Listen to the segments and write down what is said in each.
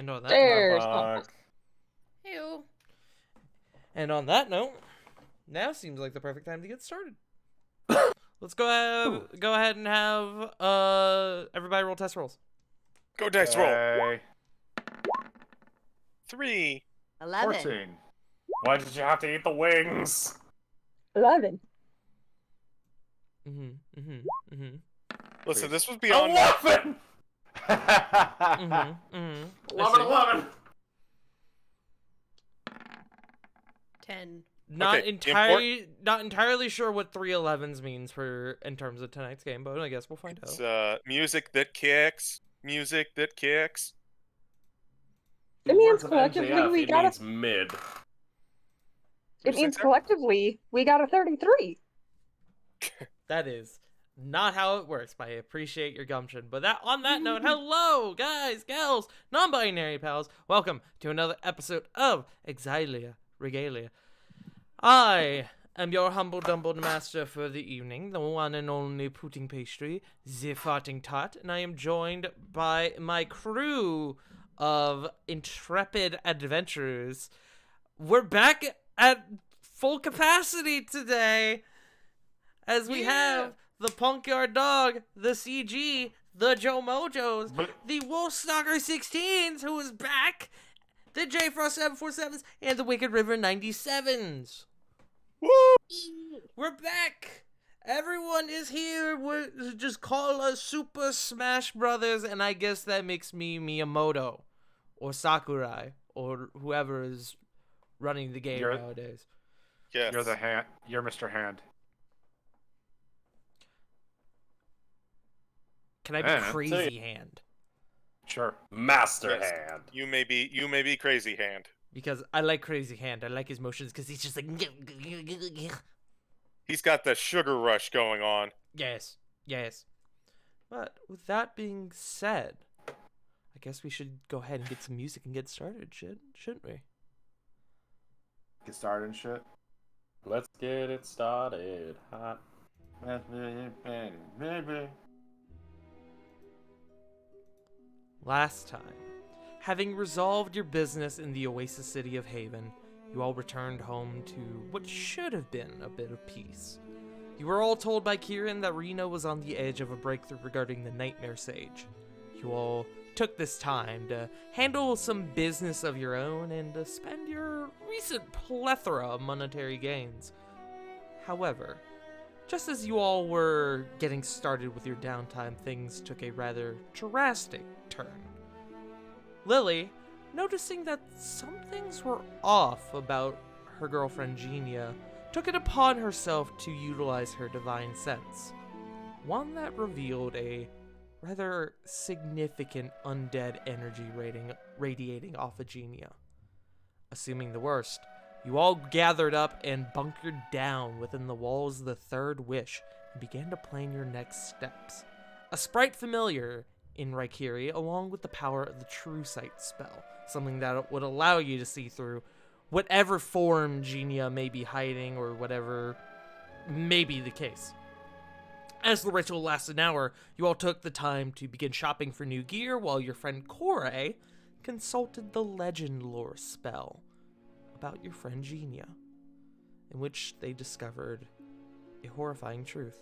And on that There's note, Ew. And on that note, now seems like the perfect time to get started. Let's go ahead and have everybody roll test rolls. Go dice roll. 3. 11. 14. Why did you have to eat the wings? 11. Listen, this was beyond 11! 11. 10. Not Okay, entirely sure what 311s means in terms of tonight's game, but I guess we'll find out. It's music that kicks. Music that kicks. It means collectively we got means mid. It means collectively we got a 33. That is not how it works, but I appreciate your gumption. But on that note, hello, guys, gals, non-binary pals. Welcome to another episode of Exilia Regalia. I am your humble dumble master for the evening, the one and only pudding pastry, the farting tot, and I am joined by my crew of intrepid adventurers. We're back at full capacity today, as we have the Punkyard Dog, the CG, the Joe Mojos, the Wolfstalker 16s, who is back, the J Frost 747s, and the Wicked River 97s. Woo! We're back! Everyone is here. Just call us Super Smash Brothers, and I guess that makes me Miyamoto, or Sakurai, or whoever is running the game nowadays. Yes. You're the hand. You're Mr. Hand. Can I be Crazy Hand? Sure. Master Hand. You may be Crazy Hand. Because I like Crazy Hand. I like his motions because he's just like... He's got the sugar rush going on. Yes. But with that being said, I guess we should go ahead and get some music and get started, shouldn't we? Get started and shit. Let's get it started. Hot. Last time, having resolved your business in the oasis city of Haven, you all returned home to what should have been a bit of peace. You were all told by Kieran that Rena was on the edge of a breakthrough regarding the Nightmare Sage. You all took this time to handle some business of your own and to spend your recent plethora of monetary gains. However, just as you all were getting started with your downtime, things took a rather drastic turn. Lily, noticing that some things were off about her girlfriend Genia, took it upon herself to utilize her divine sense, one that revealed a rather significant undead energy radiating off of Genia. Assuming the worst, you all gathered up and bunkered down within the walls of the Third Wish and began to plan your next steps. A sprite familiar in Raikiri, along with the power of the True Sight spell, something that would allow you to see through whatever form Genia may be hiding or whatever may be the case. As the ritual lasted an hour, you all took the time to begin shopping for new gear while your friend Kore consulted the legend lore spell about your friend Genia, in which they discovered a horrifying truth.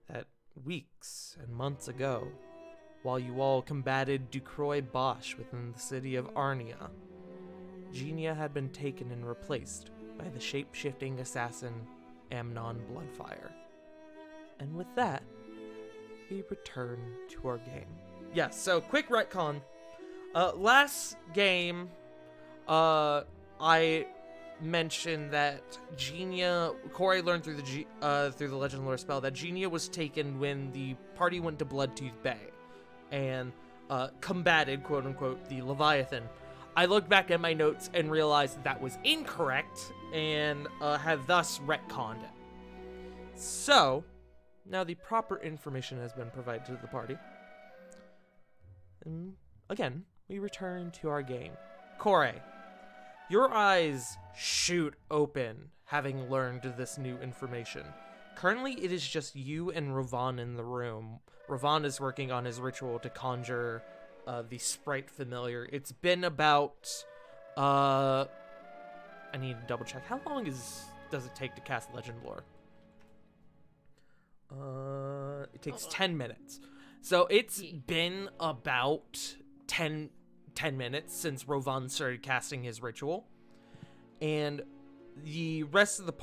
That weeks and months ago, while you all combated Ducroy Bosch within the city of Arnia, Genia had been taken and replaced by the shape-shifting assassin Amnon Bloodfire. And with that, we return to our game. Yes, so quick retcon. Last game, I mentioned that Corey learned through the Legend Lore spell that Genia was taken when the party went to Bloodtooth Bay and combated, quote-unquote, the Leviathan. I looked back at my notes and realized that was incorrect and have thus retconned it. So, now the proper information has been provided to the party. And again, we return to our game. Corey, your eyes shoot open, having learned this new information. Currently, it is just you and Ravan in the room. Ravan is working on his ritual to conjure the sprite familiar. It's been about I need to double check. How long does it take to cast Legend Lore? It takes 10 minutes. So it's been about 10 minutes since Rovan started casting his ritual. And the rest of the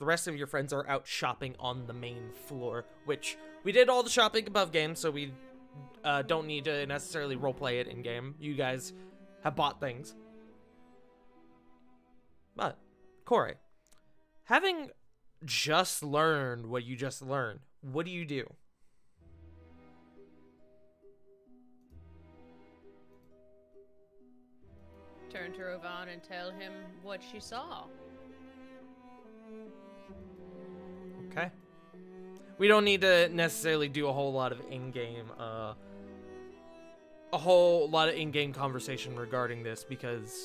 rest of your friends are out shopping on the main floor, which we did all the shopping above game, so we don't need to necessarily roleplay it in game. You guys have bought things. But, Corey, having just learned what you just learned, what do you do? Turn to Rovan and tell him what she saw. Okay. We don't need to necessarily do a whole lot of in-game conversation regarding this because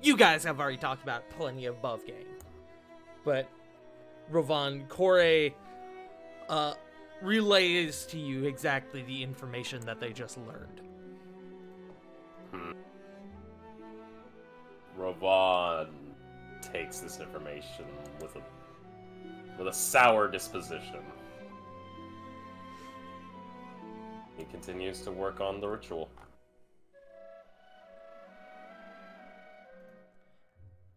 you guys have already talked about plenty above game. But Rovan, Corey relays to you exactly the information that they just learned. Rovan takes this information with a sour disposition. He continues to work on the ritual.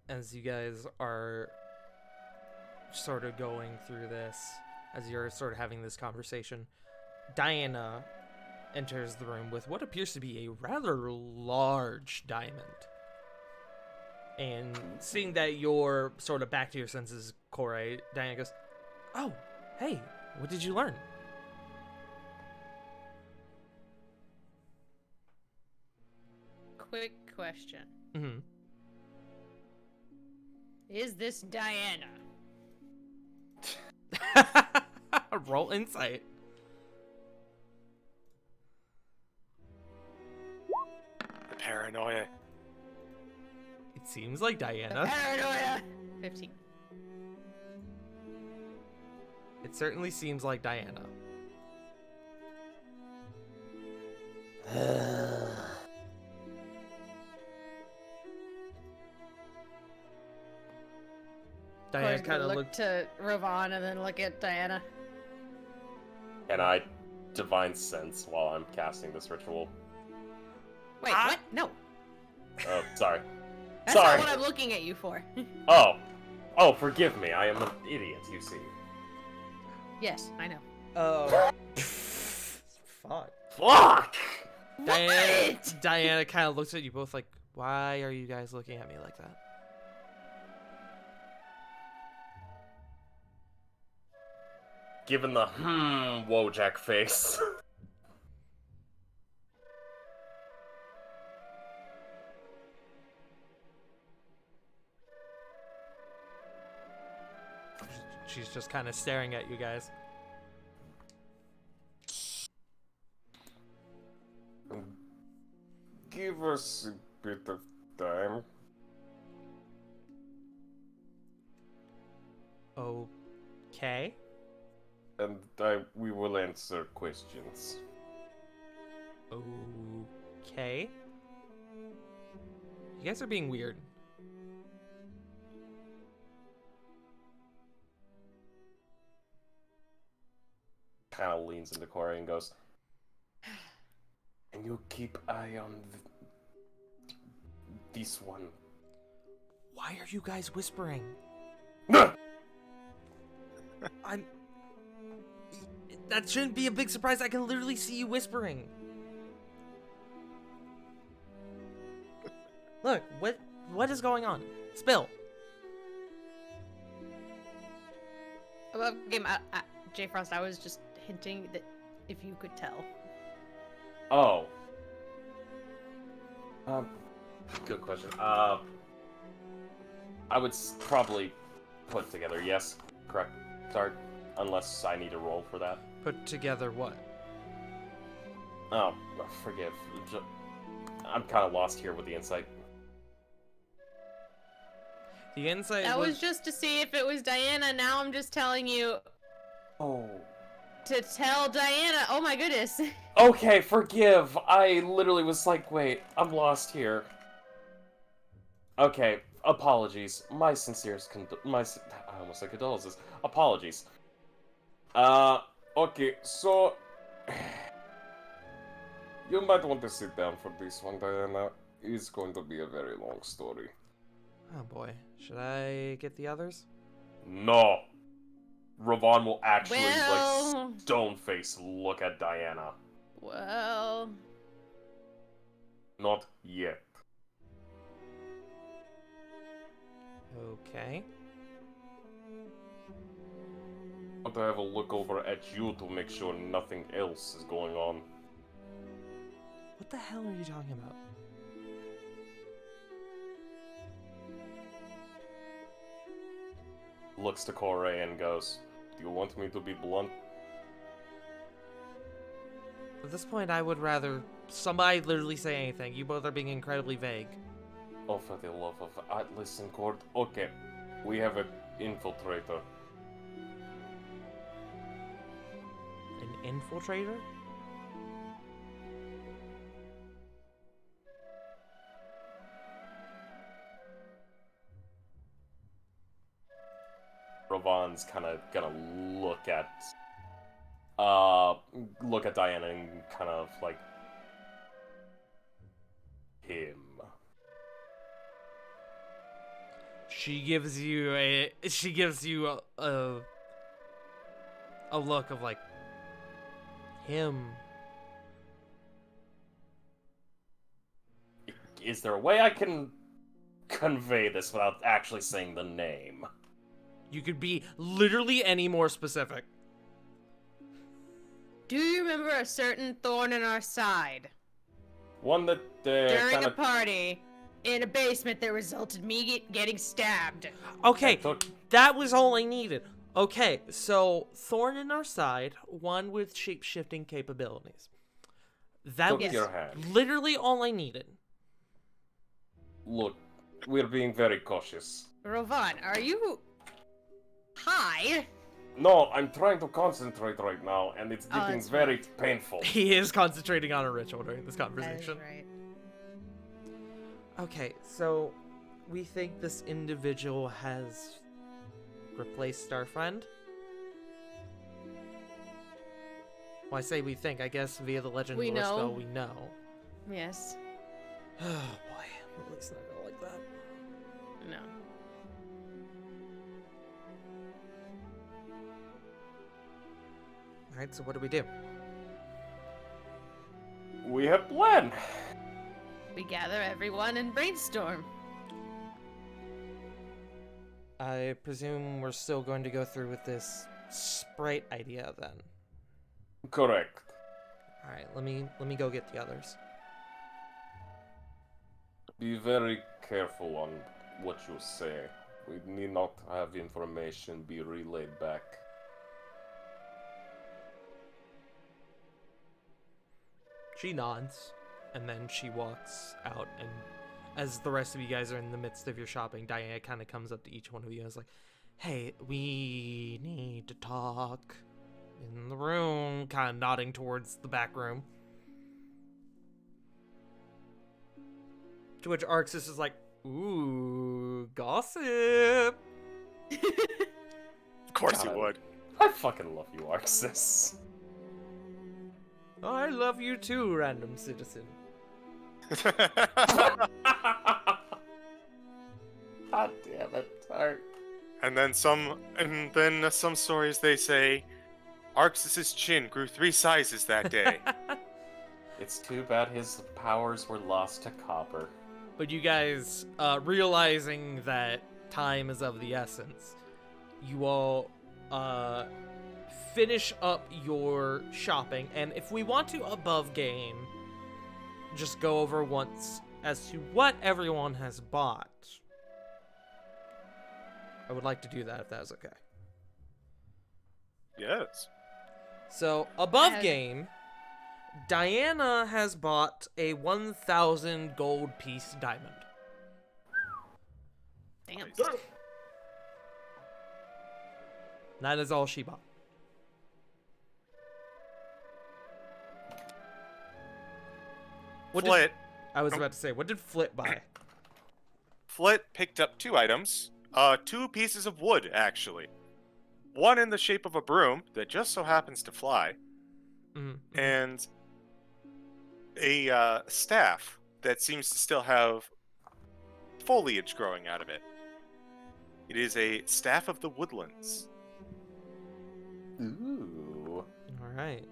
As you guys are sort of going through this, as you're sort of having this conversation, Diana enters the room with what appears to be a rather large diamond. And seeing that you're sort of back to your senses, Corey, Diana goes, "Oh, hey, what did you learn?" Quick question. Mm-hmm. Is this Diana? Roll insight. The paranoia. It seems like Diana. Paranoia! 15. It certainly seems like Diana. Diana kind of look looked. to Rovan and then look at Diana. Can I divine sense while I'm casting this ritual? Wait, what? No. Oh, sorry. That's Sorry. not what I'm looking at you for. Oh, forgive me. I am an idiot, you see. Yes, I know. Oh. Fuck. Fuck! Diana kind of looks at you both like, why are you guys looking at me like that? Given the Wojak face. She's just kind of staring at you guys. Give us a bit of time. Okay. And we will answer questions. Okay. You guys are being weird. Kind of leans into Corey and goes, and you keep eye on this one. Why are you guys whispering? That shouldn't be a big surprise. I can literally see you whispering. Look, what is going on? Spill. Above game, J Frost, I was just hinting that if you could tell. Oh. Good question. I would probably put together yes, correct. Sorry, unless I need to roll for that. Put together what? Oh, forgive. I'm kind of lost here with the insight. The insight That was just to see if it was Diana. Now I'm just telling you. Oh, to tell Diana. Oh my goodness. Okay, forgive. I literally was like, wait, I'm lost here. Okay, apologies. My sincerest I almost said condolences. Apologies. Okay, so you might want to sit down for this one, Diana. It's going to be a very long story. Oh boy. Should I get the others? No. Ravon will actually, Well- like, stone face look at Diana. Well, Not yet. Okay. I want to have a look over at you to make sure nothing else is going on. What the hell are you talking about? Looks to Corey and goes, "Do you want me to be blunt?" At this point, I would rather somebody literally say anything. You both are being incredibly vague. Oh, for the love of... listen, Cord. Okay, we have an infiltrator. An infiltrator? Ravon's kind of gonna look at Diana and kind of like him. She gives you a look of like him. Is there a way I can convey this without actually saying the name? You could be literally any more specific. do you remember a certain thorn in our side? One that During kind a of party in a basement that resulted me getting stabbed. Okay, took... that was all I needed. Okay, so thorn in our side, one with shape-shifting capabilities. That took was your hand. literally all I needed. Look, we're being very cautious. Rovan, are you high? No, I'm trying to concentrate right now, and it's Oh, getting that's very right. painful. He is concentrating on a ritual during this That is conversation. right. Okay, so we think this individual has replaced our friend? Well, I say we think. I guess via the legend We lore know. spell, we know. Yes. Oh boy, Lily's not gonna like that. No. Alright, so what do we do? We have plan. We gather everyone and brainstorm. I presume we're still going to go through with this sprite idea then. Correct. Alright, let me go get the others. Be very careful on what you say. We need not have information be relayed back. She nods, and then she walks out, and as the rest of you guys are in the midst of your shopping, Diana kind of comes up to each one of you and is like, "Hey, we need to talk in the room," kind of nodding towards the back room. To which Arxis is like, "Ooh, gossip." Of course you God. would. I fucking love you, Arxis. I love you too, random citizen. God damn it, Tart. And then some stories they say Arxis' chin grew 3 sizes that day. It's too bad his powers were lost to copper. But you guys, realizing that time is of the essence, you all finish up your shopping, and if we want to above game, just go over once as to what everyone has bought. I would like to do that if that is okay. Yes. So, above Yes. game, Diana has bought a 1,000 gold piece diamond. Damn. That is all she bought. What Flit. I was about to say, what did Flit buy? Flit picked up 2 items. 2 pieces of wood, actually. One in the shape of a broom that just so happens to fly, and a staff that seems to still have foliage growing out of it. It is a staff of the woodlands. Ooh. All right.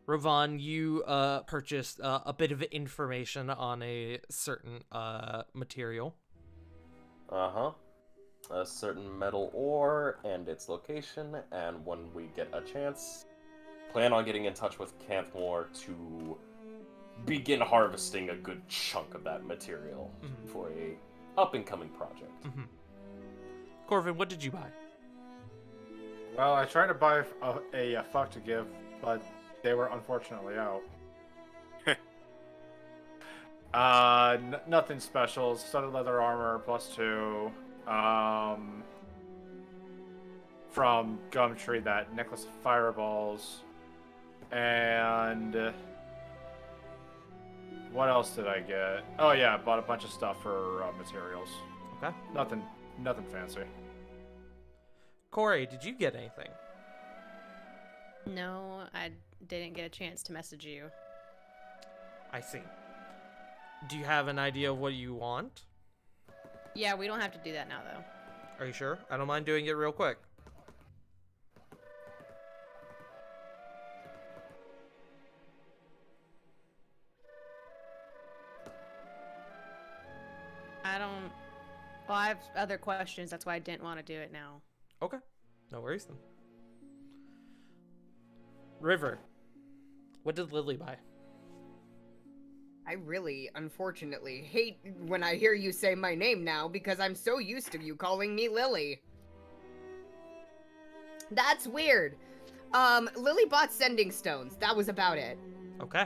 Ravon, you purchased a bit of information on a certain material. Uh-huh. A certain metal ore and its location, and when we get a chance, plan on getting in touch with Canthmore to begin harvesting a good chunk of that material for a up-and-coming project. Corvin, what did you buy? Well, I tried to buy a fuck to give, but they were unfortunately out. Nothing special. Studded leather armor +2. From Gumtree, that necklace of fireballs. And what else did I get? Oh yeah, I bought a bunch of stuff for materials. Okay. Nothing fancy. Corey, did you get anything? No, I didn't get a chance to message you. I see. Do you have an idea of what you want? Yeah, we don't have to do that now, though. Are you sure? I don't mind doing it real quick. I don't... Well, I have other questions. That's why I didn't want to do it now. Okay. No worries then. River, what did Lily buy? I really, unfortunately, hate when I hear you say my name now because I'm so used to you calling me Lily. That's weird. Lily bought sending stones. That was about it. Okay.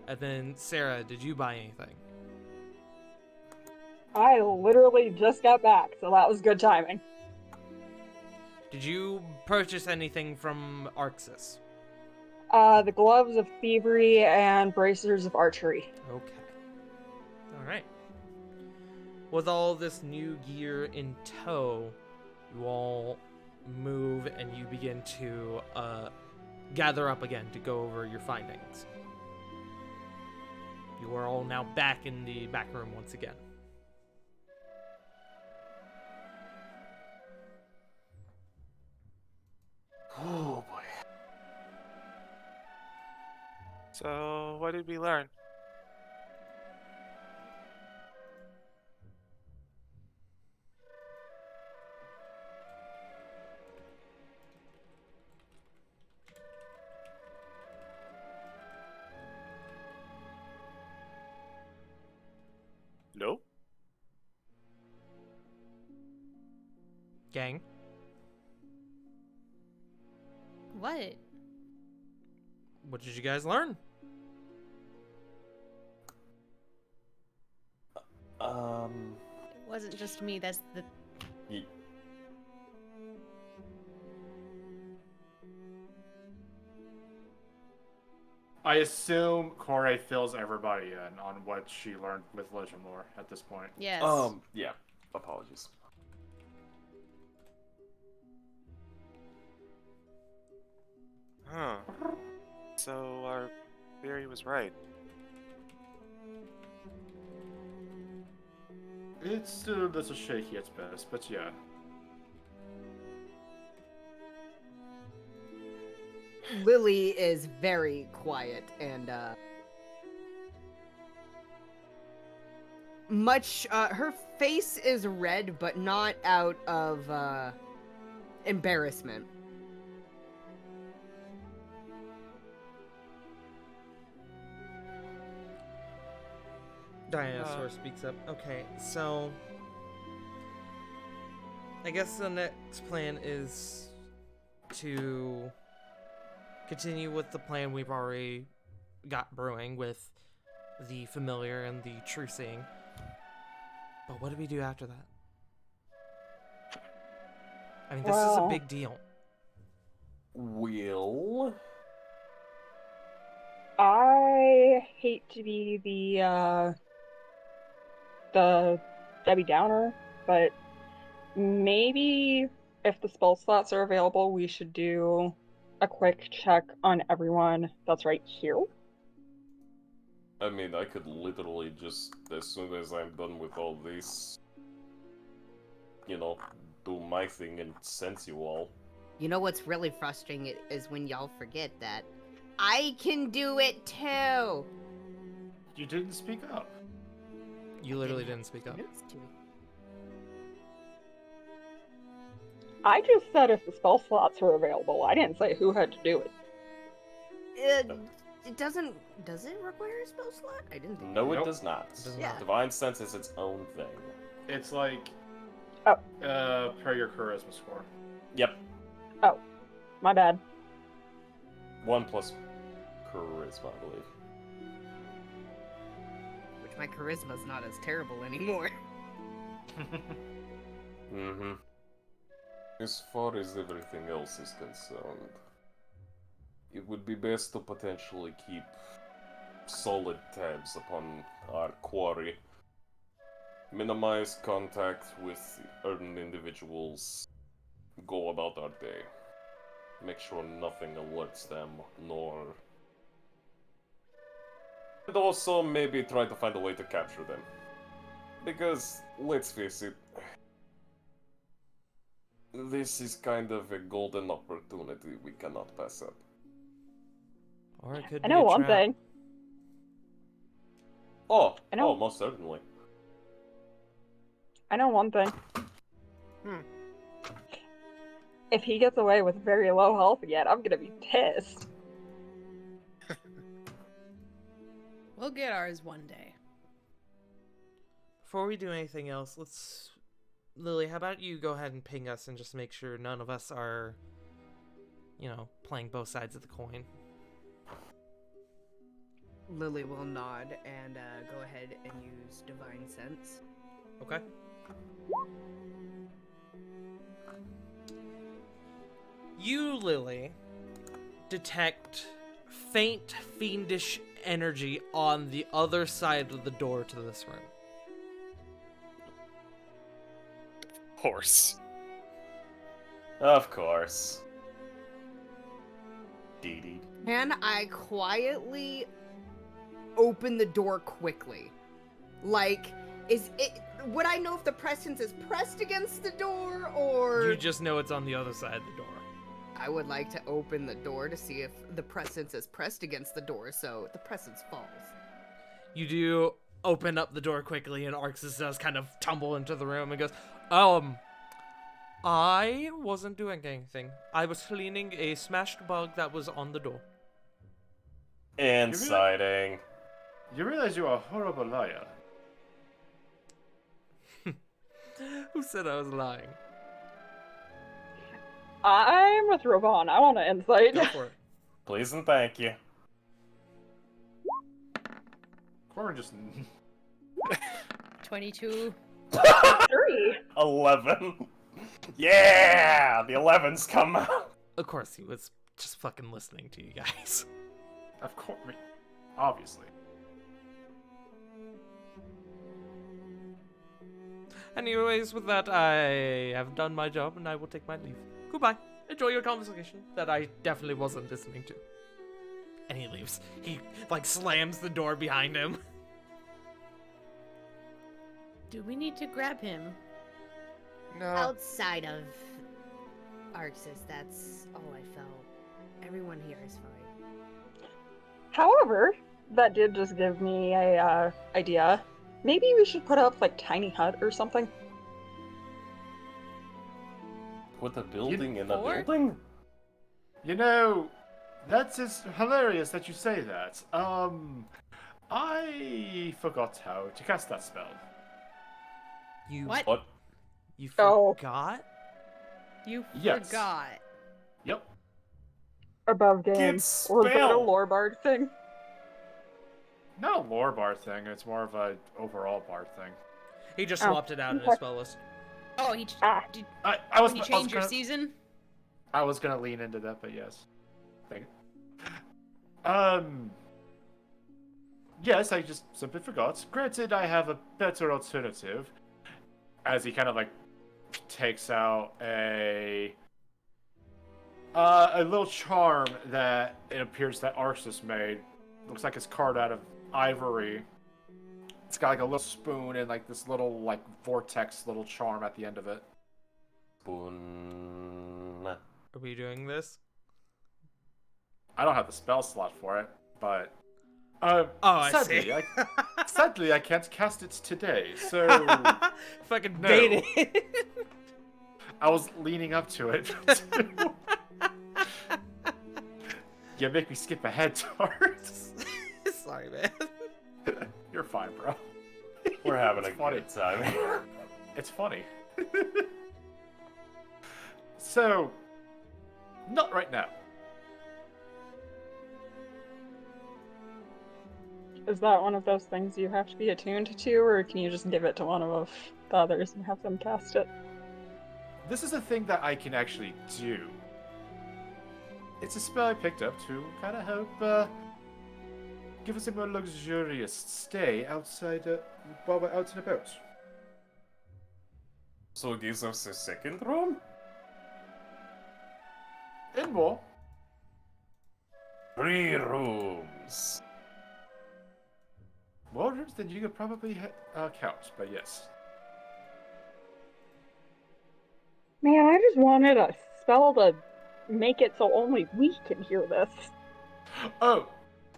And then, Sarah, did you buy anything? I literally just got back, so that was good timing. Did you purchase anything from Arxis? The gloves of thievery and bracers of archery. Okay. Alright. With all this new gear in tow, you all move and you begin to gather up again to go over your findings. You are all now back in the back room once again. Oh boy. So, what did we learn? Nope. Gang? What? What did you guys learn? It wasn't just me. That's the... Ye- I assume Corey fills everybody in on what she learned with Legend Lore at this point. Yes. Yeah. Apologies. Huh. So, our theory was right. It's still a little shaky at best, but yeah. Lily is very quiet and, her face is red, but not out of, embarrassment. Dinosaur speaks up. Okay, so I guess the next plan is to continue with the plan we've already got brewing with the familiar and the true seeing. But what do we do after that? I mean, this is a Well- big deal. We'll hate to be the Debbie Downer, but maybe if the spell slots are available, we should do a quick check on everyone that's right here. I mean, I could literally just, as soon as I'm done with all this, you know, do my thing and sense you all. You know what's really frustrating is when y'all forget that I can do it too. You didn't speak up. You literally didn't speak up. Needs to. I just said if the spell slots were available. I didn't say who had to do it. It doesn't. Does it require a spell slot? I didn't think. No, it Nope. does not. does not. Divine Sense is its own thing. It's like, Oh. per your charisma score. Yep. Oh, my bad. 1 plus charisma, I believe. Which my charisma's not as terrible anymore. Mm-hmm. As far as everything else is concerned, it would be best to potentially keep solid tabs upon our quarry. Minimize contact with urban individuals. Go about our day. Make sure nothing alerts them, nor... And also maybe try to find a way to capture them. Because, let's face it, this is kind of a golden opportunity we cannot pass up. Or it could I be know a one trap. thing. Oh, I know. most certainly. I know one thing. Hmm. If he gets away with very low health again, I'm gonna be pissed. We'll get ours one day. Before we do anything else, let's... Lily, how about you go ahead and ping us and just make sure none of us are, you know, playing both sides of the coin. Lily will nod and go ahead and use Divine Sense. Okay. You, Lily, detect faint, fiendish energy on the other side of the door to this room. Horse. Of course. Dee dee. Can I quietly open the door quickly? Like, is it... Would I know if the presence is pressed against the door, or... You just know it's on the other side of the door. I would like to open the door to see if the presence is pressed against the door, so the presence falls. You do open up the door quickly, and Arxis does kind of tumble into the room and goes, I wasn't doing anything. I was cleaning a smashed bug that was on the door. Inciting. You realize you're a horrible liar. Who said I was lying? I'm with Ravon. I want to insight. Go for it. Please and thank you. Corin just... 22. 3. 11. Yeah! The 11's come out. Of course, he was just fucking listening to you guys. Of course, obviously. Anyways, with that, I have done my job, and I will take my leave. Goodbye. Enjoy your conversation that I definitely wasn't listening to. And he leaves. He, like, slams the door behind him. Do we need to grab him? No. Outside of Arxis, that's all I felt. Everyone here is fine. However, that did just give me a idea. Maybe we should put up like tiny hut or something. Put a building in a Fort? building? You know, that's just hilarious that you say that. I forgot how to cast that spell. You What? You Oh. forgot? You Yes. forgot. Yep. Above game. Get Or is it a spell. lore bard thing? Not a lore bar thing, it's more of a overall bar thing. He just Oh, swapped it out in his okay. spell list. Oh, he Ah. did. I was When you I was change your gonna- season? I was gonna lean into that, but yes. Thank you. Yes, I just simply forgot. Granted, I have a better alternative. As he kind of like takes out a little charm that it appears that Arxis made. Looks like it's carved out of ivory. It's got like a little spoon and like this little like vortex little charm at the end of it. Spoon. Are we doing this? I don't have the spell slot for it, but I sadly, see. sadly, I can't cast it today. So Fucking No. bait it. I was leaning up to it. You make me skip ahead, Thorns. Sorry, man. You're fine, bro. We're having It's a funny. good time. It's funny. So, not right now. Is that one of those things you have to be attuned to, or can you just give it to one of the others and have them cast it? This is a thing that I can actually do. It's a spell I picked up to kind of help give us a more luxurious stay outside while we're out and about. So it gives us a second room? And more. 3 rooms. More rooms than you could probably count, but yes. Man, I just wanted a spell to make it so only we can hear this. Oh,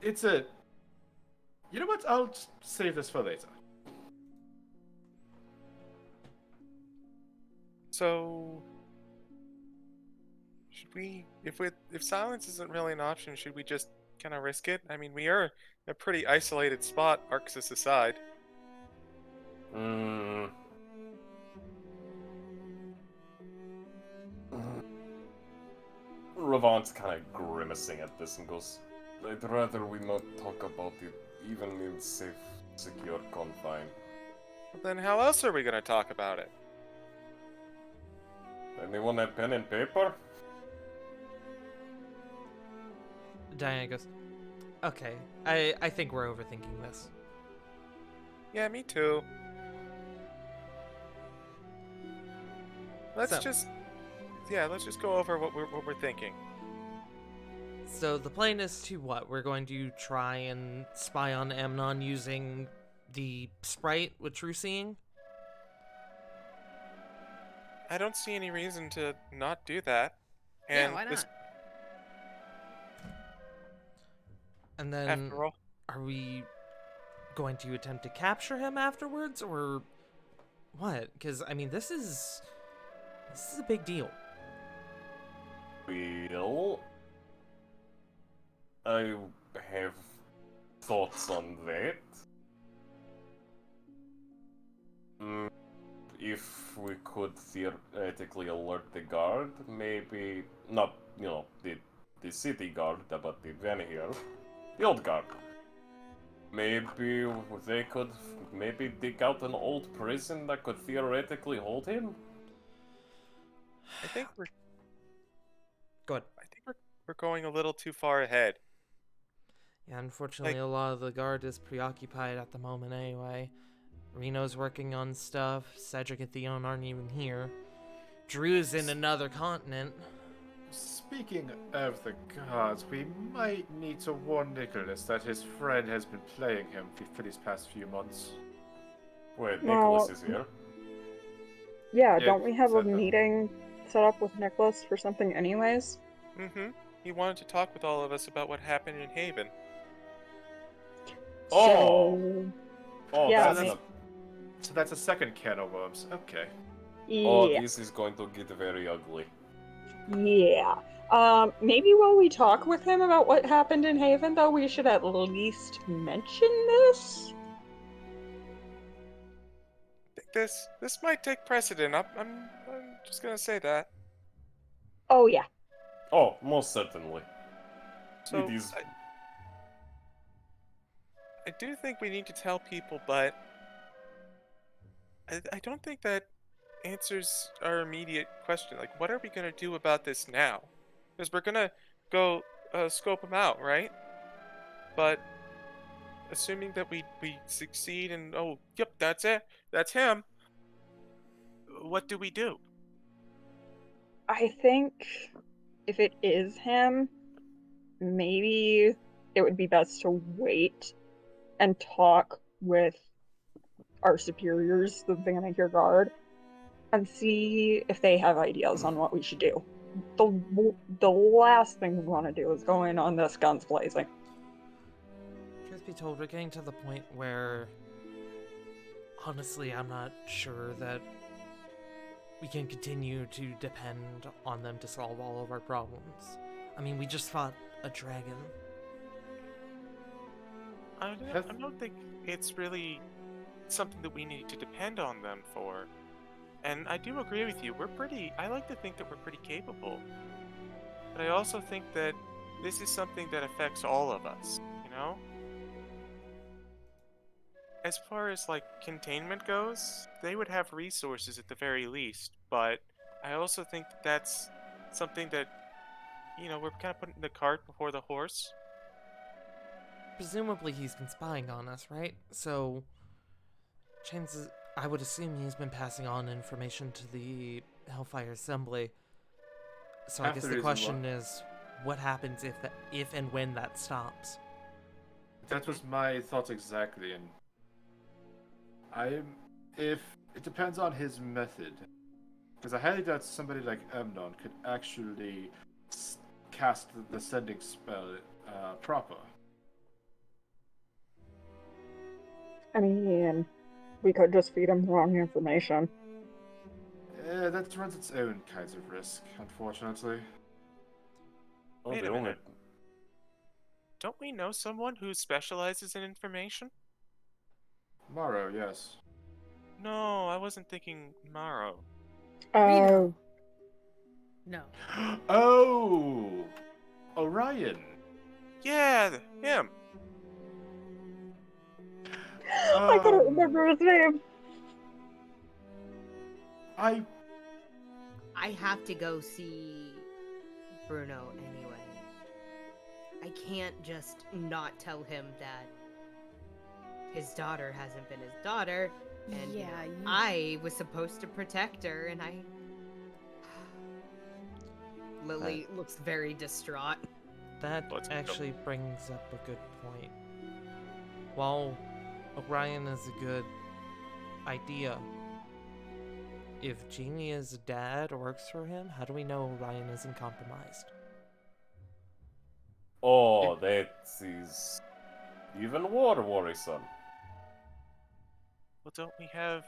it's a... You know what? I'll just save this for later. So, should we, if silence isn't really an option, should we just kind of risk it? I mean, we are in a pretty isolated spot, Arxis aside. Hmm. Ravant's kind of grimacing at this and goes, I'd rather we not talk about it, even in safe, secure confine. Well, then how else are we going to talk about it? Anyone have pen and paper? Diana goes, okay, I think we're overthinking this. Yeah, me too. Let's So- just go over what we're thinking. So the plan is to what? We're going to try and spy on Amnon using the sprite with True Seeing? I don't see any reason to not do that. Yeah, And why not? this, And then after all, are we going to attempt to capture him afterwards, or what? Because, I mean, this is a big deal. Well, I have thoughts on that. If we could theoretically alert the guard, maybe not, the city guard, but the Vanir, the old guard. Maybe they could dig out an old prison that could theoretically hold him. I think we're Go ahead. we're going a little too far ahead. Yeah, unfortunately, a lot of the guard is preoccupied at the moment anyway. Reno's working on stuff. Cedric and Theon aren't even here. Drew's in another continent. Speaking of the guards, we might need to warn Nicholas that his friend has been playing him for these past few months. Wait, Well- Nicholas is here? Yeah, Yeah, don't we have a said that. meeting set up with Nicholas for something anyways? Mm-hmm. He wanted to talk with all of us about what happened in Haven. Oh! So, Oh, yeah, that's may- not... So that's a second can of worms. Okay. Oh, yeah. this is going to get very ugly. Yeah. Maybe while we talk with him about what happened in Haven, though, we should at least mention this? I think this might take precedent. I'm just gonna say that. Oh, yeah. Oh, most certainly. So It is... I do think we need to tell people, but I don't think that answers our immediate question. Like, what are we gonna do about this now? Because we're gonna go scope them out, right? But assuming that we succeed and oh, yep, that's it. That's him. What do we do? I think if it is him, maybe it would be best to wait and talk with our superiors, the Vanacure Guard, and see if they have ideas on what we should do. The last thing we want to do is go in on this guns blazing. Truth be told, we're getting to the point where, honestly, I'm not sure that we can continue to depend on them to solve all of our problems. I mean, we just fought a dragon. I don't think it's really something that we need to depend on them for. And I do agree with you. I like to think that we're pretty capable. But I also think that this is something that affects all of us, you know? As far as like containment goes, they would have resources at the very least, but I also think that that's something that, we're kind of putting the cart before the horse. Presumably he's been spying on us, right? So, chances, I would assume he's been passing on information to the Hellfire Assembly. So I Half guess the the reason question is, what happens if and when that stops? That was my thoughts exactly, and if it depends on his method, because I highly doubt somebody like Amnon could actually cast the sending spell proper. I mean, we could just feed him wrong information. That runs its own kinds of risk, unfortunately. Well, Wait the a only minute. Don't we know someone who specializes in information? Morrow, yes. No, I wasn't thinking Maro. Oh, No. Oh! Orion! Yeah, him. I couldn't remember his name. I have to go see Bruno anyway. I can't just not tell him that his daughter hasn't been his daughter, and Yeah, I was supposed to protect her, and I. Lily looks very distraught. That Let's go. actually brings up a good point. While Orion is a good idea, if Genia's dad works for him, how do we know Orion isn't compromised? Oh, that's his even more worrisome. Well, don't we have...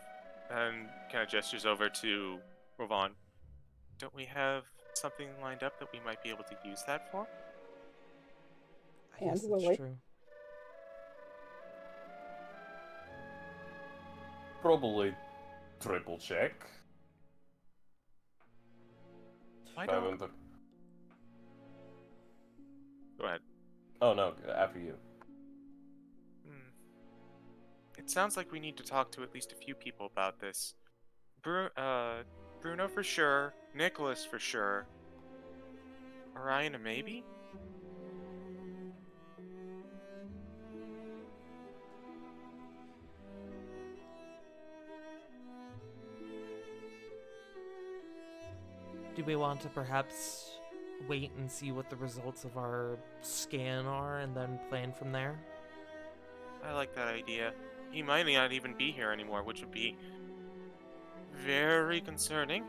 And kind of gestures over to Rovon. Don't we have something lined up that we might be able to use that for? I guess And that's Lily. true. Probably triple check. Why If I don't... went to- Go ahead. Oh no, after you. It sounds like we need to talk to at least a few people about this. Bruno for sure, Nicholas for sure, Orion a maybe? Do we want to perhaps wait and see what the results of our scan are and then plan from there? I like that idea. He might not even be here anymore, which would be very concerning.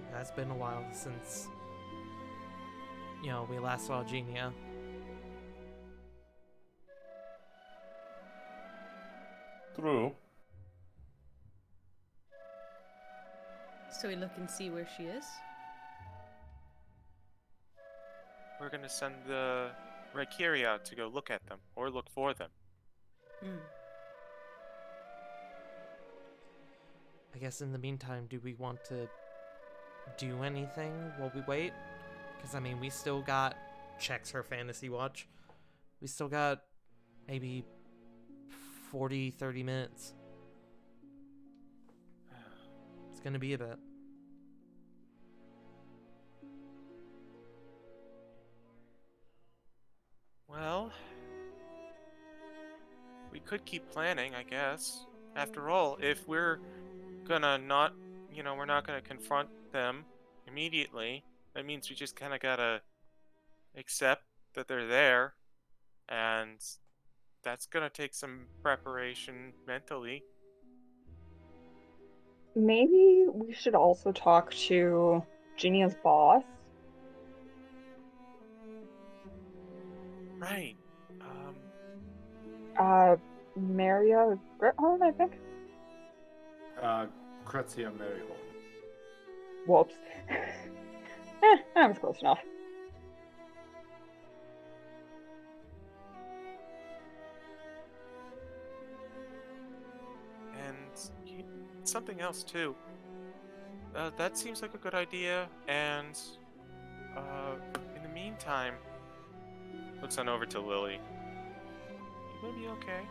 It has been a while since, we last saw Genia. True. So we look and see where she is. We're gonna send the Raikiri out to go look at them, or look for them. Hmm. I guess in the meantime, do we want to do anything while we wait? Because, we still got, checks her fantasy watch, we still got maybe 40, 30 minutes. It's gonna be a bit. could keep planning, I guess. After all, if we're gonna not, we're not gonna confront them immediately, that means we just kind of gotta accept that they're there, and that's gonna take some preparation mentally. Maybe we should also talk to Genia's boss. Right. Maria Grithorn, I think. Kretzia Maryhorn. Whoops. I was close enough. And something else too. That seems like a good idea. And in the meantime, looks on over to Lily. You gonna be okay?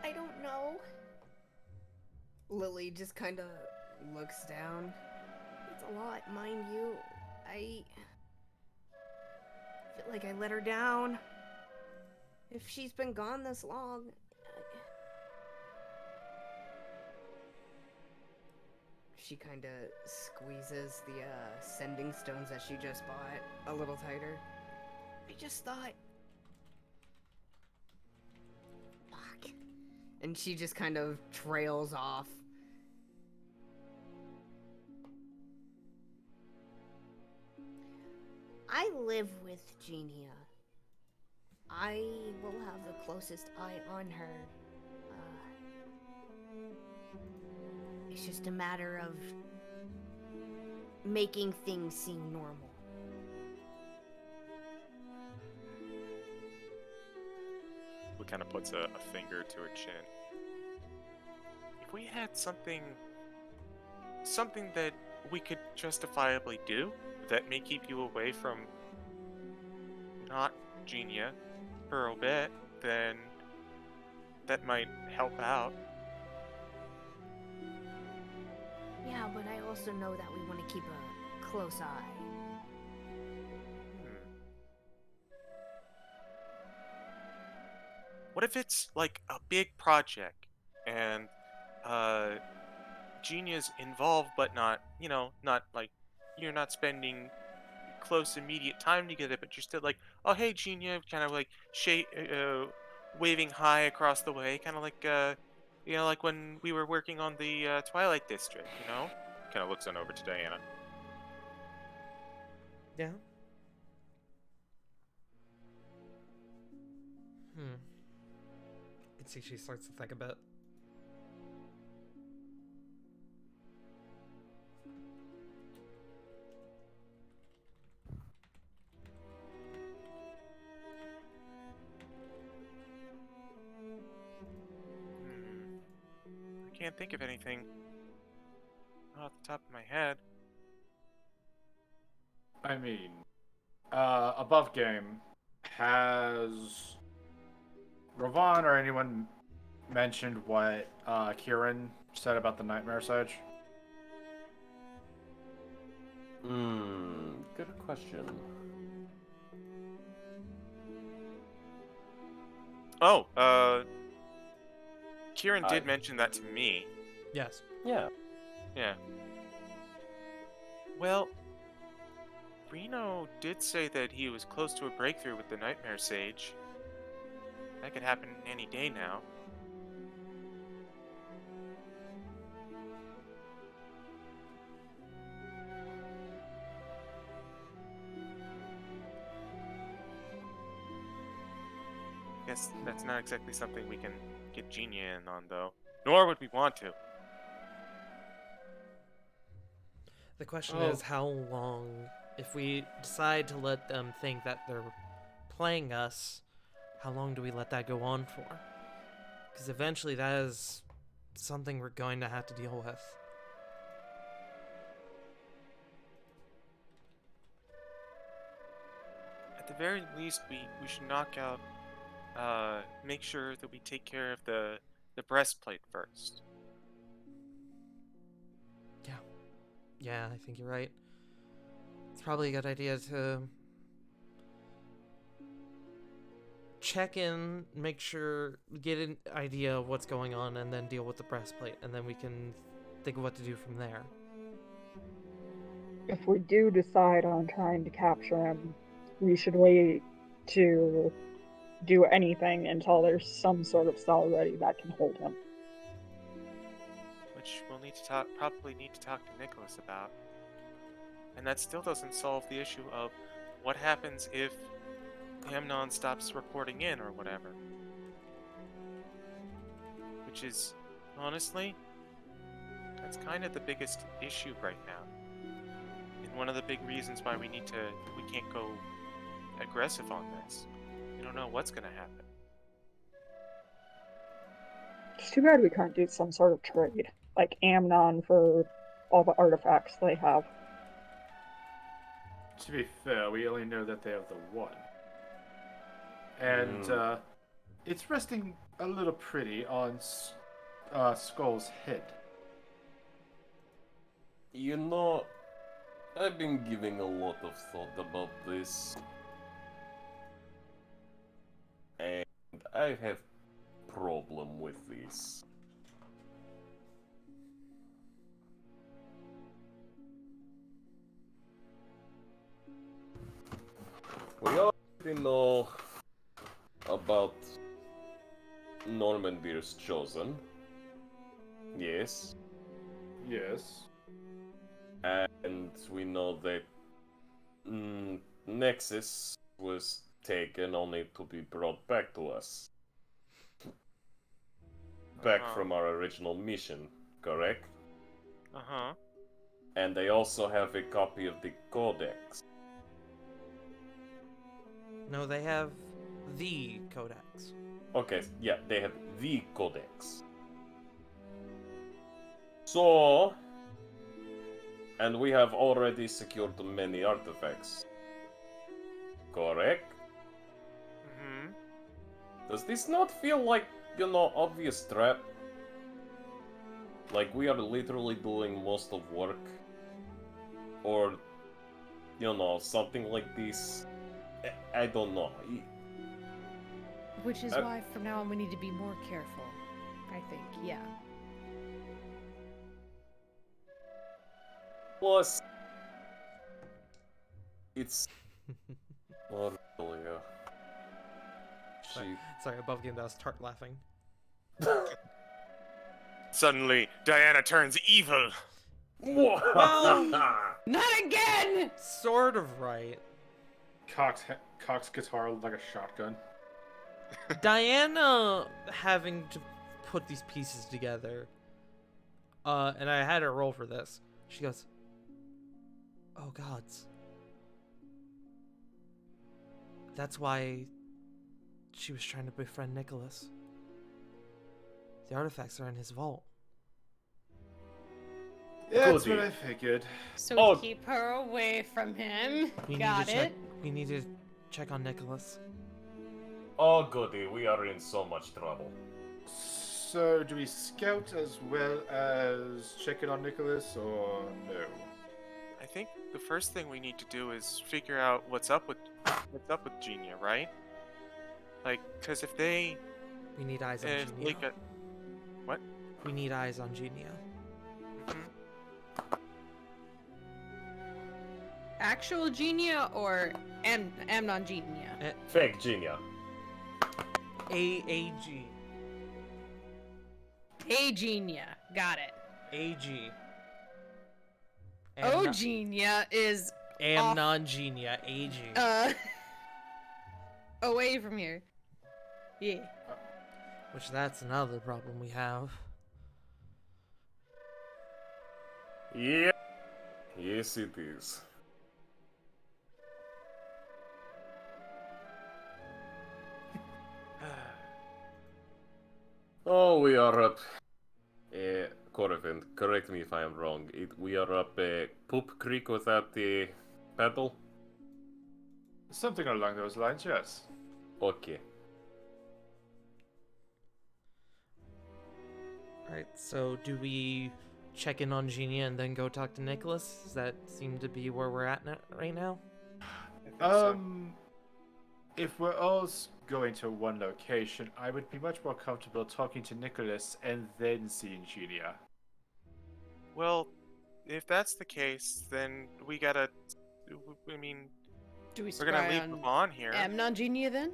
I don't know. Lily just kind of looks down. It's a lot, mind you. I feel like I let her down. If she's been gone this long. She kind of squeezes the sending stones that she just bought a little tighter. I just thought. Fuck. And she just kind of trails off. I live with Genia. I will have the closest eye on her. It's just a matter of making things seem normal. He kind of puts a finger to her chin. If we had something that we could justifiably do that may keep you away from not Genia for a bit, then that might help out. Yeah, but I also know that we want to keep a close eye. What if it's like a big project and Genia's involved, but not, not like you're not spending close immediate time together, but you're still like, oh hey Genia, kind of like waving hi across the way, kind of like like when we were working on the Twilight District, Kind of looks on over to Diana. Yeah. You can see she starts to think a bit. I can't think of anything off the top of my head. I mean, above game, has Ravon or anyone mentioned what Kieran said about the Nightmare Sage? Good question. Oh, Kieran did mention that to me. Yes. Yeah. Yeah. Well, Reno did say that he was close to a breakthrough with the Nightmare Sage. That could happen any day now. Guess that's not exactly something we can get Genia in on, though. Nor would we want to. The question is how long, if we decide to let them think that they're playing us, how long do we let that go on for? Because eventually that is something we're going to have to deal with. At the very least, we should knock out, make sure that we take care of the breastplate first. Yeah, I think you're right. It's probably a good idea to check in, make sure, get an idea of what's going on, and then deal with the breastplate, and then we can think of what to do from there. If we do decide on trying to capture him, we should wait to do anything until there's some sort of cell ready that can hold him. Which we'll need to probably need to talk to Nicholas about. And that still doesn't solve the issue of what happens if Amnon stops reporting in or whatever. Which is, honestly, that's kind of the biggest issue right now. And one of the big reasons why we can't go aggressive on this. We don't know what's gonna happen. It's too bad we can't do some sort of trade, like Amnon for all the artifacts they have. To be fair, we only know that they have the one. And it's resting a little pretty on Skull's head. You know, I've been giving a lot of thought about this. And I have problem with this. We already know about Normandir's Chosen. Yes. Yes. And we know that Nexus was taken only to be brought back to us. Back from our original mission, correct? Uh-huh. And they also have a copy of the Codex. No, they have the Codex. Okay, yeah, they have the Codex. So... And we have already secured many artifacts. Correct? Mm-hmm. Does this not feel like, obvious trap? Like we are literally doing most of work? Or, something like this? I don't know. Which is why from now on we need to be more careful. I think, yeah. Plus, it's... Oh, really, Sorry, above game, that was Tart laughing. Suddenly, Diana turns evil. Well, Not again! sort of right. Cock's guitar looked like a shotgun. Diana having to put these pieces together, and I had her roll for this. She goes, "Oh gods. That's why she was trying to befriend Nicholas. The artifacts are in his vault." Yeah, that's Goody. what I figured. So keep her away from him. Got it. We need to check on Nicholas. Oh goody, we are in so much trouble. So, do we scout as well as check in on Nicholas, or no? I think the first thing we need to do is figure out what's up with Genia, right? Like, because if they We need eyes on if they Genia. got what? We need eyes on Genia. Mhm. Actual Genia or Amnon Genia? Fake Genia. AAG. A Genia. Got it. AG. O Genia is Amnon Genia. AG. away from here. Yeah. Which that's another problem we have. Yeah. Yes, it is. Oh, we are up. Corvin, correct me if I am wrong. We are up Poop Creek without the paddle? Something along those lines, yes. Okay. Alright, so do we check in on Genia and then go talk to Nicholas? Does that seem to be where we're at right now? I think so. If we're all going to one location. I would be much more comfortable talking to Nicholas and then seeing Genia. Well, if that's the case, then we gotta. I mean, Do we we're gonna spy leave on Levon here. Amnon Genia then?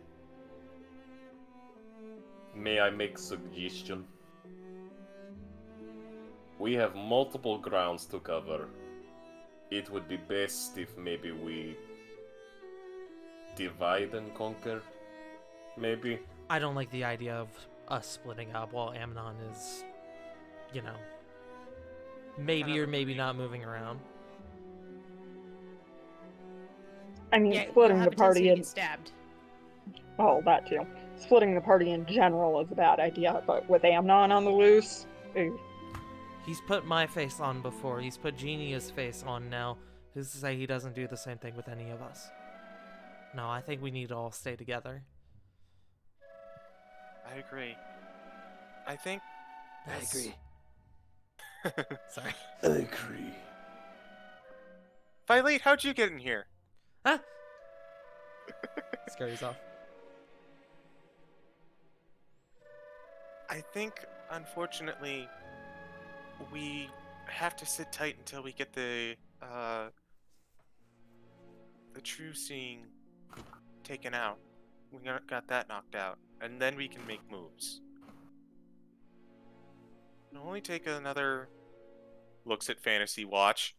May I make suggestion? We have multiple grounds to cover. It would be best if maybe we divide and conquer. Maybe. I don't like the idea of us splitting up while Amnon is, you know, maybe or maybe not moving around. I mean, Yeah, splitting you'll the have a tendency party to in get stabbed. that too. Splitting the party in general is a bad idea, but with Amnon on the loose, ooh. He's put my face on before. He's put Genia's face on now. Who's to say he doesn't do the same thing with any of us? No, I think we need to all stay together. I agree. I think. I agree. Sorry. I agree. Philete, how'd you get in here? Ah! Scary's off. I think, unfortunately, we have to sit tight until we get the true seeing taken out. We got that knocked out, and then we can make moves. It'll only take another. Looks at Fantasy Watch.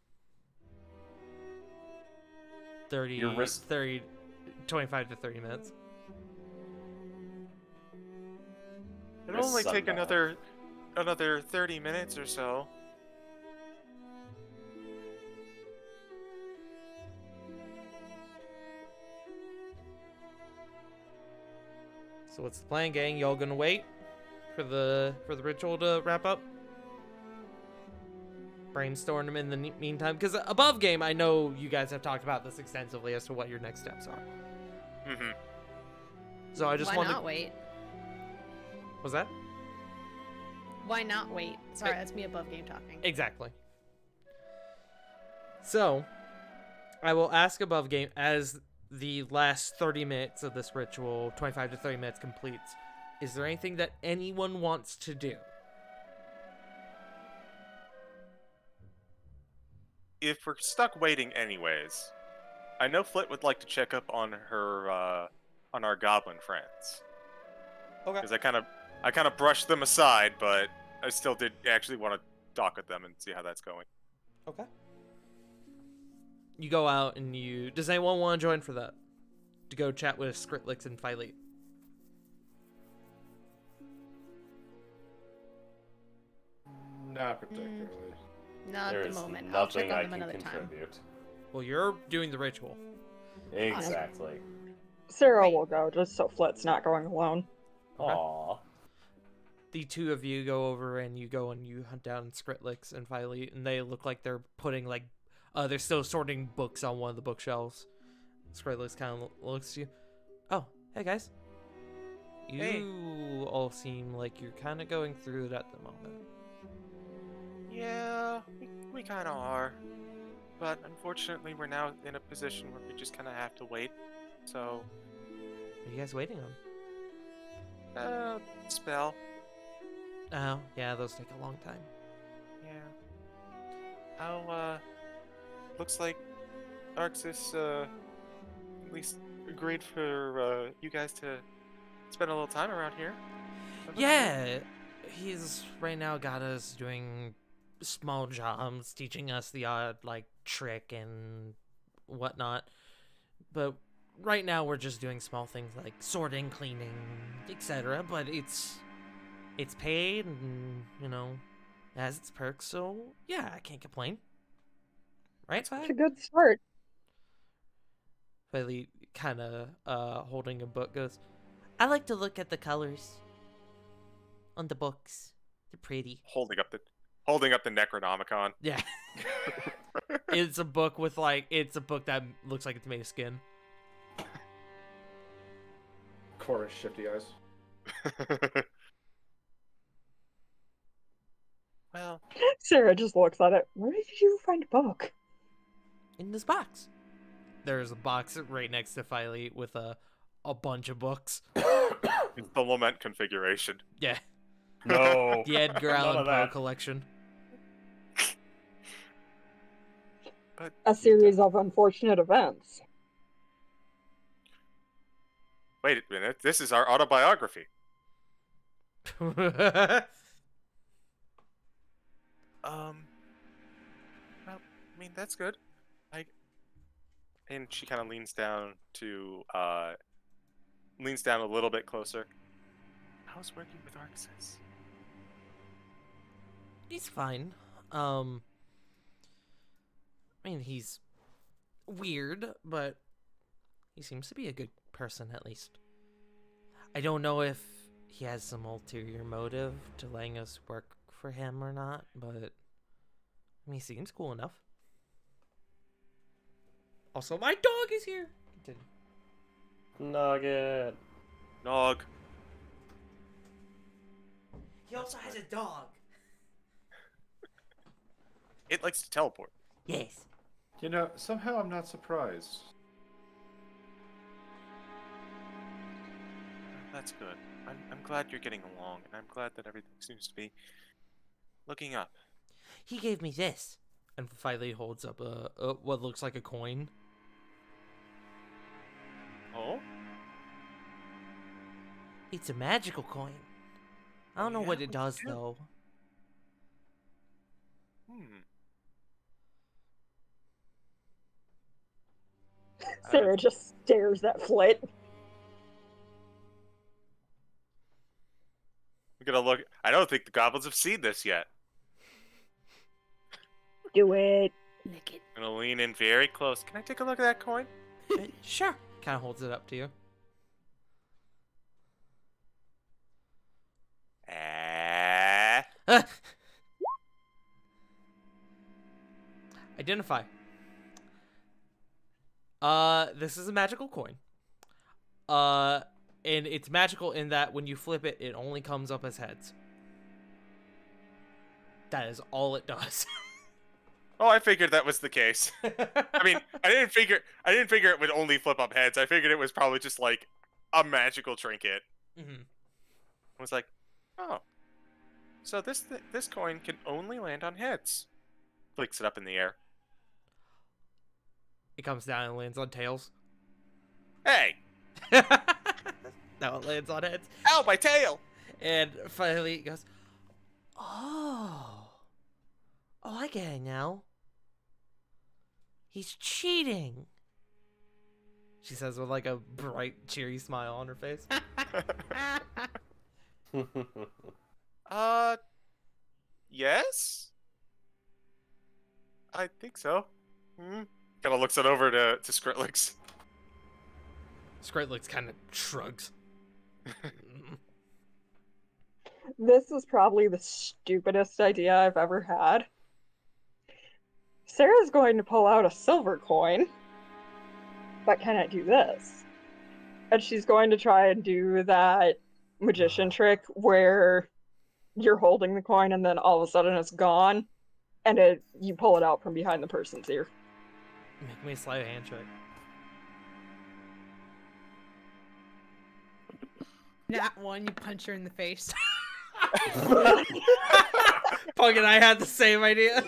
25 to 30 minutes. It'll only take sundial. another 30 minutes or so. So what's the plan, gang? Y'all gonna wait for the ritual to wrap up? Brainstorm them in the meantime, because above game, I know you guys have talked about this extensively as to what your next steps are. Mm-hmm. So I just Why want not to. wait? Was that Why not wait? Sorry, that's me above game talking. exactly? So I will ask above game as the last 30 minutes of this ritual, 25 to 30 minutes completes. Is there anything that anyone wants to do? If we're stuck waiting anyways, I know Flit would like to check up on her, on our goblin friends. Okay. Because I kind of brushed them aside, but I still did actually want to talk with them and see how that's going. Okay. You go out and you. Does anyone want to join for that? To go chat with Skritlix and Philete? Not particularly. Not There at is the moment. I'll check nothing on I them can another time. contribute. Well, you're doing the ritual. Exactly. Sarah Wait. will go just so Flit's not going alone. Aww. The two of you go over and you hunt down Skritlix and Philete, and they look like they're putting they're still sorting books on one of the bookshelves. Skritlix kind of looks at you. Oh, hey guys. You Hey. all seem like you're kind of going through it at the moment. Yeah, we kind of are. But unfortunately, we're now in a position where we just kind of have to wait. So, What are you guys waiting on? spell. Oh, yeah, those take a long time. Yeah. How, looks like Arxis, at least agreed for, you guys to spend a little time around here. Yeah, he's right now got us doing small jobs, teaching us the odd trick and whatnot. But right now we're just doing small things like sorting, cleaning, etc. But it's paid and it has its perks. So yeah, I can't complain. Right, It's a Fi? good start. Philly kind of holding a book goes, I like to look at the colors on the books. They're pretty. Holding up the Necronomicon. Yeah. It's a book with it's a book that looks like it's made of skin. Chorus shifty eyes. Well, Sarah just looks at it. Where did you find a book? In this box. There's a box right next to Philete with a a bunch of books. It's the Lament configuration. Yeah, No. the Edgar None Allan of Poe that. collection. A series of unfortunate events. Wait a minute, this is our autobiography. Well, I mean, that's good. And she kind of leans down a little bit closer. How's working with Arxis? He's fine. I mean, he's weird, but he seems to be a good person, at least. I don't know if he has some ulterior motive to letting us work for him or not, but I mean, he seems cool enough. Also, my dog is here. Continue. Nugget. Nog. He also has a dog. It likes to teleport. Yes. You know, somehow I'm not surprised. That's good. I'm glad you're getting along, and I'm glad that everything seems to be looking up. He gave me this. And Filey holds up a what looks like a coin. Oh? It's a magical coin. I don't know Yeah, what it what'd does, you do? though. Sarah just stares at Flit. We're gonna look. I don't think the goblins have seen this yet. Do it. Nick it. I'm gonna lean in very close. Can I take a look at that coin? Sure. Kind of holds it up to you. Identify. This is a magical coin. And it's magical in that when you flip it, it only comes up as heads. That is all it does. Oh, I figured that was the case. I mean, I didn't figure it would only flip up heads. I figured it was probably just like a magical trinket. Mhm. I was like, oh, so this coin can only land on heads. Flicks it up in the air. It comes down and lands on tails. Hey, Now it lands on heads. ow, my tail! And finally it goes, oh, I get it now. He's cheating. She says with like a bright, cheery smile on her face. Yes? I think so. Kind of looks it over to Skritlix. Skritlix kind of shrugs. This is probably the stupidest idea I've ever had. Sarah's going to pull out a silver coin. But can I do this? And she's going to try and do that magician trick where you're holding the coin and then all of a sudden it's gone. And you pull it out from behind the person's ear. Make me a sleight of hand check. That one, you punch her in the face. Pug and I had the same idea.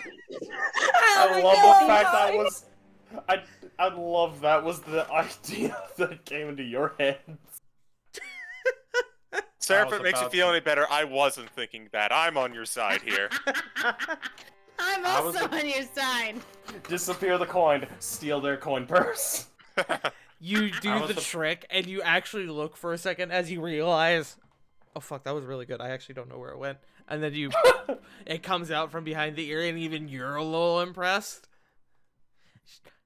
I love the fact that was. I love that was the idea that came into your head. Sarah, I if was it makes you about feel to- any better, I wasn't thinking that. I'm on your side here. I'm I was also on your side. Disappear the coin, steal their coin purse. You I do was the the- trick, and you actually look for a second as you realize, oh fuck, that was really good. I actually don't know where it went. And then it comes out from behind the ear, and even you're a little impressed.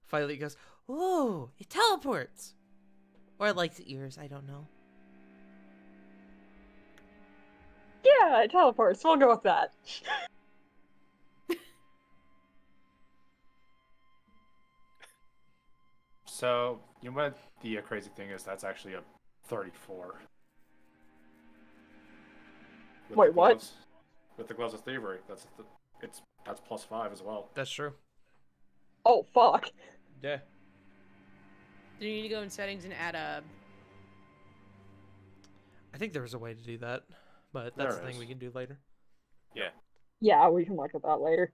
Finally goes, ooh, it teleports. Or it likes ears, I don't know. Yeah, it teleports. We'll go with that. So, you know what the crazy thing is? That's actually a 34. With Wait, the what? gloves- With the gloves of thievery, that's +5 as well. That's true. Oh, fuck. Yeah. Do you need to go in settings and add a I think there's a way to do that, but There that's the thing is. we can do later. Yeah, we can look at that later.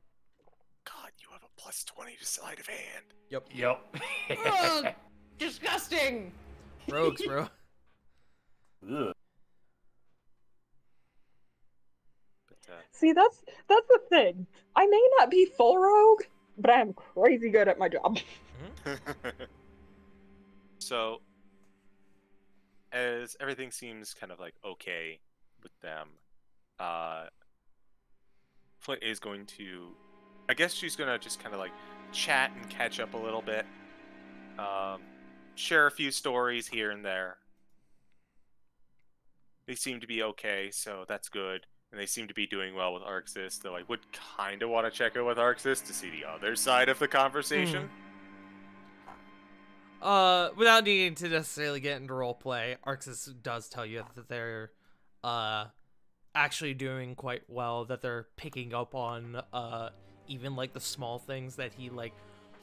God, you have a +20 to sleight of hand. Yep. Yep. Ugh, disgusting. Rogues, bro. Ugh. But See, that's the thing. I may not be full rogue, but I am crazy good at my job. so, as everything seems kind of like okay with them, Flint is going to, I guess she's gonna just kind of like chat and catch up a little bit, share a few stories here and there. They seem to be okay, so that's good. And they seem to be doing well with Arxis, though I would kind of want to check in with Arxis to see the other side of the conversation. Without needing to necessarily get into roleplay, Arxis does tell you that they're, actually doing quite well, that they're picking up on, even, like, the small things that he, like,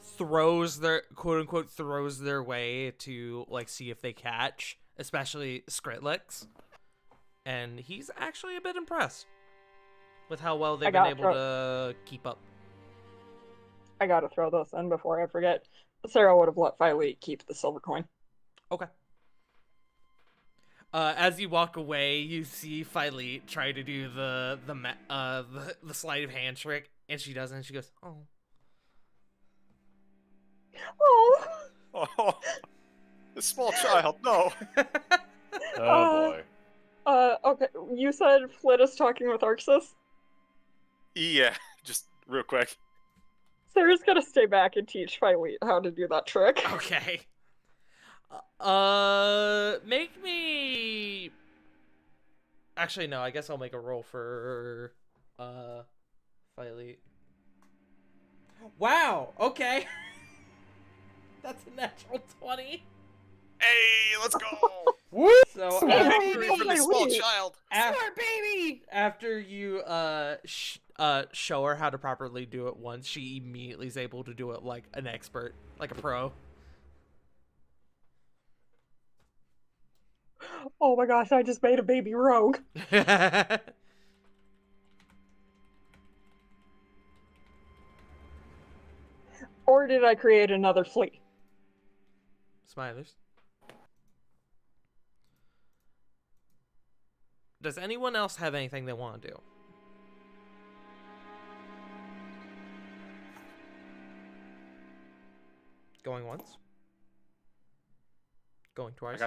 throws their, quote-unquote, throws their way to, like, see if they catch, especially Skritlix. And he's actually a bit impressed with how well they've been able to keep up. I gotta throw this in before I forget. Sarah would have let Filey keep the silver coin. Okay. As you walk away, you see Filey try to do the sleight of hand trick, and she doesn't. And she goes, "Oh." Oh. Oh, the small child, no. Oh boy. Okay. You said Flit is talking with Arxis? Yeah, just real quick. Sarah's gonna stay back and teach Filey how to do that trick. Okay. Make me. Actually, no. I guess I'll make a roll for Filey. Wow. Okay. That's a natural 20. Hey, let's go. Woo! So Victory for the Wait, small wait. child. Smart baby. After you show her how to properly do it once, she immediately is able to do it like an expert, like a pro. Oh my gosh, I just made a baby rogue. Or did I create another flea? Smilers. Does anyone else have anything they want to do? Going once? Going twice?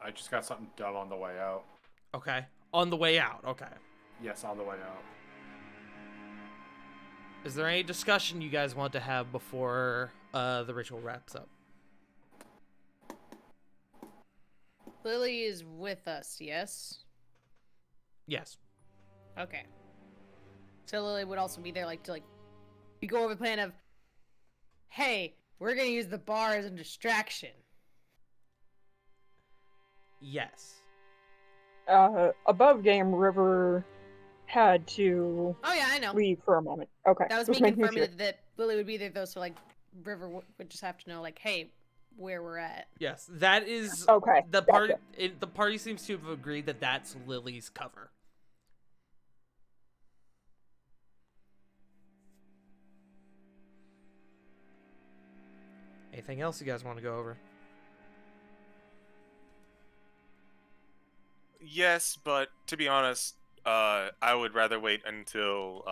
I just got something dumb on the way out. Okay. On the way out, okay. Yes, on the way out. Is there any discussion you guys want to have before the ritual wraps up? Lily is with us, yes? Yes. Okay. So Lily would also be there, like, to, like, we go over the plan of, hey, we're gonna use the bar as a distraction. Yes. Above game, River had to Oh yeah, I know. leave for a moment. Okay. That was just me making confirming sure. that Lily would be there, though, so, like, River would just have to know, like, hey, where we're at. Yes. That is Okay, the party. gotcha. The party seems to have agreed that that's Lily's cover. Anything else you guys want to go over? Yes, but to be honest, I would rather wait until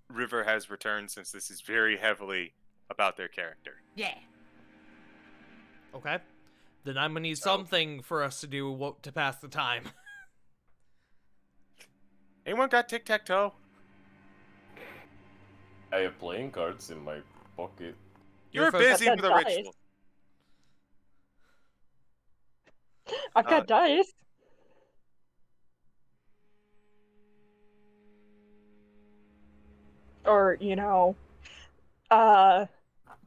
River has returned, since this is very heavily about their character. Yeah. Okay. Then I'm gonna need something for us to do to pass the time. Anyone got tic-tac-toe? I have playing cards in my pocket. You're folks- busy I've with a got dice. ritual. I've got dice. Or,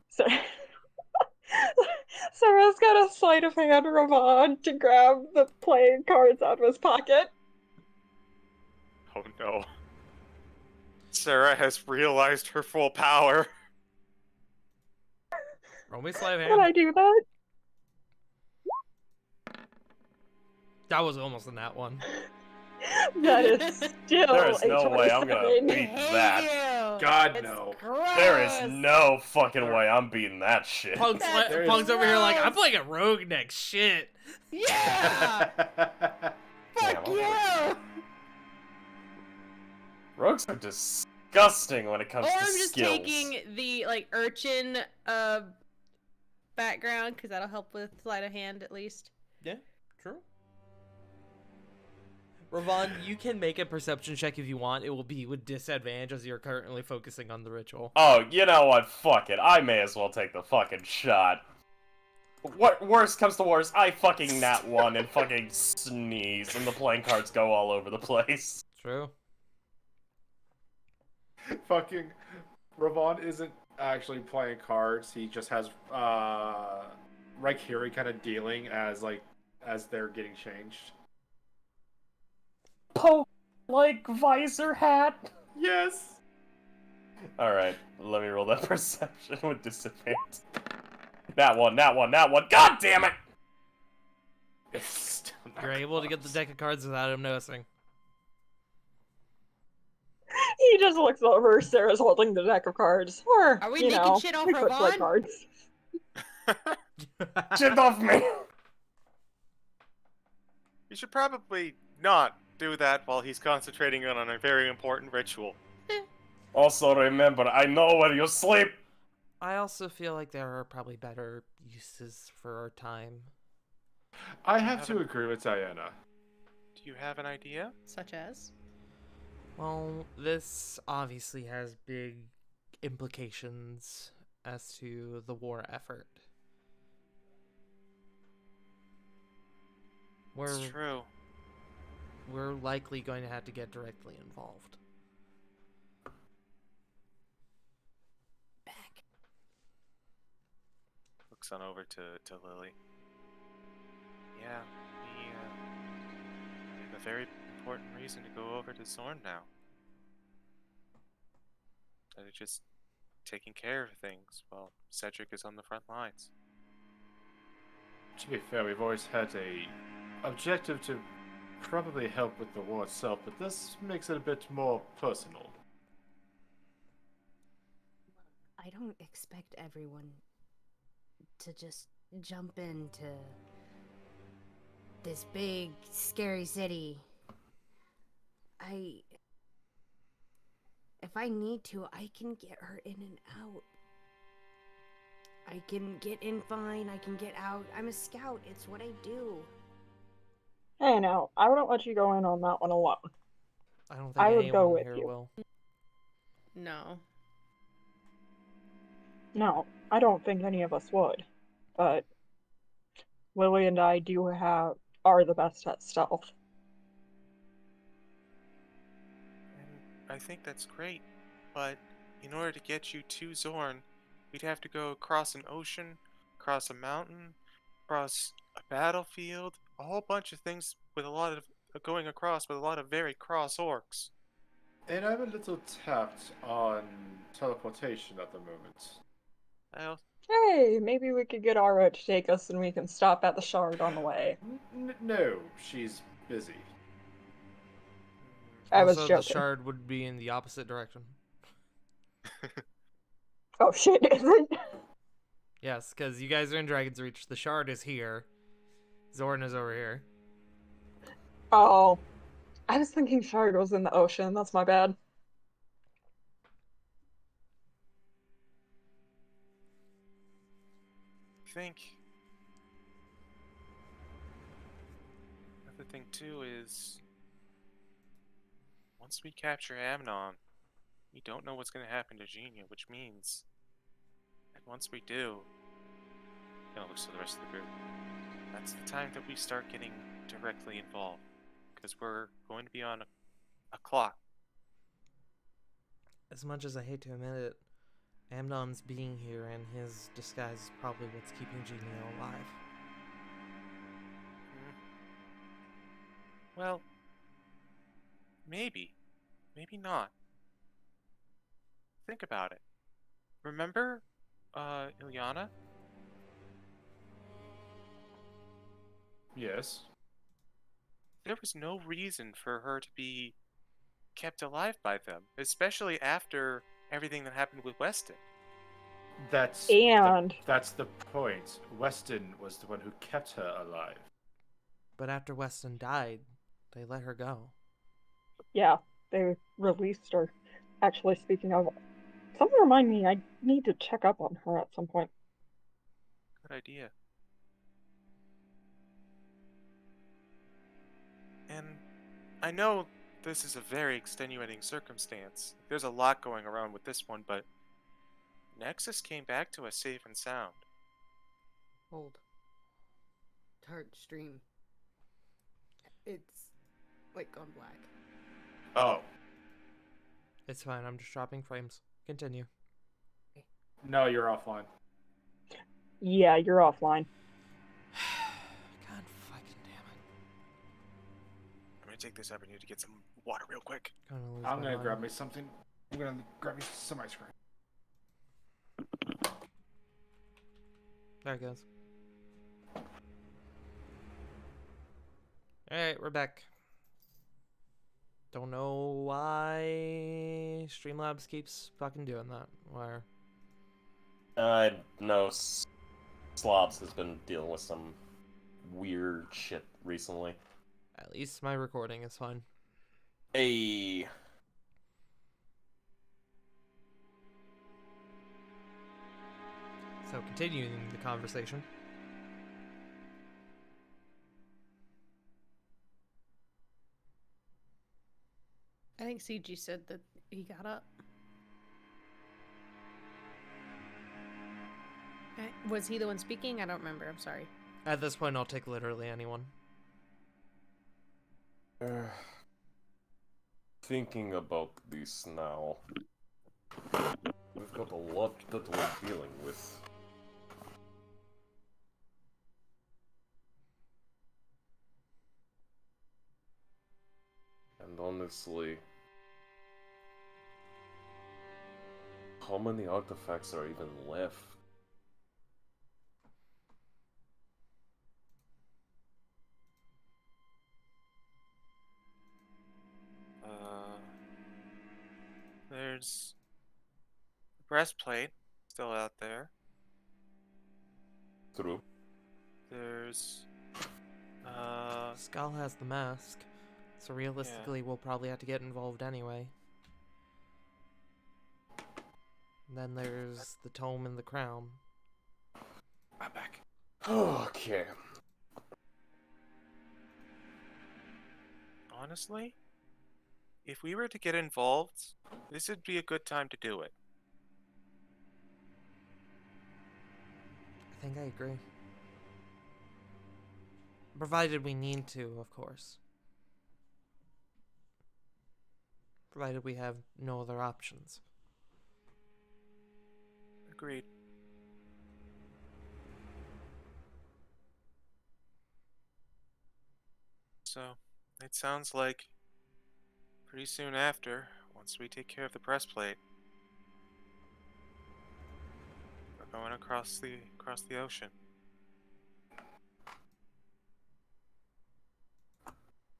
so Sarah's got a sleight of hand Ravon to grab the playing cards out of his pocket. Oh no. Sarah has realized her full power. Roll me sleight of Can I hand. do that? That was almost in that one. That is still There is a no way I'm gonna 27. beat that. You. God, It's no. gross. There is no fucking way I'm beating that shit. Punk's, That's Punk's over here like, I'm gross. playing a rogue next. Shit. Yeah. Fuck Damn, you. Rogues are disgusting when it comes Or to I'm just skills. taking the like urchin background because that'll help with sleight of hand at least. Yeah, true. Ravon, you can make a perception check if you want. It will be with disadvantage as you're currently focusing on the ritual. Oh, you know what? Fuck it. I may as well take the fucking shot. What worst comes to worst, I fucking nat one and fucking sneeze, and the playing cards go all over the place. True. Fucking Ravon isn't actually playing cards. He just has Raikiri kind of dealing as they're getting changed. Poke like visor hat. Yes. All right, let me roll that perception with disadvantage. That one. God damn it! It's still not You're able to get the close. deck of cards without him noticing. He just looks over. Sarah's holding the deck of cards. Or, Are we you making know, shit off we could play Ravon? cards. Shit off me! You should probably not do that while he's concentrating on a very important ritual. Also remember, I know where you sleep. I also feel like there are probably better uses for our time. I have to agree with Diana. Do you have an idea? Such as? Well, this obviously has big implications as to the war effort. It's true. We're likely going to have to get directly involved. Back. Looks on over to Lily. Yeah, we have a very important reason to go over to Zorn now. They're just taking care of things while Cedric is on the front lines. To be fair, we've always had a objective to probably help with the war itself, but this makes it a bit more personal. I don't expect everyone to just jump into this big, scary city. If I need to, I can get her in and out. I can get in fine, I can get out. I'm a scout, it's what I do. Hey, now, I wouldn't let you go in on that one alone. I don't think I would go anyone with here you. will. No. No, I don't think any of us would. But Lily and I are the best at stealth. And I think that's great, but in order to get you to Zorn, we'd have to go across an ocean, across a mountain, across a battlefield, a whole bunch of things with a lot of going across with a lot of very cross orcs. And I'm a little tapped on teleportation at the moment. Well, Hey, maybe we could get Ara to take us and we can stop at the shard on the way. No, she's busy. I was Also, joking. the shard would be in the opposite direction. Oh shit, is it? Yes, because you guys are in Dragon's Reach. The shard is here. Zorn is over here. Oh. I was thinking shard was in the ocean. That's my bad. I think another thing too is once we capture Amnon, we don't know what's going to happen to Genia, which means that once we do, gonna look to the rest of the group. That's the time that we start getting directly involved, because we're going to be on a clock. As much as I hate to admit it, Amnon's being here and his disguise is probably what's keeping Genia alive. Well, maybe. Maybe not. Think about it. Remember, Ilyana? Yes. there was no reason for her to be kept alive by them, especially after everything that happened with Weston. And That's the point. Weston was the one who kept her alive. But after Weston died, they let her go. yeah, they released her. Actually, speaking of, someone remind me, I need to check up on her at some point. Good idea. And I know this is a very extenuating circumstance. There's a lot going around with this one, but Nexus came back to us safe and sound. Hold. Tart stream. It's like gone black. Oh. It's fine, I'm just dropping frames. Continue. No, you're offline. Yeah, you're offline. God fucking damn I'm gonna take this opportunity to get some water real quick. it. Lose I'm my gonna mind. grab me something. I'm gonna grab me some ice cream. There it goes. Alright, we're back. Don't know why Streamlabs keeps fucking doing that. Where? I know Slobs has been dealing with some weird shit recently. At least my recording is fine. Hey. So continuing the conversation. I think CG said that he got up. Was he the one speaking? I don't remember. I'm sorry. At this point, I'll take literally anyone. Thinking about this now. We've got a lot that we're dealing with. And honestly, how many artifacts are even left? There's the breastplate still out there. True. There's Skull has the mask, so realistically, we'll probably have to get involved anyway. And then there's the tome and the crown. I'm back. Okay. honestly, if we were to get involved, this would be a good time to do it. I think I agree. Provided we need to, of course. Provided we have no other options. Agreed. So, it sounds like pretty soon after, once we take care of the breastplate, we're going across the ocean.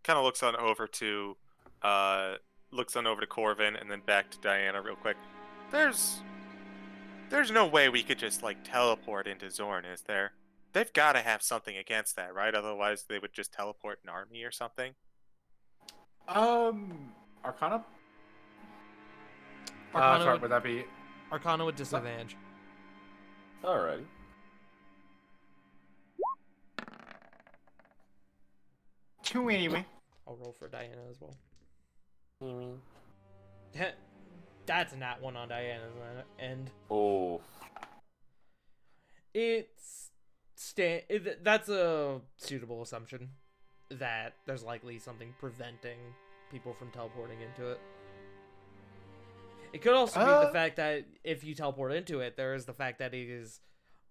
Kind of looks on over to Corvin and then back to Diana real quick. There's no way we could just like teleport into Zorn, is there? They've got to have something against that, right? Otherwise, they would just teleport an army or something. Arcana? Arcana Sorry, would- would that be... Arcana with disadvantage. Alrighty. Two anyway. I'll roll for Diana as well. Mm. That's not one on Diana's end. Oh. That's a suitable assumption that there's likely something preventing people from teleporting into it. It could also be the fact that if you teleport into it, there is the fact that it is,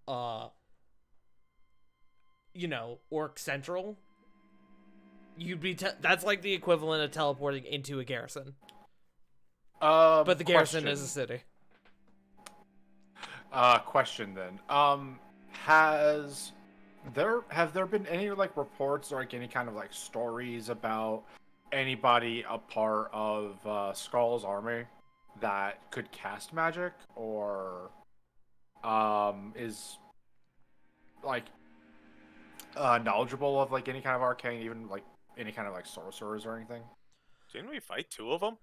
Orc Central. That's like the equivalent of teleporting into a garrison. But the garrison is a city. Question then. Has Have there been any like reports or like any kind of like stories about anybody a part of Skull's army that could cast magic or is like knowledgeable of like any kind of arcane, even like any kind of like sorcerers or anything? Didn't we fight 2 of them?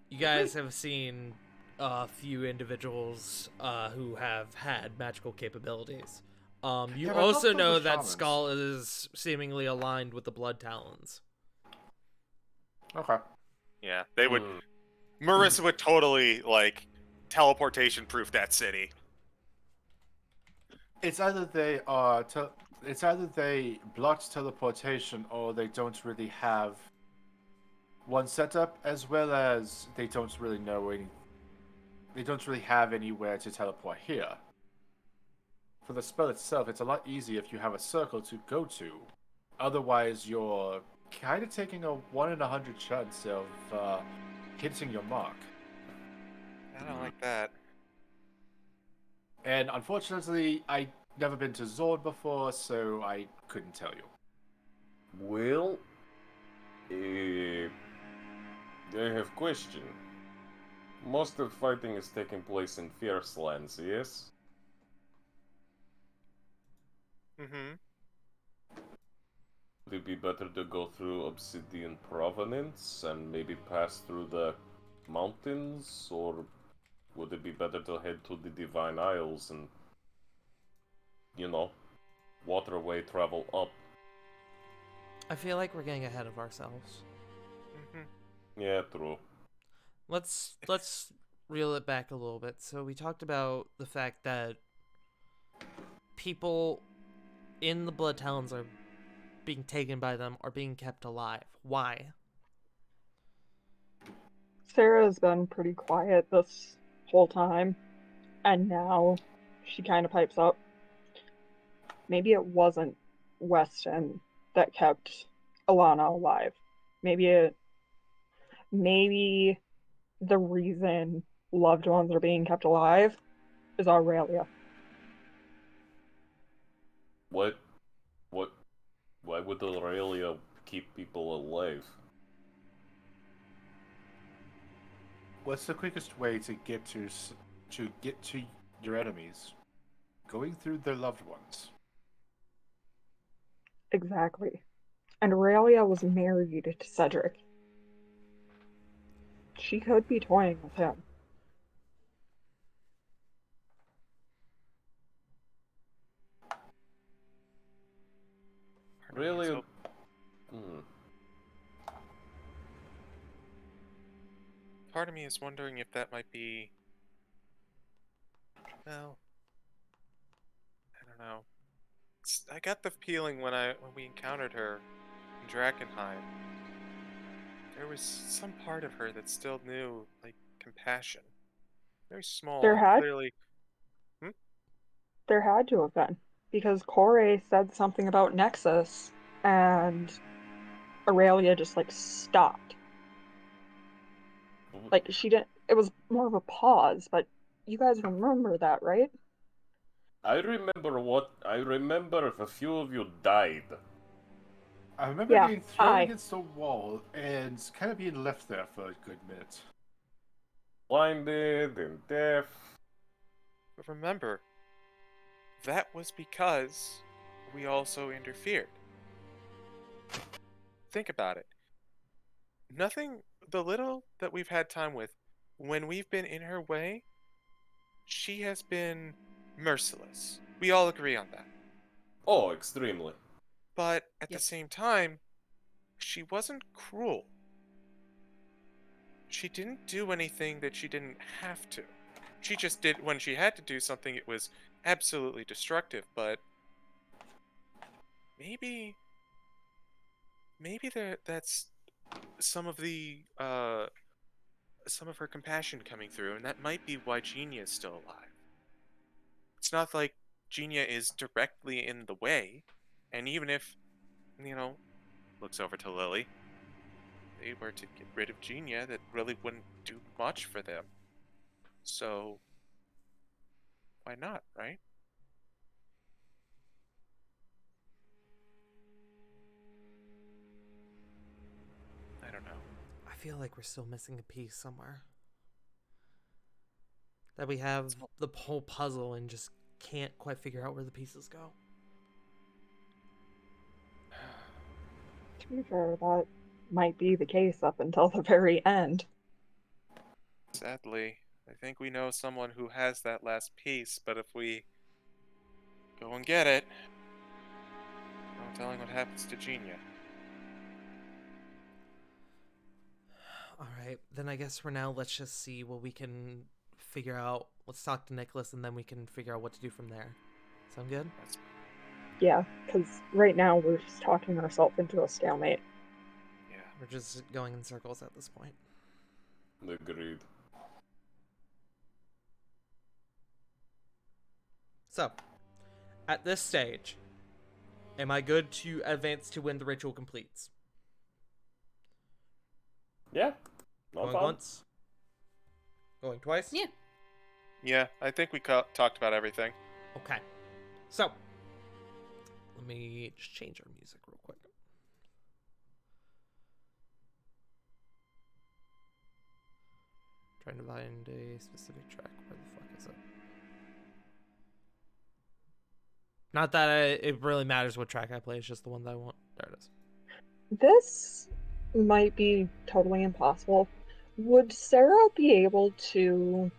You guys have seen a few individuals who have had magical capabilities. You Yeah, but I thought also those know were that shamans. Skull is seemingly aligned with the Blood Talons. Okay. Yeah, they would. Hmm. Marissa would totally like teleportation proof that city. It's either they blocked teleportation or they don't really have one setup, as well as they don't really know any. They don't really have anywhere to teleport here. For the spell itself, it's a lot easier if you have a circle to go to. Otherwise, you're kind of taking a 1 in 100 chance of hitting your mark. I don't like that. And unfortunately, I never been to Zord before, so I couldn't tell you. Well, I have question. Most of fighting is taking place in Fierce Lands, yes? Mm-hmm. Would it be better to go through Obsidian Provenance and maybe pass through the mountains, or would it be better to head to the Divine Isles and, waterway travel up? I feel like we're getting ahead of ourselves. Mm-hmm. Yeah, true. Let's reel it back a little bit. So we talked about the fact that people in the Blood Talons are being taken by them, are being kept alive. Why? Sarah's been pretty quiet this whole time, and now she kind of pipes up. Maybe it wasn't Weston that kept Alana alive. Maybe the reason loved ones are being kept alive is Aurelia. What? What? Why would Aurelia keep people alive? What's the quickest way to get to your enemies? Going through their loved ones. Exactly. And Aurelia was married to Cedric. She could be toying with him. Really? Hmm. Part of me is wondering if that might be. Well, I don't know. I got the feeling when we encountered her in Drakenheim, there was some part of her that still knew like compassion. Very small There and had clearly. Hmm? there had to have been. Because Corey said something about Nexus and Aurelia just like stopped. Like she didn't it was more of a pause, but you guys remember that, right? I remember if a few of you died. I remember Yeah, getting thrown I. against a wall and kind of being left there for a good minute. Blinded and deaf. But remember, that was because we also interfered. Think about it. Nothing, the little that we've had time with, when we've been in her way, she has been merciless. We all agree on that. Oh, extremely. But at the Yes. same time, she wasn't cruel. She didn't do anything that she didn't have to. She just did, when she had to do something, it was absolutely destructive, but maybe that's some of the some of her compassion coming through, and that might be why Genia is still alive. It's not like Genia is directly in the way, and even if, looks over to Lily, they were to get rid of Genia, that really wouldn't do much for them. So, why not, right? don't know. I feel like we're still missing a piece somewhere. That we have the whole puzzle and just can't quite figure out where the pieces go. To be fair, that might be the case up until the very end. Sadly, I think we know someone who has that last piece, but if we go and get it, no telling what happens to Genia. Alright, then I guess for now, let's just see what we can figure out. Let's talk to Nicholas, and then we can figure out what to do from there. Sound good? That's Yeah, because right now we're just talking ourselves into a stalemate. yeah. We're just going in circles at this point. Agreed. So, at this stage, am I good to advance to when the ritual completes? Yeah. No Going problem. once? Going twice? Yeah. Yeah, I think we talked about everything. Okay. So, let me just change our music real quick. Trying to find a specific track. Where the fuck is it? Not that it really matters what track I play, it's just the one that I want. There it is. This might be totally impossible. Would Sarah be able to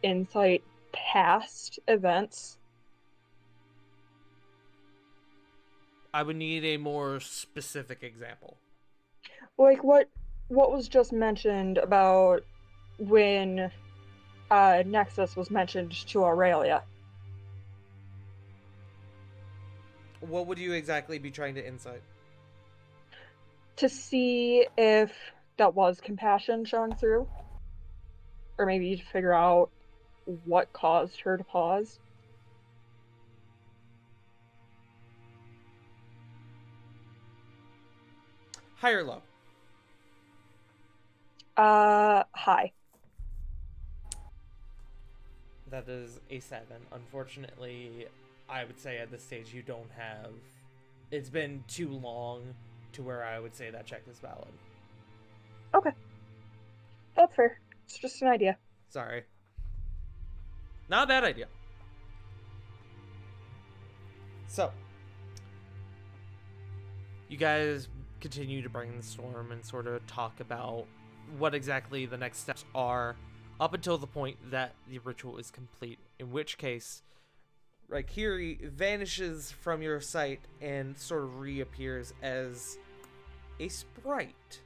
insight past events? I would need a more specific example. Like what was just mentioned about when Nexus was mentioned to Aurelia? What would you exactly be trying to insight? To see if that was compassion showing through? Or maybe to figure out what caused her to pause? High or low? High. That is a 7. Unfortunately, I would say at this stage you don't have... It's been too long to where I would say that check is valid. Okay. That's fair. It's just an idea. Sorry. Not a bad idea. So, you guys continue to brainstorm and sort of talk about what exactly the next steps are up until the point that the ritual is complete. In which case, Raikiri vanishes from your sight and sort of reappears as a sprite.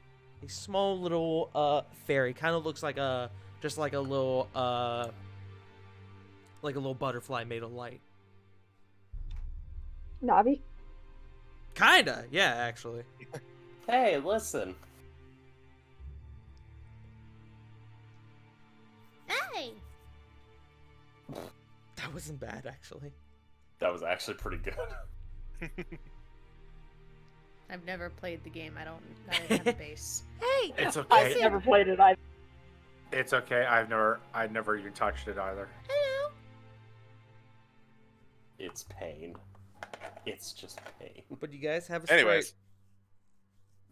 A small little fairy. Kind of looks like a little butterfly made of light. Navi? Kinda, yeah, actually. Hey, listen. Hey! That wasn't bad, actually. That was actually pretty good. I've never played the game. I don't have a base. Hey! It's I've okay. never played it either. It's okay. I've never even touched it either. Hello! It's pain. It's just pain. But you guys have a sprite. Anyways,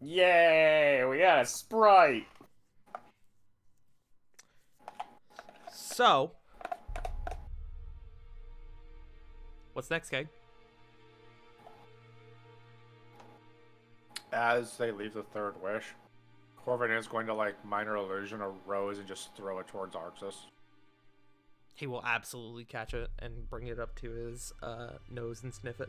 Yay! We got a sprite! So, what's next, Keg? As they leave the third wish, Corvin is going to minor illusion a rose and just throw it towards Arxis. He will absolutely catch it and bring it up to his nose and sniff it.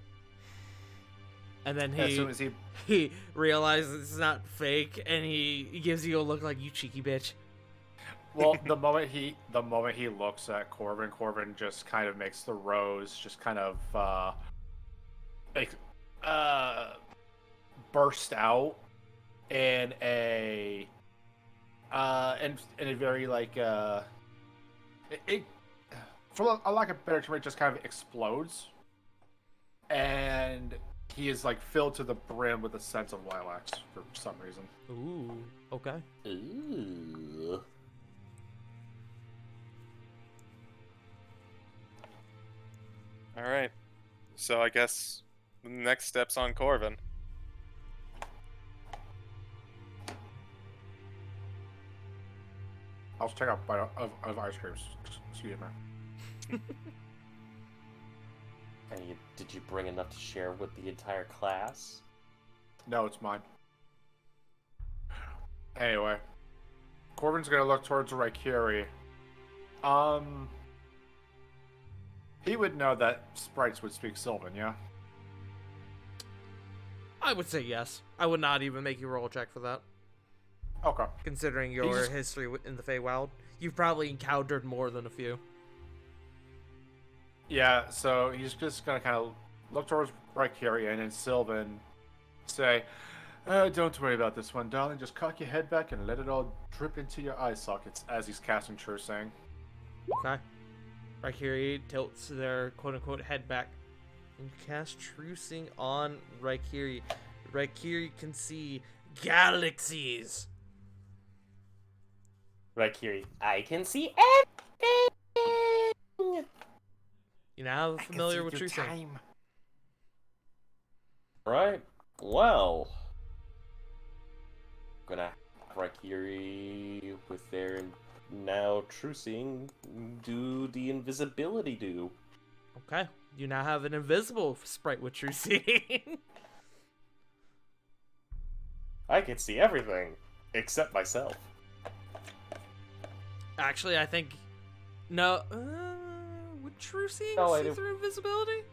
And then As soon as he realizes it's not fake, and he gives you a look like, you cheeky bitch. Well, the moment he looks at Corvin just kind of makes the rose just kind of burst out in a very it for a lack of better term, it just kind of explodes, and he is filled to the brim with a sense of lilacs for some reason. Ooh, okay. Ooh. alright. So I guess the next step's on Corvin. I'll take a bite of ice cream. Excuse me. And did you bring enough to share with the entire class? No, it's mine. Anyway, Corbin's gonna look towards Raikiri. He would know that sprites would speak Sylvan, yeah? I would say yes. I would not even make you roll a check for that. Okay. Considering your history in the Feywild, you've probably encountered more than a few. Yeah, so he's just gonna kind of look towards Raikiri and then Sylvan say, don't worry about this one, darling. Just cock your head back and let it all drip into your eye sockets as he's casting True Saying. Okay. Raikiri tilts their quote-unquote head back and cast Trucing on Raikiri. Raikiri can see galaxies. Raikiri, I can see everything! You now familiar with Trucing? Right. Well, gonna have Raikiri with their now Trucing do the invisibility do. Okay. You now have an invisible sprite with Trucing. I can see everything except myself. Actually, I think no. Would Trucing No, I see do. through invisibility?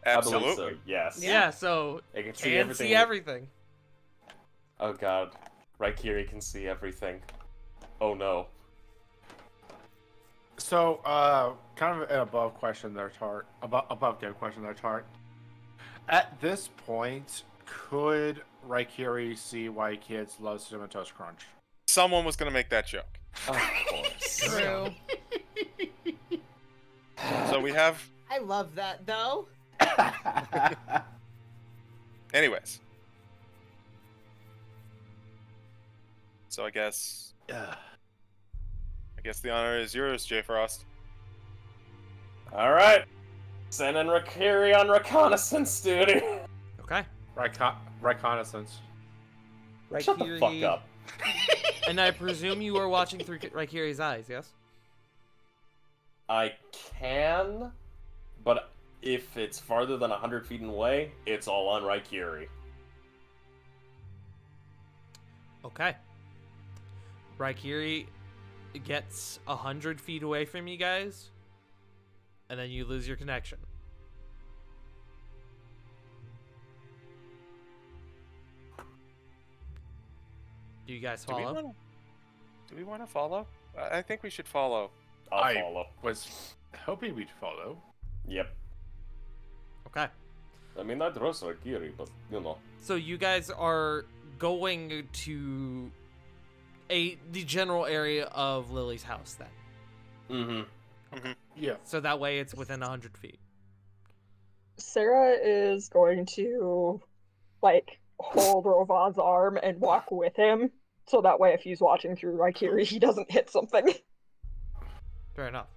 I believe Absolutely. so, yes. Yeah. So I can see can everything. see everything. Oh god. Raikiri can see everything. Oh no. So, kind of an above question there, Tart. Above game question there, Tart. At this point, could Raikiri see why kids love Cinnamon Toast Crunch? Someone was going to make that joke. Of course. True. So we have... I love that though. Anyways. So I guess the honor is yours, J Frost. Alright. Sending Raikiri on reconnaissance duty. Okay. Reconnaissance. Shut the fuck up. And I presume you are watching through Raikiri's eyes, yes? I can, but if it's farther than 100 feet away, it's all on Raikiri. Okay. Raikiri gets 100 feet away from you guys, and then you lose your connection. Do you guys follow? Do we want to follow? I think we should follow. I'll follow. Was hoping we'd follow. Yep. Okay. I mean, I trust Raikiri, but, you know. So you guys are going to the general area of Lily's house then. Mm-hmm. Yeah. So that way it's within 100 feet. Sarah is going to, like, hold Rovan's arm and walk with him, so that way if he's watching through Raikiri, he doesn't hit something. Fair enough.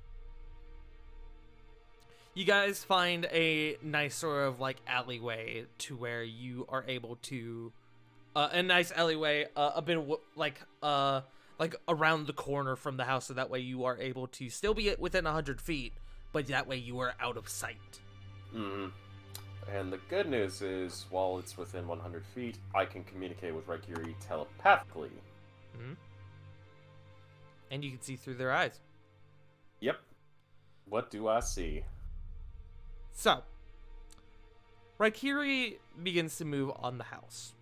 You guys find a nice sort of like alleyway to where you are able to, a nice alleyway, a bit of like around the corner from the house, so that way you are able to still be within 100 feet, but that way you are out of sight. Mm-hmm. And the good news is, while it's within 100 feet, I can communicate with Raikiri telepathically. Mm-hmm. And you can see through their eyes. Yep. What do I see? So, Raikiri begins to move on the house.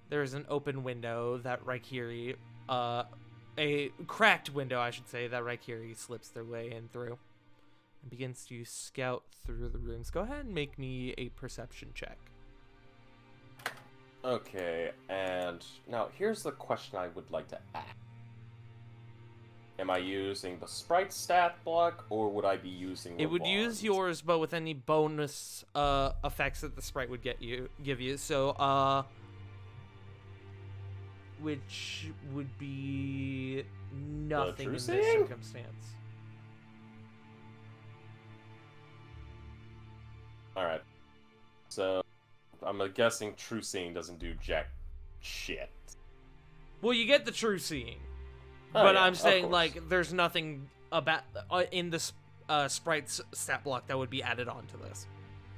There is an open window that Raikiri, a cracked window, I should say, that Raikiri slips their way in through and begins to scout through the rooms. Go ahead and make me a perception check. Okay, and now here's the question I would like to ask. Am I using the sprite stat block, or would I be using It would use yours, but with any bonus effects that the sprite would give you. So, which would be nothing in this Trucing? circumstance. Alright. So, I'm guessing True Seeing doesn't do jack shit. Well, you get the true seeing. But yeah, I'm of saying, course. like, there's nothing about in the sprite's stat block that would be added on to this.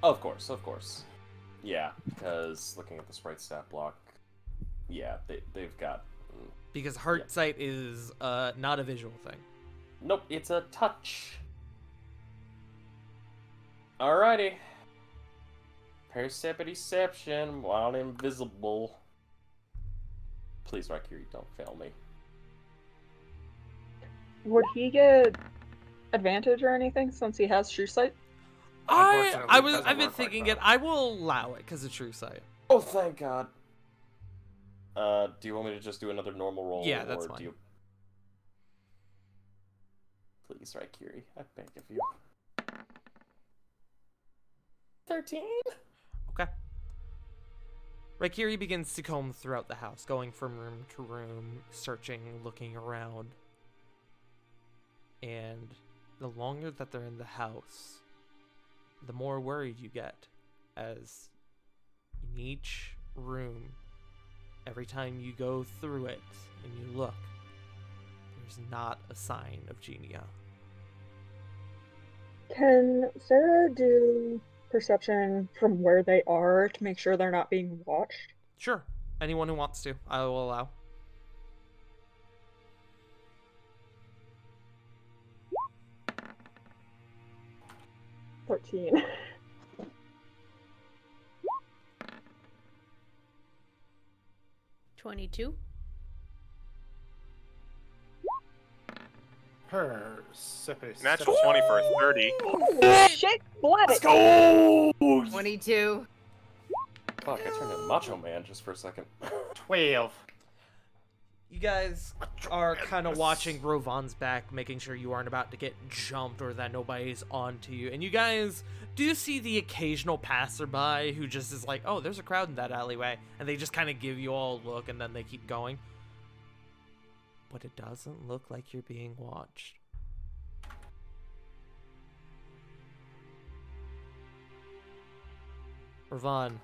Of course, of course. Yeah, because looking at the sprite stat block, yeah, they've got... Because heart sight is not a visual thing. Nope, it's a touch. Alrighty. Perception while invisible. Please, Raikiri, don't fail me. Would he get advantage or anything since he has true sight? Unfortunately, it doesn't I've been work like thinking that. it. I will allow it because of true sight. Oh, thank God. Do you want me to just do another normal roll? Yeah, that's or fine. Do you... Please, Raikiri, I beg of you. 13? Okay. Raikiri begins to comb throughout the house, going from room to room, searching, looking around. And the longer that they're in the house, the more worried you get, as in each room, every time you go through it and you look, there's not a sign of Genia. Can Sarah do perception from where they are to make sure they're not being watched? Sure, anyone who wants to, I will allow. $13. 22. Perception. Natural 20 for a 30. Holy shit, blood Let's it! go! 22. Fuck, I turned into Macho Man just for a second. 12. You guys are kind of watching Rovan's back, making sure you aren't about to get jumped or that nobody's onto you. And you guys do see the occasional passerby who just is like, oh, there's a crowd in that alleyway. And they just kind of give you all a look and then they keep going. But it doesn't look like you're being watched. Ravan,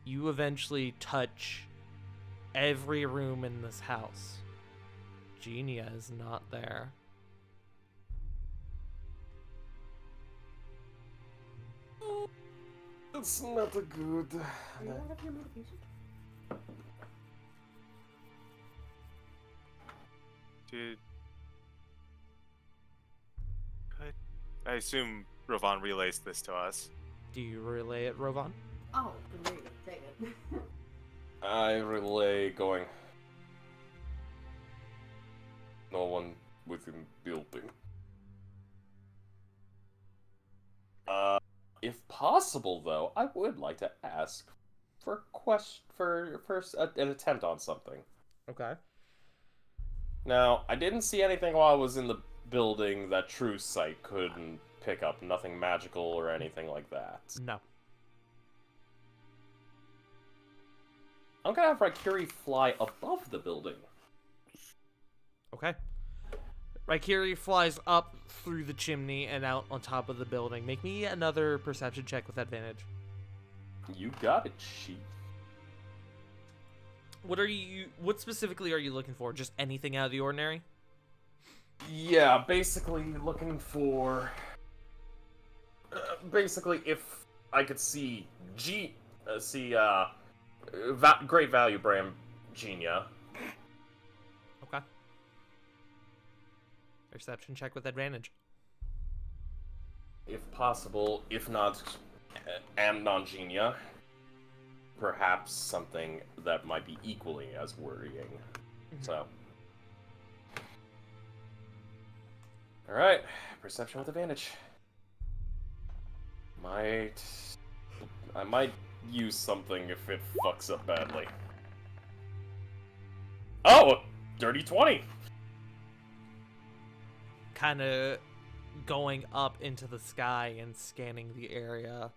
you eventually touch every room in this house. Genia is not there. It's not a good... Did... I assume Rovan relays this to us. Do you relay it, Rovan? Oh, great. Take it. I relay going. No one within building. If possible, though, I would like to ask for an attempt on something. Okay. Now, I didn't see anything while I was in the building that True Sight couldn't pick up. Nothing magical or anything like that. No. I'm gonna have Raikiri fly above the building. Okay. Raikiri flies up through the chimney and out on top of the building. Make me another perception check with advantage. You got it, Chief. What specifically are you looking for? Just anything out of the ordinary? Yeah, basically looking for... basically, if I could see great value brand Genia. Okay. Perception check with advantage. If possible, if not Amnon Genia. Perhaps something that might be equally as worrying. So. Alright, perception with advantage. I might use something if it fucks up badly. Oh, a dirty 20! Kind of going up into the sky and scanning the area.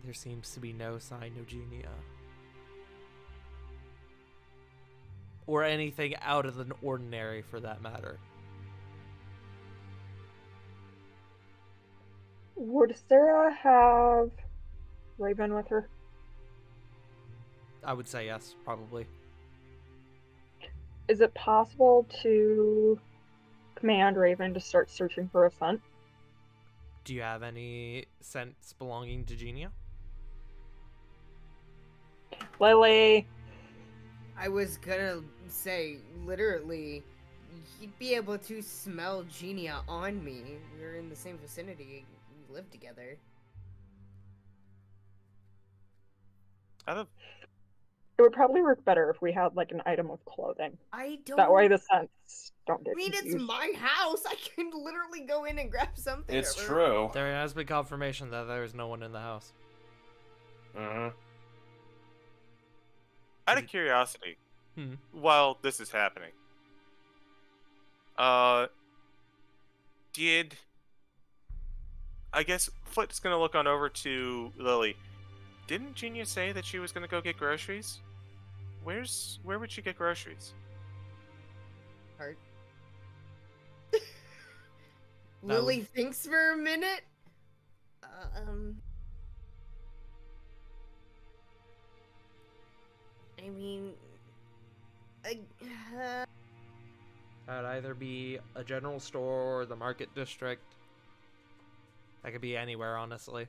There seems to be no sign of Genia. Or anything out of the ordinary, for that matter. Would Sarah have Raven with her? I would say yes, probably. Is it possible to command Raven to start searching for a scent? Do you have any scents belonging to Genia? Lily, I was gonna say, literally, he'd be able to smell Genia on me. We're in the same vicinity. We live together. Out of it would probably work better if we had like an item of clothing. I don't. That way the scents don't get I mean, it's confused. my house. I can literally go in and grab something. It's or- true. There has been confirmation that there is no one in the house. Mm-hmm. out of curiosity, Hmm. while this is happening, did I guess Foot's gonna look on over to Lily. Didn't Genia say that she was gonna go get groceries? Where would she get groceries? Heart. That Lily would- thinks for a minute. I mean, That'd either be a general store or the market district. That could be anywhere, honestly.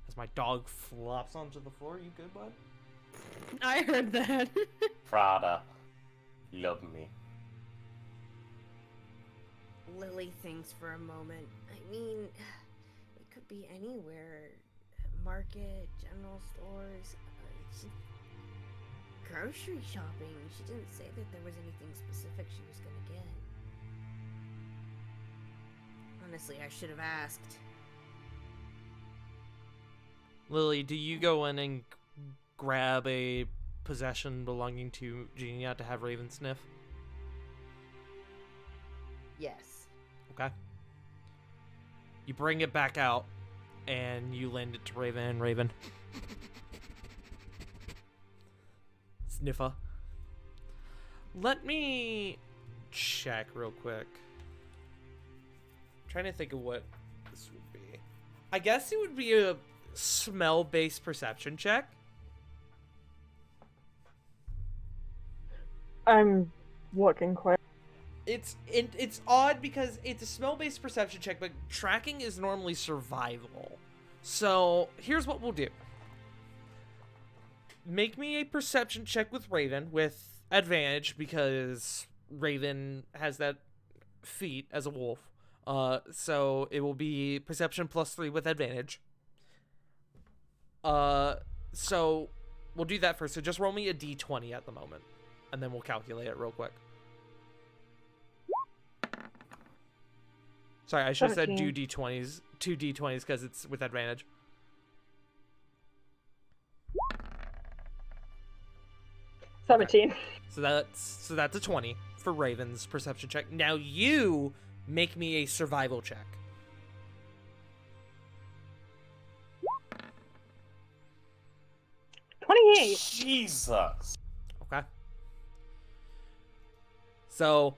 As my dog flops onto the floor, you good, bud? I heard that. Prada. Love me. Lily thinks for a moment. I mean, it could be anywhere. Market, general stores, grocery shopping. She didn't say that there was anything specific she was gonna get. Honestly, I should have asked. Lily, do you go in and grab a possession belonging to Genia to have Raven sniff? Yes. Okay. You bring it back out, and you lend it to Raven, and Raven. Sniffer. Let me check real quick. I'm trying to think of what this would be. I guess it would be a smell-based perception check. I'm looking quick. It's odd because it's a smell-based perception check, but tracking is normally survival. So here's what we'll do. Make me a perception check with Raven with advantage because Raven has that feat as a wolf. So it will be perception +3 with advantage. So we'll do that first. So just roll me a d20 at the moment, and then we'll calculate it real quick. Sorry, I should have said do 17. d20s, 2 d20s because it's with advantage. Okay. 17. So that's a 20 for Raven's perception check. Now you make me a survival check. Jesus. Okay. So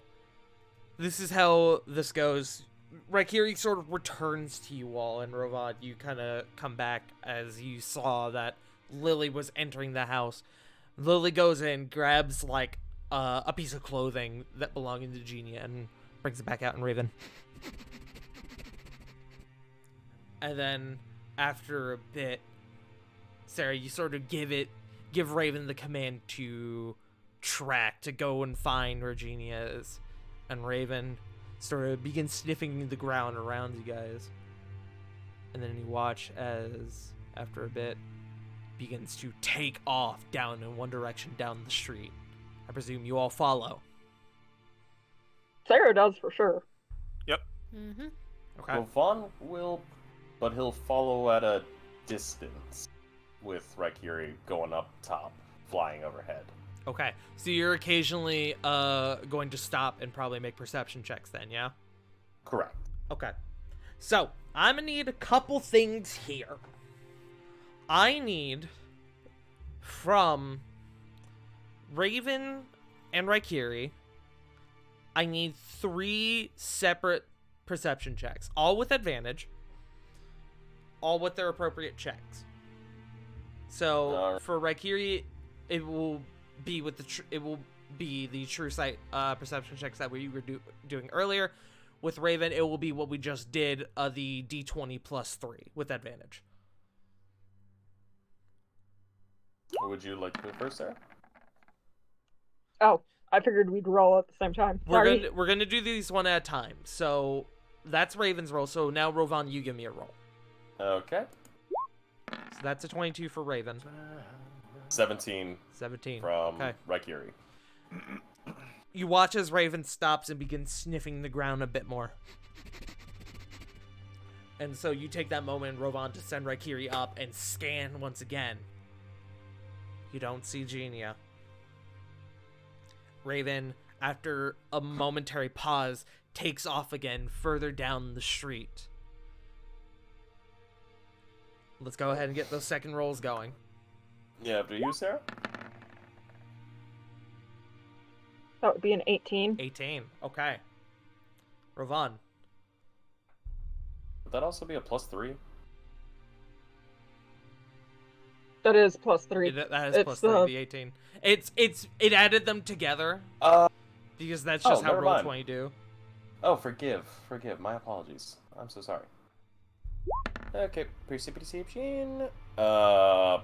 this is how this goes. Raikiri sort of returns to you all, and Rovad, you kind of come back as you saw that Lily was entering the house. Lily goes in, grabs like a piece of clothing that belonged to Genia, and brings it back out in Raven. And then after a bit, Sarah, you sort of give Raven the command to go and find where Genia is, and Raven sort of begins sniffing the ground around you guys. And then you watch as, after a bit, begins to take off down in one direction down the street. I presume you all follow. Sarah does for sure. Mm-hmm. Okay. Well, Vaughn will, but he'll follow at a distance, with Raikiri going up top, flying overhead. Okay. So you're occasionally going to stop and probably make perception checks then, yeah? Correct. Okay. So, I'm gonna need a couple things here. I need from Raven and Raikiri, I need 3 separate perception checks, all with advantage, all with their appropriate checks. So Alright. for Raikiri, it will be with it will be the true sight perception checks that we were doing earlier. With Raven, it will be what we just did, the D20 plus 3 with advantage. Would you like to go first, Sarah? Oh, I figured we'd roll at the same time. Sorry. We're gonna do these one at a time. So that's Raven's roll. So now, Rovan, you give me a roll. Okay. So that's a 22 for Raven. 17 17 from Okay. Raikiri. You watch as Raven stops and begins sniffing the ground a bit more. And so you take that moment, Rovan, to send Raikiri up and scan once again. You don't see Genia. Raven, after a momentary pause, takes off again further down the street. Let's go ahead and get those second rolls going. Yeah, after you, Sarah? That would be an 18. 18. Okay. Rovan. Would that also be a +3? That is +3. That is It's plus 3, the 18. It added them together. Because that's just how never mind. Roll20 do. Oh, forgive. My apologies. I'm so sorry. Okay, precipitation. Yeah,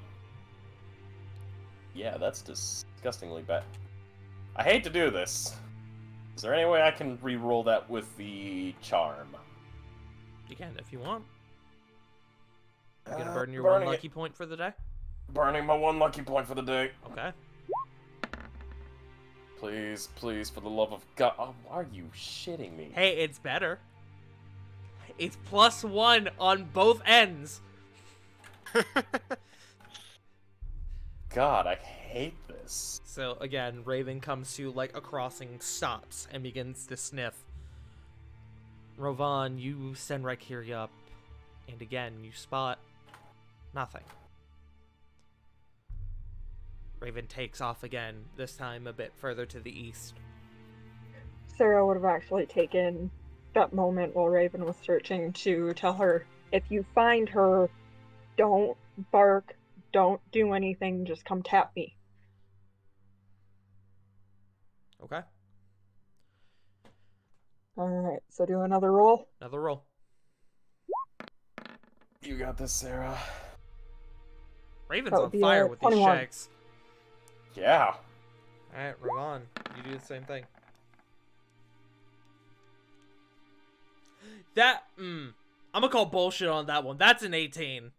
that's disgustingly bad. I hate to do this. Is there any way I can re-roll that with the charm? You can if you want. You're gonna burn your burning one lucky point for the day? Burning my one lucky point for the day. Okay. Please, please, for the love of God. Oh, are you shitting me? Hey, it's better. It's +1 on both ends. God, I hate this. So again, Raven comes to like a crossing, stops, and begins to sniff. Rovan, you send Raikiri up, and again, you spot nothing. Raven takes off again, this time a bit further to the east. Sarah would have actually taken that moment while Raven was searching to tell her, if you find her, don't bark, don't do anything, just come tap me. Okay. Alright, so do another roll. Another roll. You got this, Sarah. Raven's That on would be fire a with these 21. checks. Yeah. Alright, Rovan, you do the same thing. I'm gonna call bullshit on that one. That's an 18.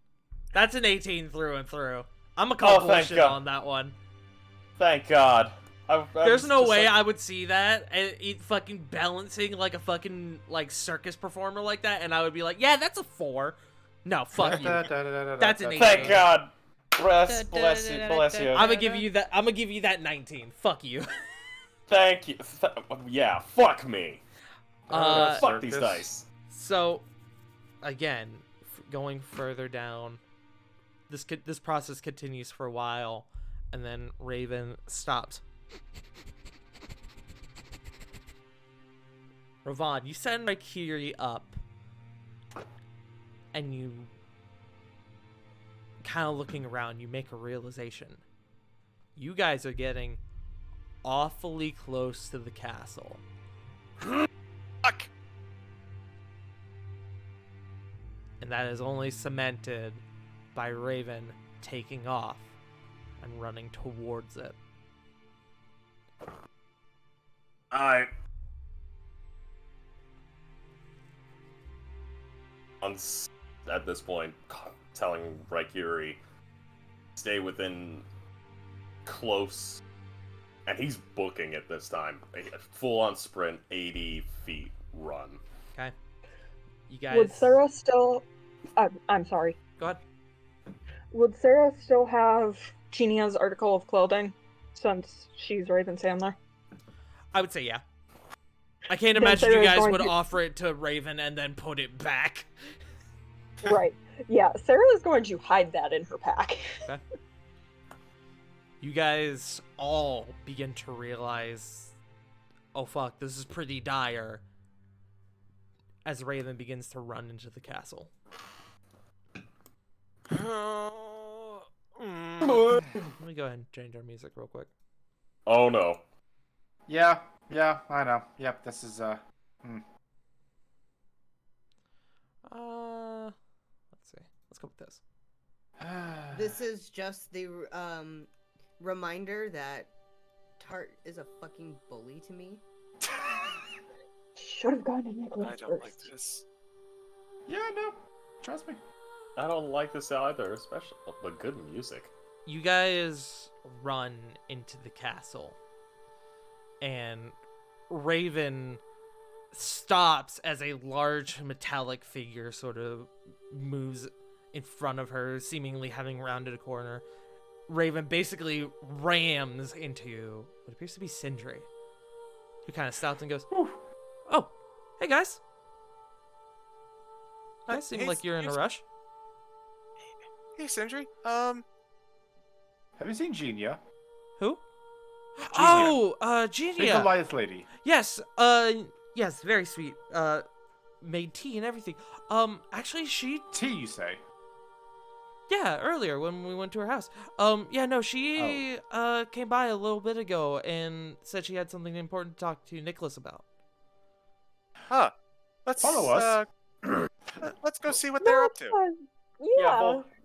That's an 18 through and through. I'm gonna call bullshit on that one. Thank God. There's no way I would see that and it fucking balancing like a fucking like circus performer like that, and I would be like, yeah, that's a 4. No, fuck you. That's an 18. Thank God. Bless you. I'm gonna give you that. I'm gonna give you that 19. Fuck you. Thank you. Yeah, fuck me. Fuck these Circus. dice. So, again, going further down, this process continues for a while, and then Raven stops. Rovan, you send Raikiri up, and you kind of looking around, you make a realization. You guys are getting awfully close to the castle. Fuck! And that is only cemented by Raven taking off and running towards it. At this point, telling Raikiri, stay within close, and he's booking it this time. A full-on sprint, 80 feet run. Okay. You guys... Would Sarah still... I'm sorry. Go ahead. Would Sarah still have Genia's article of clothing since she's Raven Sandler? I would say yeah. I can't Then imagine you Sarah's guys going would to- offer it to Raven and then put it back. Right. Yeah, Sarah is going to hide that in her pack. Okay. You guys all begin to realize, oh fuck, this is pretty dire, as Raven begins to run into the castle. Let me go ahead and change our music real quick. Oh no. Yeah, I know. Yep, this is Let's see. Let's go with this. This is just the reminder that Tart is a fucking bully to me. Should have gone to Nicholas I don't first. like this. Yeah, no. Trust me. I don't like this either, especially the good music. You guys run into the castle, and Raven stops as a large metallic figure sort of moves in front of her, seemingly having rounded a corner. Raven basically rams into what appears to be Sindri, who kind of stops and goes, Whew. "Oh, hey guys. You guys seem Hey, like you're in a rush." Hey, Sindri. Have you seen Genia? Who? Genia. Oh, Big Genia. Goliath lady. Yes, yes, very sweet. Made tea and everything. Actually, she, Tea, you say? yeah, earlier when we went to her house. Yeah, no, she, came by a little bit ago and said she had something important to talk to Nicholas about. Huh. Let's Follow us. Let's go see what they're up to.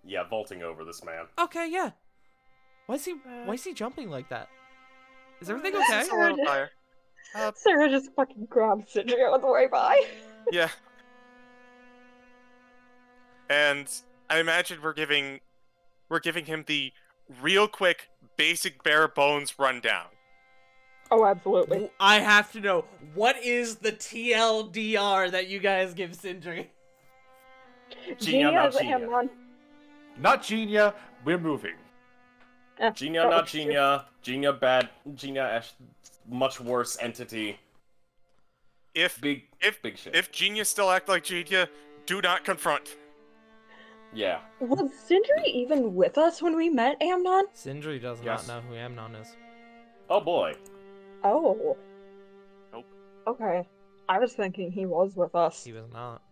Yeah. Vaulting over this man. Okay, yeah. Why is he jumping like that? Is everything This okay? is a little dire. Sarah just fucking grabbed Sindri on the way by. Yeah. And I imagine we're giving him the real quick, basic, bare bones rundown. Oh, absolutely. I have to know, what is the TLDR that you guys give Sindri? Genia, not is a him Genia. run. Not Genia, we're moving. Genia, not Genia. Genia, bad. Genia, much worse entity. If Big shit. if Genius still act like Genia, do not confront. Yeah. Was Sindri even with us when we met Amnon? Sindri does Yes. not know who Amnon is. Oh boy. Oh. Nope. Okay. I was thinking he was with us. He was not.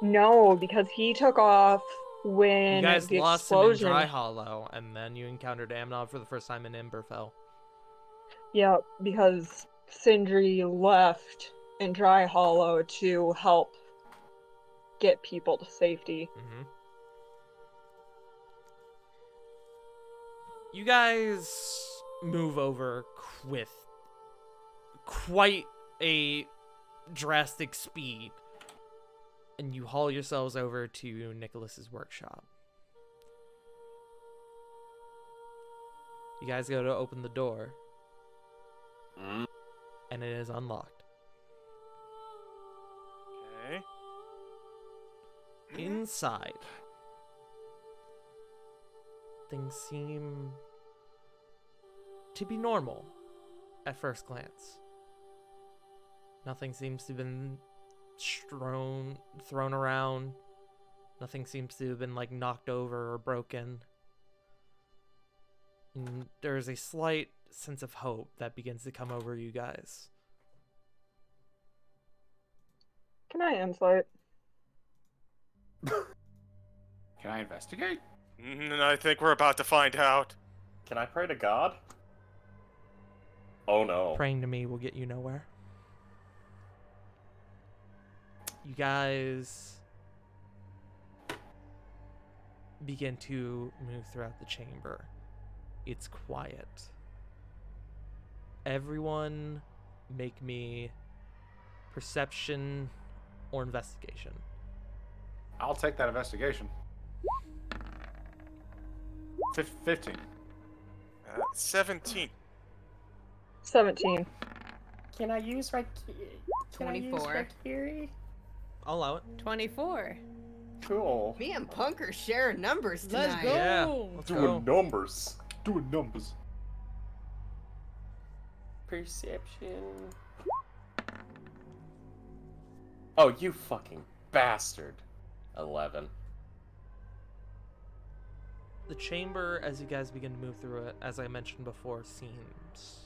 No, because he took off when You guys the lost him in explosion. Dry Hollow, and then you encountered Amnon for the first time in Emberfell. Yeah, because Sindri left in Dry Hollow to help get people to safety. Mm-hmm. You guys move over with quite a drastic speed, and you haul yourselves over to Nicholas's workshop. You guys go to open the door, Mm. and it is unlocked. Okay. Inside, things seem to be normal at first glance. Nothing seems to have been thrown around. Nothing seems to have been like knocked over or broken. And there is a slight sense of hope that begins to come over you guys. Can I insight? Can I investigate? I think we're about to find out. Can I pray to God? Oh no. Praying to me will get you nowhere. You guys begin to move throughout the chamber. It's quiet. Everyone make me perception or investigation. I'll take that investigation. 15. 17. 17. Can I use Can 24. I'll allow it. 24. Cool. Me and Punk are sharing numbers tonight. Let's go. Yeah, let's go. Doing numbers. Doing numbers. Perception. Oh, you fucking bastard. 11. The chamber, as you guys begin to move through it, as I mentioned before, seems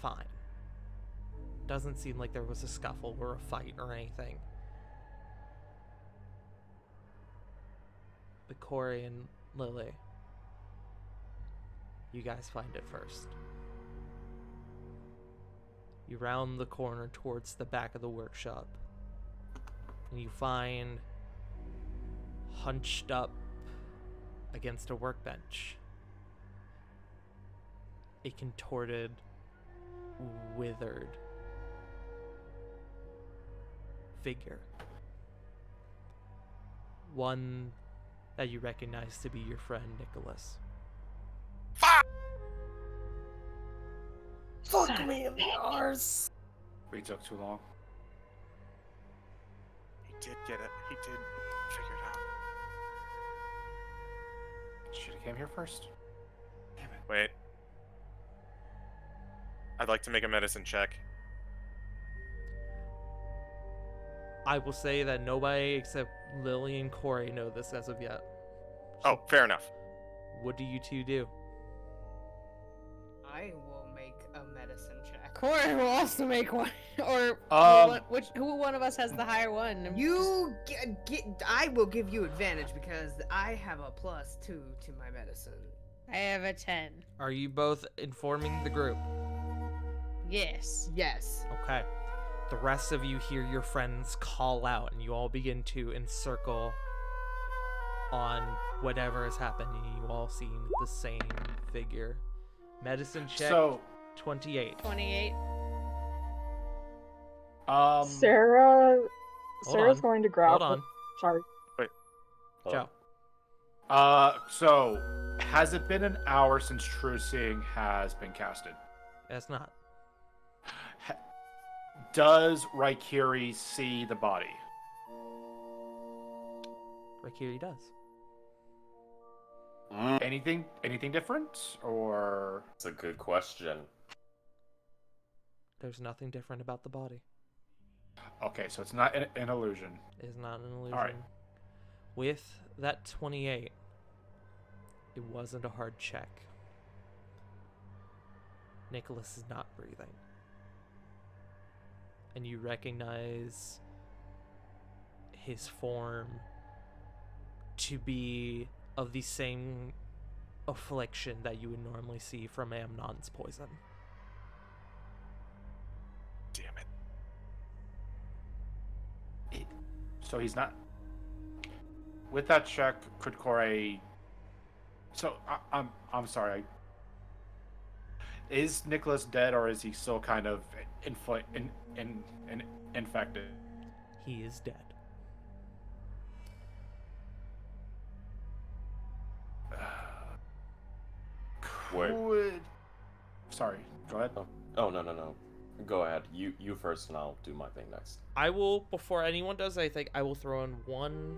fine. Doesn't seem like there was a scuffle or a fight or anything. But Corey and Lily, You guys find it first. You round the corner towards the back of the workshop, and you find, hunched up against a workbench, a contorted, withered figure. One that you recognize to be your friend Nicholas. Fuck me in the arse. We took too long. He did get it. He did figure it out. Should have came here first. Wait. I'd like to make a medicine check. I will say that nobody except Lily and Corey know this as of yet. Oh, fair enough. What do you two do? I will make a medicine check. Corey will also make one. Or who one of us has the higher one? I will give you advantage because I have a +2 to my medicine. I have a 10. Are you both informing the group? Yes. Yes. Okay. The rest of you hear your friends call out, and you all begin to encircle on whatever is happening. You all see the same figure. Medicine check. So 28. 28. Sarah's on. going to grab. Hold on. Sorry. Joe. So has it been an hour since True Seeing has been casted? That's not. Does Raikiri see the body? Rakiri does. Anything different, or? It's a good question. There's nothing different about the body. Okay, so it's not an illusion. It is not an illusion. Alright. With that 28, it wasn't a hard check. Nicholas is not breathing. And you recognize his form to be of the same affliction that you would normally see from Amnon's poison. Damn it. So he's not. With that check, could Corey? So I'm sorry. Is Nicholas dead, or is he still kind of infected? He is dead. Wait. Sorry. Go ahead. Oh, no. Go ahead. You first, and I'll do my thing next. I will, before anyone does anything, I will throw in one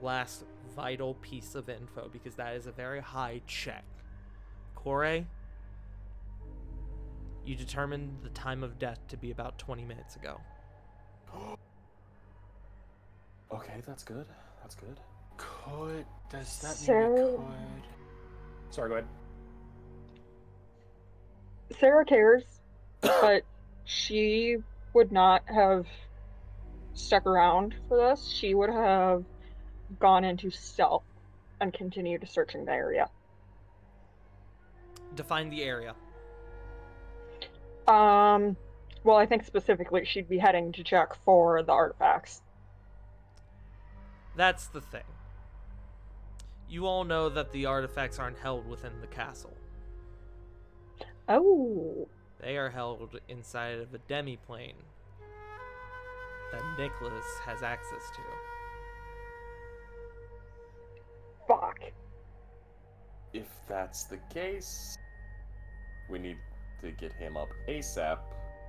last vital piece of info, because that is a very high check. Corey, you determined the time of death to be about 20 minutes ago. Okay, that's good. Does that Sarah- mean we could? Sorry, go ahead. Sarah cares, but she would not have stuck around for this. She would have gone into stealth and continued searching the area. Define the area. Well, I think specifically she'd be heading to check for the artifacts. That's the thing. You all know that the artifacts aren't held within the castle. Oh. They are held inside of a demi-plane that Nicholas has access to. Fuck. If that's the case, we need to get him up ASAP,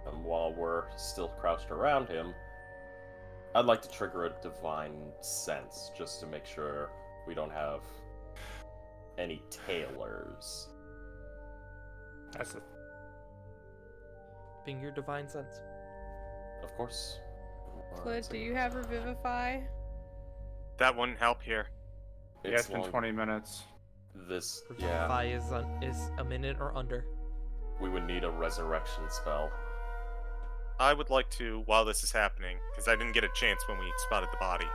and while we're still crouched around him, I'd like to trigger a divine sense, just to make sure we don't have any tailors. That's Being your divine sense. Of course. Clint, do you have Revivify? That wouldn't help here. yeah, it's been 20 minutes. This, yeah, Revivify is a minute or under. we would need a resurrection spell. I would like to, while this is happening, because I didn't get a chance when we spotted the body,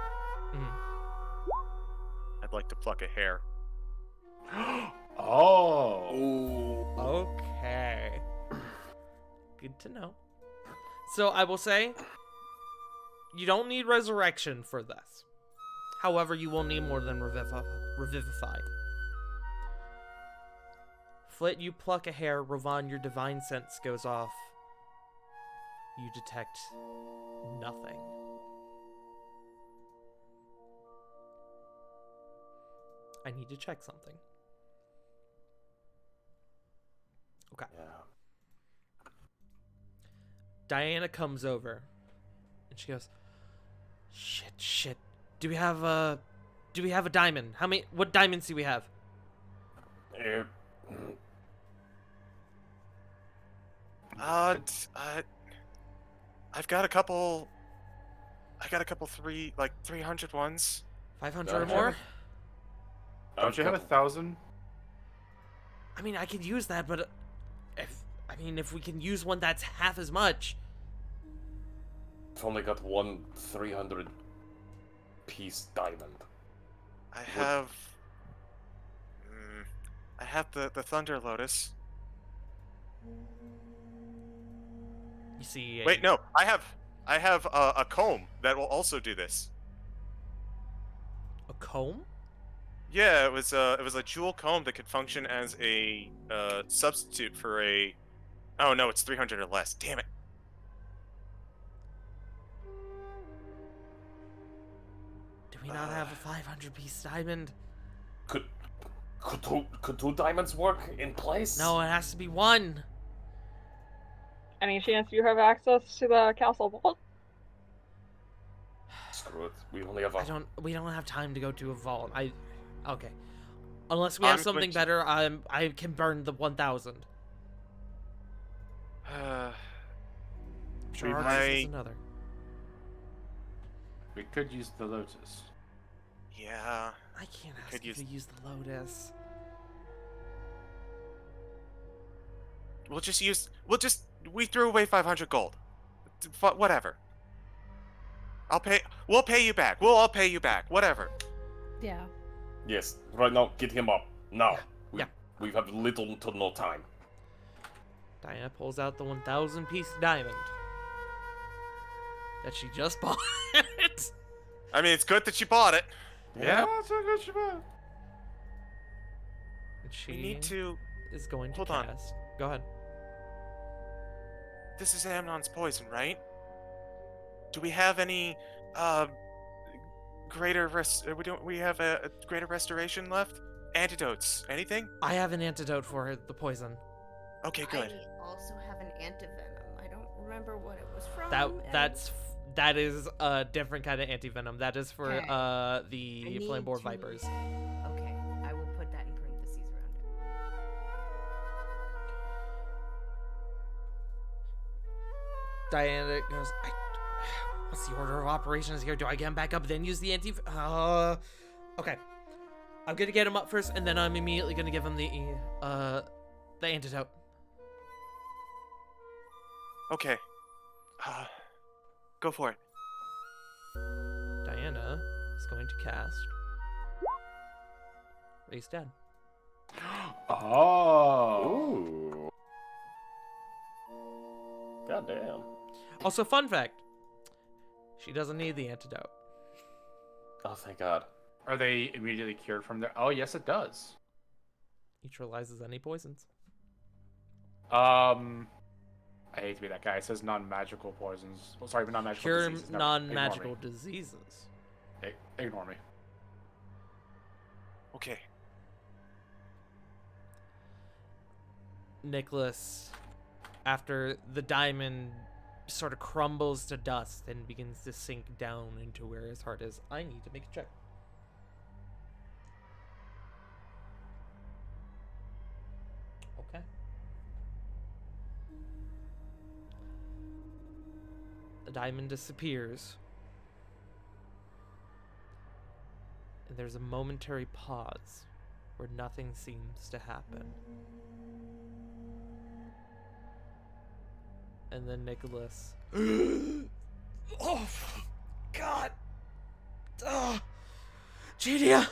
I'd like to pluck a hair. Oh. Ooh. Good to know. So I will say, you don't need resurrection for this. However, you will need more than revivify. Flit, you pluck a hair. Ravon, your divine sense goes off. You detect nothing. I need to check something. Okay. Yeah. Diana comes over, and she goes, "Shit. Do we have a diamond? What diamonds do we have?" Uh, I've got a couple. I got a couple 300 ones. 500 or Okay. more? Don't you have 1,000? I mean, I could use that, but if we can use one that's half as much. I've only got one 300-piece diamond. I have. I have the Thunder Lotus. You see, Wait, no, I have a comb that will also do this. a comb? Yeah, it was a jewel comb that could function as a substitute for a. Oh no, it's 300 or less. Damn it. Do we not have a 500-piece diamond? Could two diamonds work in place? No, it has to be one. Any chance you have access to the castle vault? Screw it. We only have We don't have time to go to a vault. Okay. Unless we I'm have something going to- better, I can burn the 1,000. Sure, We ours might- is another. We could use the Lotus. Yeah. I can't ask could you use- to use the Lotus. We threw away 500 gold. Whatever. We'll pay you back. We'll all pay you back. Whatever. Yeah. Yes, right now, get him up. Now. Yeah. We have little to no time. Diana pulls out the 1,000-piece diamond that she just bought. I mean, it's good that you bought it. Yeah, that's a good shot. And she We need to. is going to Hold on. cast. Go ahead. This is Amnon's poison, right? Do we have any greater we have a greater restoration left? Antidotes? Anything? I have an antidote for the poison. Okay, good. I also have an antivenom. I don't remember what it was from. That is a different kind of antivenom. That is for Okay. the I need flamboar to- vipers. Okay, I will put that in parentheses around it. Diana goes, what's the order of operations here? Do I get him back up, then use the okay. I'm gonna get him up first, and then I'm immediately gonna give him the antidote. Okay. Go for it. Diana is going to cast Raise Dead. Oh. Ooh. Goddamn. Also, fun fact, she doesn't need the antidote. Oh, thank God. Are they immediately cured from their? Oh, yes, it does. Neutralizes any poisons. I hate to be that guy. It says non-magical poisons. Well, sorry, but non-magical Cure diseases. Never- non-magical Ignore diseases. me. Ignore me. Okay. Nicholas, after the diamond sort of crumbles to dust and begins to sink down into where his heart is, I need to make a check. Okay. The diamond disappears. And there's a momentary pause where nothing seems to happen. And then Nicholas. Oh, God. Oh, Julia.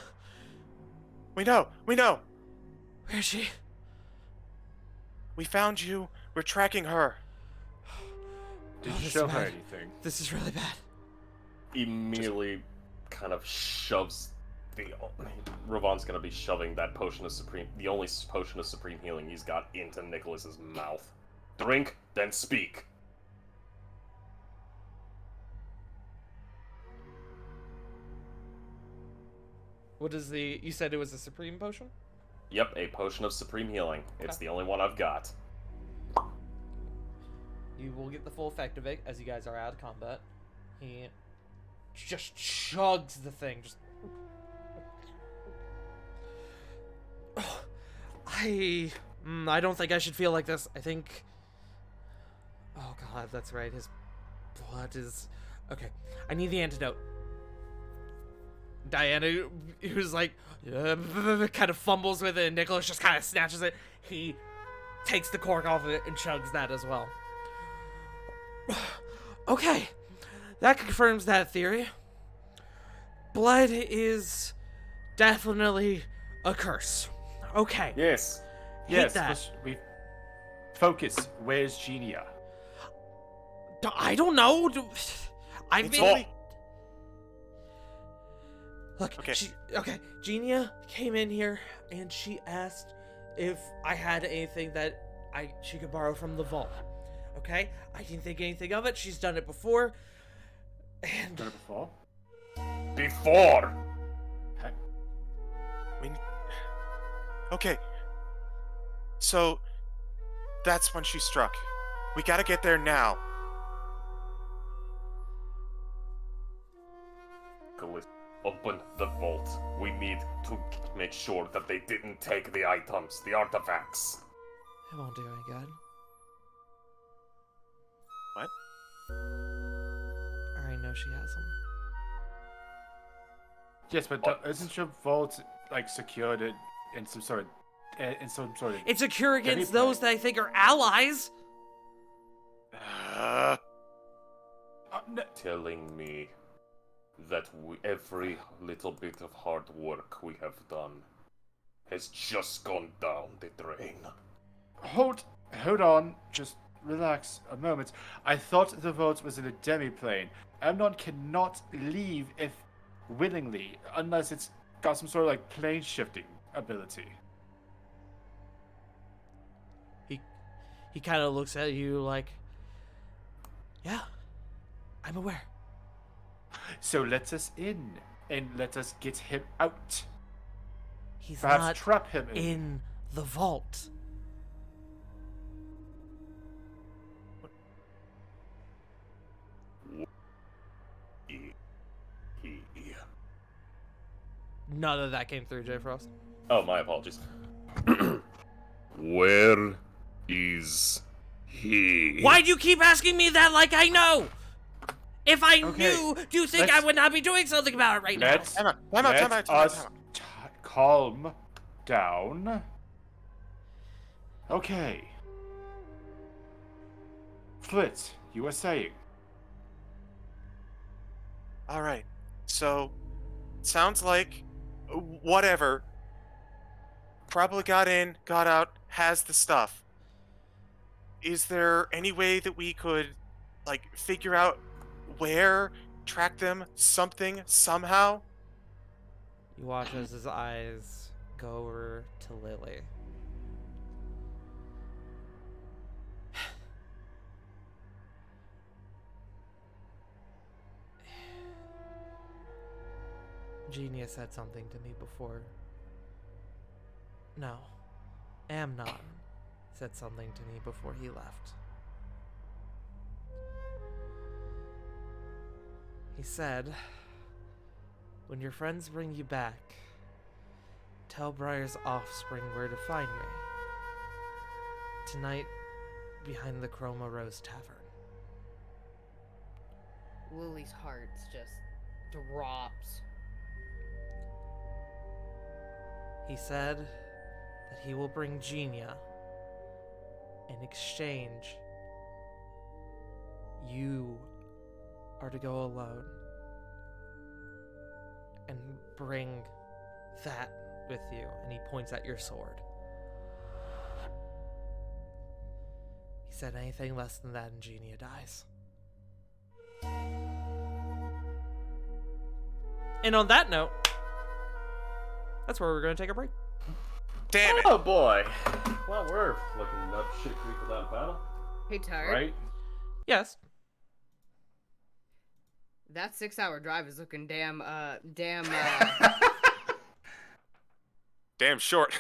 We know. Where is she? We found you. We're tracking her. Did Oh, you this show is her bad. anything? This is really bad. Immediately kind of shoves the. Ravon's gonna be shoving that potion of supreme, the only potion of supreme healing he's got, into Nicholas's mouth. Drink, then speak. What is the? You said it was a supreme potion. Yep, a potion of supreme healing. It's the only one I've got. You will get the full effect of it as you guys are out of combat. He just chugs the thing. Just. I don't think I should feel like this. I think. Oh god, that's right. His blood is. Okay, I need the antidote. Diana, who's like, kind of fumbles with it, and Nicholas just kind of snatches it. He takes the cork off of it and chugs that as well. Okay, that confirms that theory. Blood is definitely a curse. Okay. Yes. Hit Yes, that. we focus. Where's Genia? I don't know. I've It's been. only- Look, Okay. Genia came in here and she asked if I had anything that she could borrow from the vault. Okay? I didn't think anything of it. She's done it before. And Done it before? Before! Okay. So, that's when she struck. We gotta get there now. Nicholas, open the vault. We need to make sure that they didn't take the items, the artifacts. it won't do any good. What? I already know she has them. Yes, but What? isn't your vault like secured in some sort of It's a cure against Demi-plane. those that I think are allies. No, Telling me that every little bit of hard work we have done has just gone down the drain. hold on, just relax a moment. I thought the vault was in a demi-plane. Amnon cannot leave if willingly, unless it's got some sort of like plane shifting ability. He kind of looks at you like, yeah, I'm aware. So let us in and let us get him out. He's Perhaps not trap him in the vault. None of that came through, J. Frost. Oh, my apologies. Where is he? Why do you keep asking me that like I know? If I Okay, knew, do you think I let's- would not be doing something about it right now? Let's Time out, let time out. us calm down. Okay. Flit, you were saying. Alright. So, sounds like whatever. Probably got in, got out, has the stuff. Is there any way that we could, like, figure out where, track them, something, somehow? You watch as his eyes go over to Lily. Genia said something to me before. No, Amnon said something to me before he left. He said, when your friends bring you back, tell Briar's offspring where to find me. Tonight, behind the Chroma Rose Tavern. Lily's heart just drops. He said that he will bring Genia. In exchange, you are to go alone and bring that with you. And he points at your sword. He said anything less than that and Genia dies. And on that note, that's where we're going to take a break. Damn it! Oh boy. Well, we're looking up shit creek without a paddle. Hey, Tart. Right? Yes. That 6-hour drive is looking damn Damn short.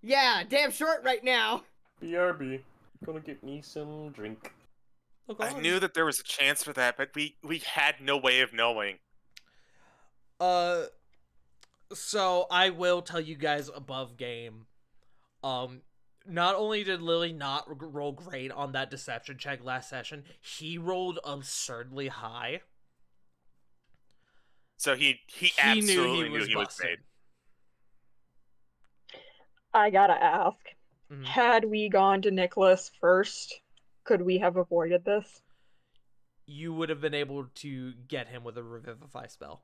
yeah, damn short right now. BRB. Gonna get me some drink. Look I on. knew that there was a chance for that, but we had no way of knowing. So I will tell you guys above game. Not only did Lily not roll great on that deception check last session, he rolled absurdly high. So he knew absolutely he was made. busted. I gotta ask, Mhm. had we gone to Nicholas first, could we have avoided this? You would have been able to get him with a revivify spell.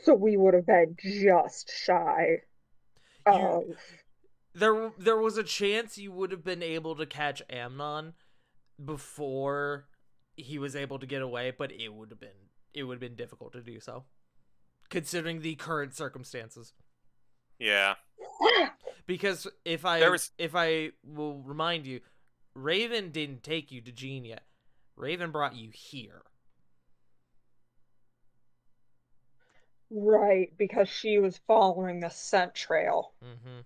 So we would have been just shy of... There was a chance you would have been able to catch Amnon before he was able to get away, but it would have been difficult to do so, considering the current circumstances. Yeah. Because if I will remind you, Raven didn't take you to Genia. Raven brought you here. Right, because she was following the scent trail. Mm-hmm.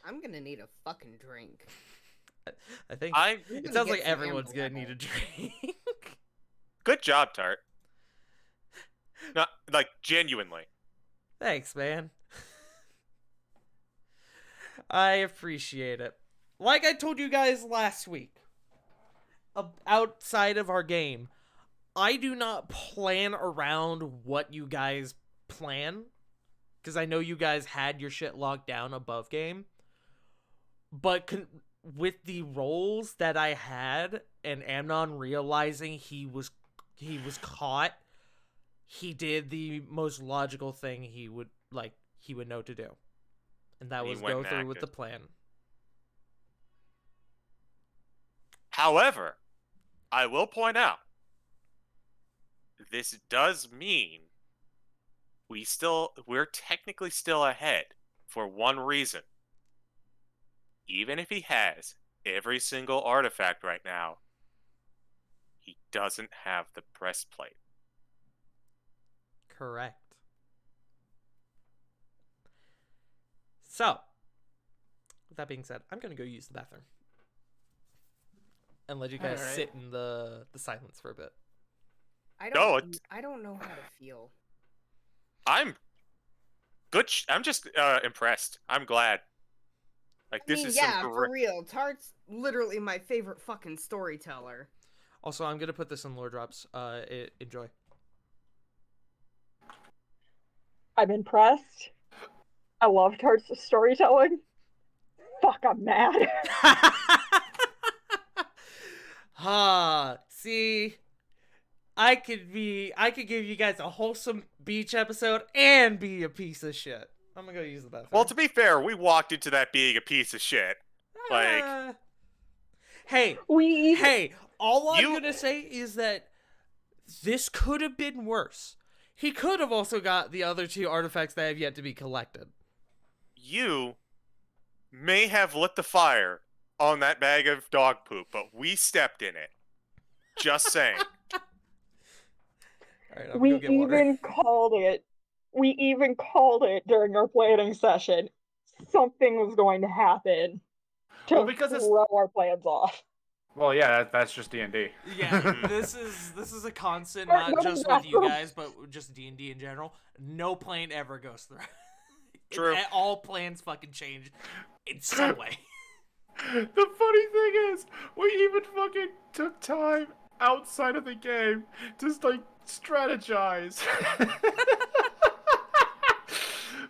I'm gonna need a fucking drink. I think I it sounds get like some everyone's amber gonna need a drink. good job, Tart. Not like genuinely. Thanks, man. I appreciate it. Like I told you guys last week, outside of our game, I do not plan around what you guys plan, because I know you guys had your shit locked down above game. But with the rolls that I had, and Amnon realizing he was caught, he did the most logical thing he would know to do, and that He was went go and through with the acted. plan. However, I will point out this does mean we're technically still ahead for one reason. Even if he has every single artifact right now, he doesn't have the breastplate. Correct. So, with that being said, I'm gonna go use the bathroom and let you guys Alright. sit in the silence for a bit. I No, don't know how to feel. I'm good. I'm just impressed. I'm glad. Like this I mean, is yeah, some for real. Tart's literally my favorite fucking storyteller. Also, I'm gonna put this in lore drops. Enjoy. I'm impressed. I love Tart's storytelling. Fuck, I'm mad. See, I could give you guys a wholesome beach episode and be a piece of shit. I'm gonna go use the bathroom. Well, to be fair, we walked into that being a piece of shit. Like, hey, all I'm gonna say is that this could have been worse. He could have also got the other two artifacts that have yet to be collected. you may have lit the fire on that bag of dog poop, but we stepped in it. Just saying. All right, I'm We gonna go get water. even called it. We even called it during our planning session. Something was going to happen to Well, because it's- throw our plans off. Well, yeah, that's just D&D. Yeah, this is a constant, Or not go to just the with you bathroom. guys, but just D&D in general. No plan ever goes through. True. All plans fucking change in some way. The funny thing is, we even fucking took time outside of the game to like strategize.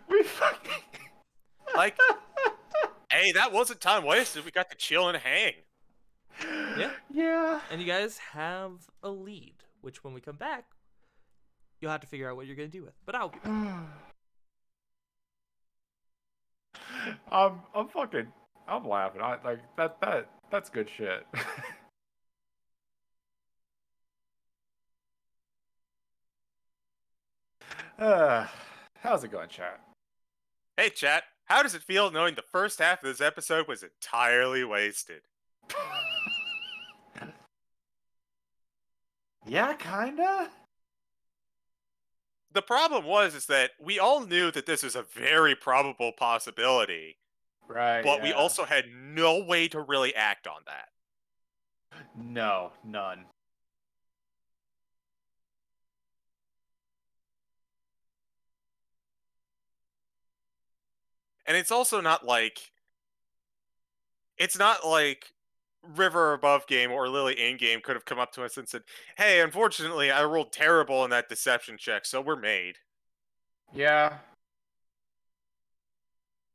We fucking Like, hey, that wasn't time wasted. We got to chill and hang. Yeah. Yeah. And you guys have a lead, which when we come back, you'll have to figure out what you're gonna do with. But I'll be back. I'm laughing. I like that That's good shit. How's it going, chat? Hey, chat. How does it feel knowing the first half of this episode was entirely wasted? Yeah, kinda. The problem is that we all knew that this was a very probable possibility, Right. but we yeah. also had no way to really act on that. No, none. And it's also not like River or above game or Lily in game could have come up to us and said, "Hey, unfortunately, I rolled terrible in that deception check, so we're made." Yeah.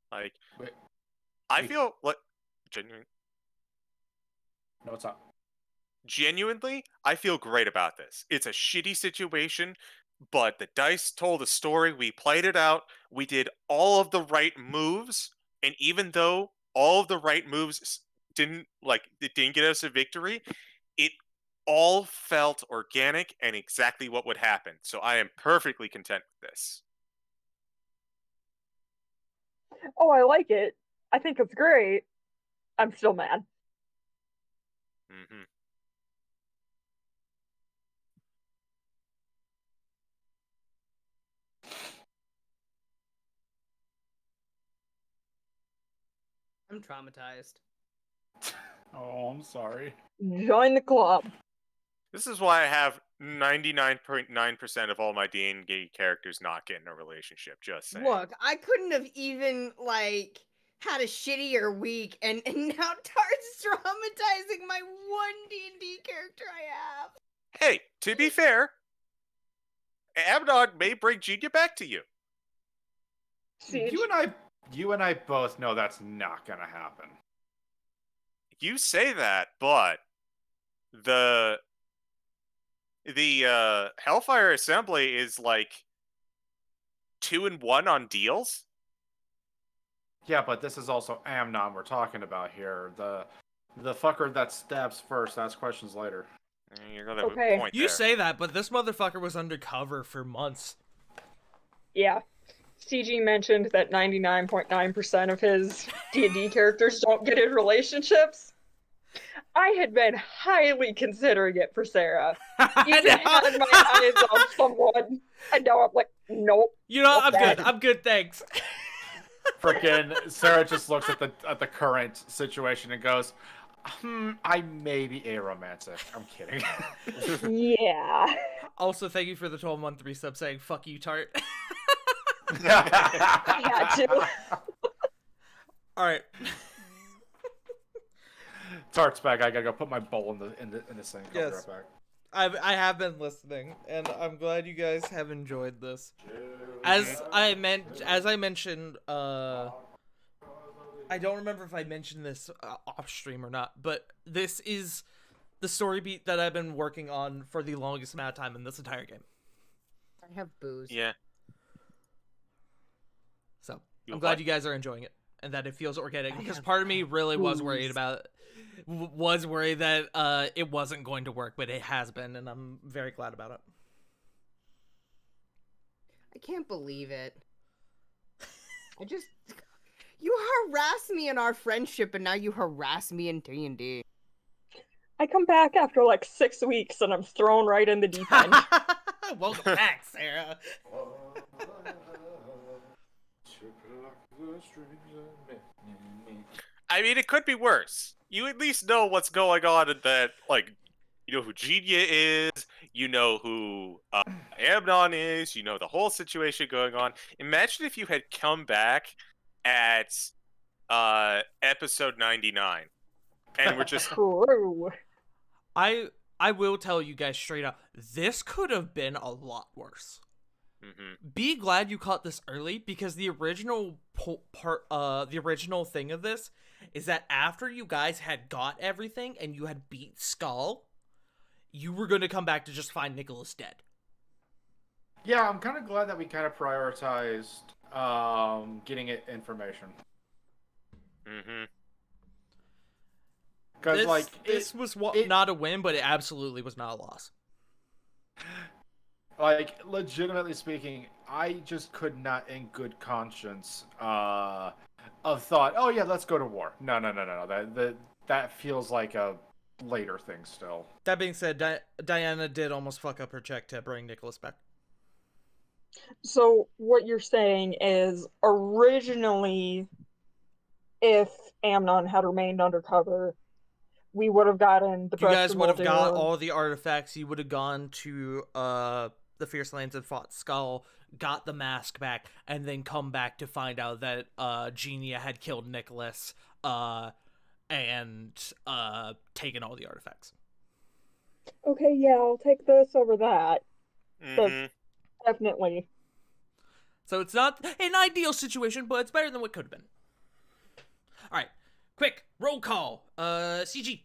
Like, Wait, I we- feel like No, it's not. genuinely, I feel great about this. It's a shitty situation, but the dice told a story. We played it out. We did all of the right moves, and even though all of the right moves it didn't get us a victory, it all felt organic and exactly what would happen. So I am perfectly content with this. Oh, I like it. I think it's great. I'm still mad. Mm-hmm. I'm traumatized. Oh, I'm sorry. Join the club. This is why I have 99.9% of all my D&D characters not getting a relationship. Just saying. Look, I couldn't have even like had a shittier week, and now Tart's traumatizing my one D&D character I have. Hey, to be fair, Abnog may bring Genia back to you. Siege. You and I both know that's not gonna happen. You say that, but the Hellfire Assembly is like 2-1 on deals. Yeah, but this is also Amnon we're talking about here. The fucker that stabs first, asks questions later. You're gonna have Okay. a point You there. say that, but this motherfucker was undercover for months. Yeah. CG mentioned that 99.9% of his D&D characters don't get in relationships. I had been highly considering it for Sarah. Even had my eyes on someone, and now I'm like, nope. You know, I'm Bad. good. I'm good, thanks. Frickin' Sarah just looks at the current situation and goes, I may be aromantic. I'm kidding. Yeah. Also, thank you for the 12-month resub saying, fuck you, Tart. I had to. Alright. Tart's back. I gotta go put my bowl in the thing. I'll be Yes. right back. I have been listening, and I'm glad you guys have enjoyed this. As I mentioned, I don't remember if I mentioned this off stream or not, but this is the story beat that I've been working on for the longest amount of time in this entire game. I have booze. Yeah. So You I'm glad what? you guys are enjoying it and that it feels organic. I Because have part of me really was booze. worried about that it wasn't going to work, but it has been, and I'm very glad about it. I can't believe it. You harass me in our friendship, and now you harass me in D&D. I come back after like 6 weeks and I'm thrown right in the deep end. Welcome back, Sarah. I mean, it could be worse. You at least know what's going on in that, like, you know who Genia is, you know who Amnon is, you know the whole situation going on. Imagine if you had come back at episode 99 and we're just True. I will tell you guys straight up, this could have been a lot worse. Be glad you caught this early, because the original the original thing of this is that after you guys had got everything and you had beat Skull, you were going to come back to just find Nicholas dead. Yeah, I'm kind of glad that we kind of prioritized getting it information. Because this was it- not a win, but it absolutely was not a loss. legitimately speaking, I just could not, in good conscience, have thought, oh yeah, let's go to war. No. That feels like a later thing still. That being said, Diana did almost fuck up her check to bring Nicholas back. So what you're saying is originally, if Amnon had remained undercover, we would have gotten the You guys would have got Baldur. all the artifacts. You would have gone to the Fierce Lands and fought Skull, got the mask back, and then come back to find out that Genia had killed Nicholas and taken all the artifacts. Okay, yeah, I'll take this over that. Mm-hmm. Definitely. So it's not an ideal situation, but it's better than what could have been. All right, quick roll call. CG.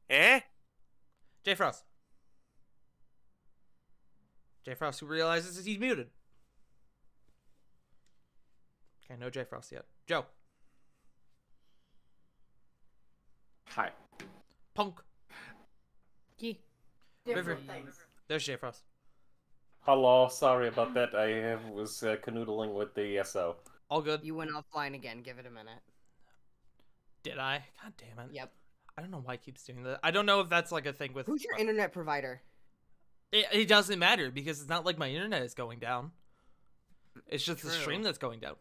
Eh? J Frost. J Frost, who realizes that he's muted. Okay, no J Frost yet. Joe. Hi. Punk. Yeah. River. There's J Frost. Hello, sorry about that. I was canoodling with the ESO. All good. You went offline again. Give it a minute. Did I? God damn it. Yep. I don't know why it keeps doing that. I don't know if that's like a thing with. Who's your internet provider? It doesn't matter because it's not like my internet is going down. It's just the True. stream that's going down.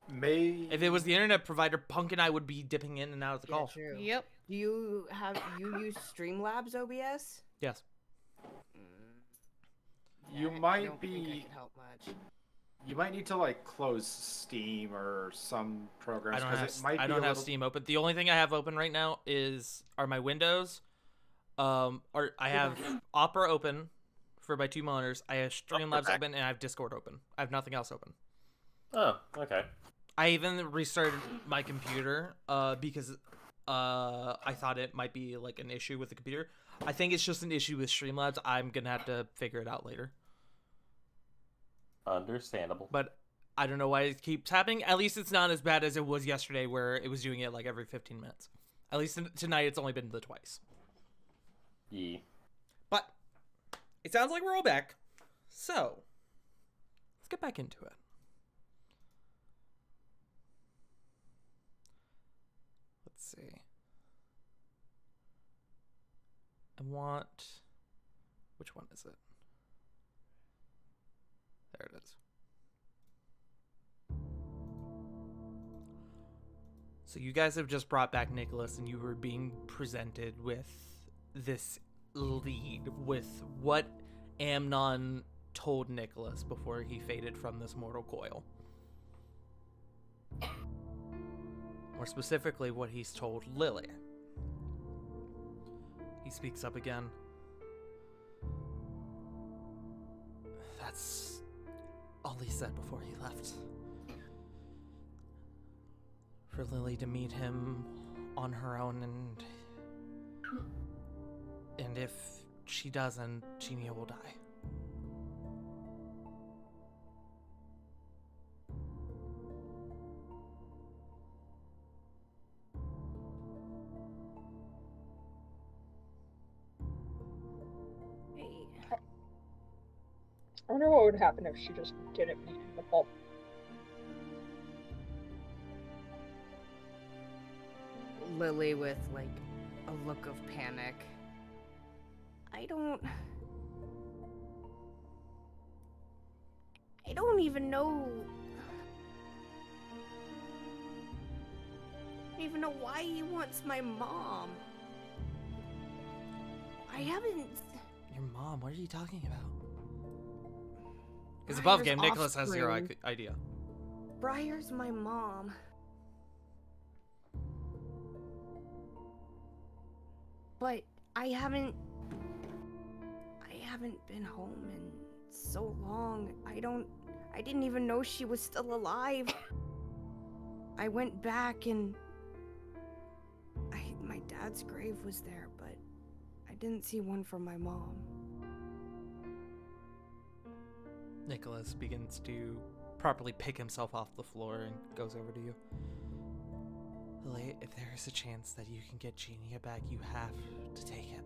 If If it was the internet provider, Punk and I would be dipping in and out of the call. True. Yep. Do you use Streamlabs OBS? Yes. You I might don't think I be. could help much. You might need to close Steam or some programs I because it might I be don't a have little. Steam open. The only thing I have open right now are my windows. Or I have Opera open for my 2 monitors. I have Streamlabs okay. open and I have Discord open. I have nothing else open. Oh, okay. I even restarted my computer because I thought it might be like an issue with the computer. I think it's just an issue with Streamlabs. I'm gonna have to figure it out later. Understandable. But I don't know why it keeps happening. At least it's not as bad as it was yesterday, where it was doing it like every 15 minutes. At least tonight, it's only been the twice. Yeah. But it sounds like we're all back. So let's get back into it. Let's see. I want. Which one is it? There it is. So you guys have just brought back Nicholas, and you were being presented with this lead with what Amnon told Nicholas before he faded from this mortal coil. More specifically, what he's told Lily. He speaks up again. That's all he said before he left. For Lily to meet him on her own, and if she doesn't, Genia will die. Hey. I wonder what would happen if she just didn't meet him at all. Lily with a look of panic. I don't even know. I don't even know why he wants my mom. I haven't. Your mom, what are you talking about? Because above game, Briar's Nicholas has zero offspring. idea. Briar's my mom. But I haven't been home in so long. I didn't even know she was still alive. I went back and my dad's grave was there, but I didn't see one for my mom. Nicholas begins to properly pick himself off the floor and goes over to you. Lily, if there is a chance that you can get Genia back, you have to take it.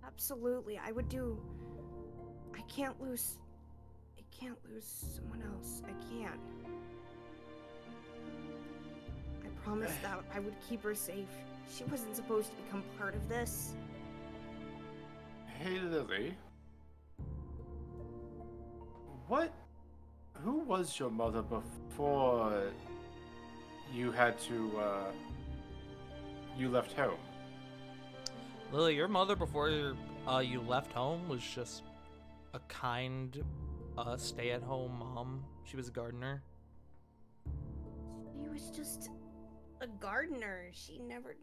Absolutely, I would do. I can't lose someone else. I can't. I promised that I would keep her safe. She wasn't supposed to become part of this. Hey, Lily. Who was your mother before you had to, you left home? Lily, your mother before you left home was just a kind, stay-at-home mom. She was a gardener. She was just a gardener. She never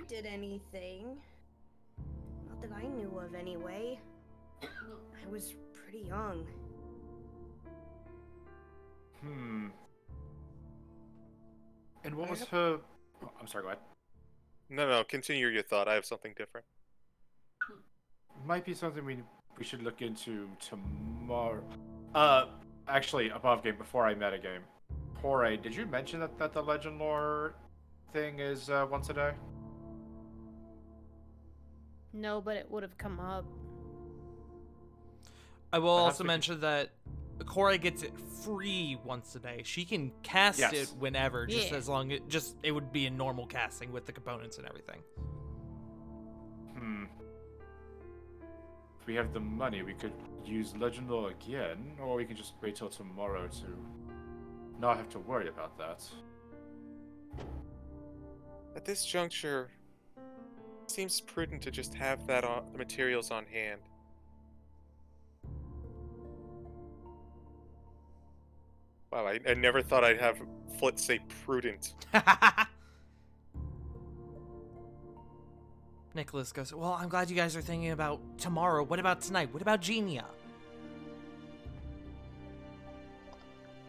did anything. Not that I knew of, anyway. I was pretty young. And what was her... Oh, I'm sorry, go ahead. No, continue your thought. I have something different. Might be something we should look into tomorrow. Actually, above game, before I meta game. Jorge, did you mention that the legend lore thing is once a day? No, but it would have come up. I will Perhaps also we mention that Cora gets it free once a day. She can cast Yes. it whenever, just Yeah. as long it would be a normal casting with the components and everything. If we have the money, we could use legend lore again, or we can just wait till tomorrow to not have to worry about that. At this juncture, it seems prudent to just have the materials on hand. Wow, I never thought I'd have Flit say prudent. Nicholas goes, well, I'm glad you guys are thinking about tomorrow. What about tonight? What about Genia?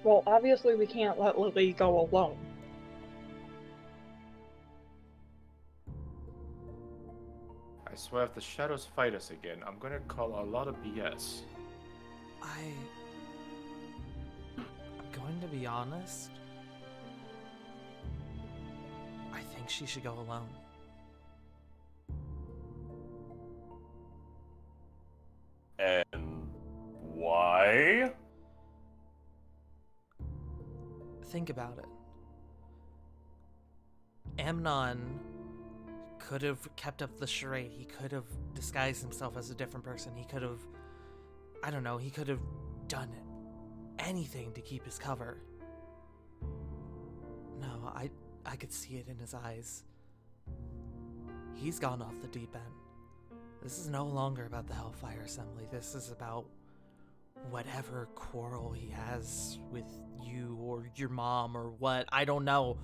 Well, obviously we can't let Lily go alone. I swear, if the shadows fight us again, I'm gonna call a lot of BS. I'm going to be honest. I think she should go alone. And why? Think about it. Amnon could have kept up the charade. He could have disguised himself as a different person. He could have, I don't know, he could have done anything to keep his cover. No, I could see it in his eyes. He's gone off the deep end. This is no longer about the Hellfire Assembly. This is about whatever quarrel he has with you or your mom or what. I don't know.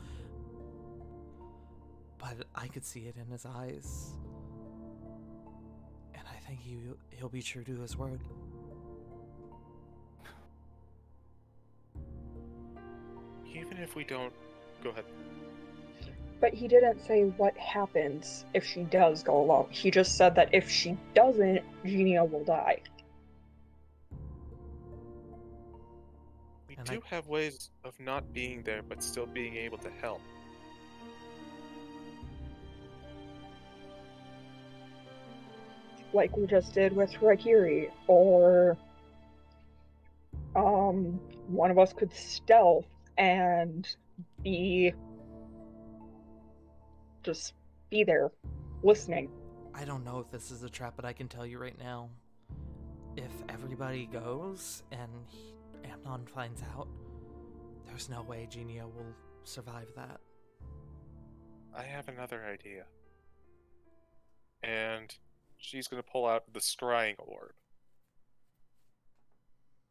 But I could see it in his eyes. And I think he'll be true to his word. Even if we don't... Go ahead. But he didn't say what happens if she does go alone. He just said that if she doesn't, Genia will die. We And do have ways of not being there, but still being able to help. Like we just did with Rakiri, or one of us could stealth and just be there, listening. I don't know if this is a trap, but I can tell you right now. If everybody goes and Amnon finds out, there's no way Genia will survive that. I have another idea. And she's going to pull out the scrying orb.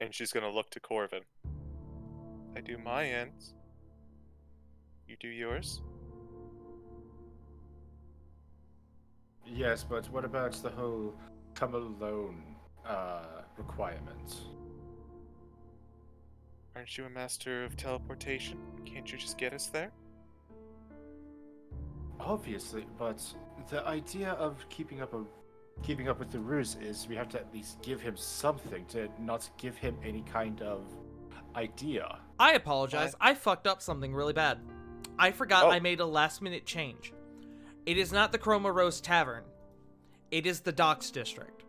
And she's going to look to Corvin. I do my ends. You do yours. Yes, but what about the whole come alone requirement? Aren't you a master of teleportation? Can't you just get us there? Obviously, but the idea of keeping up a keeping up with the ruse is we have to at least give him something to not give him any kind of idea. I apologize. I fucked up something really bad. I forgot Oh. I made a last-minute change. It is not the Chroma Rose Tavern. It is the Docks District.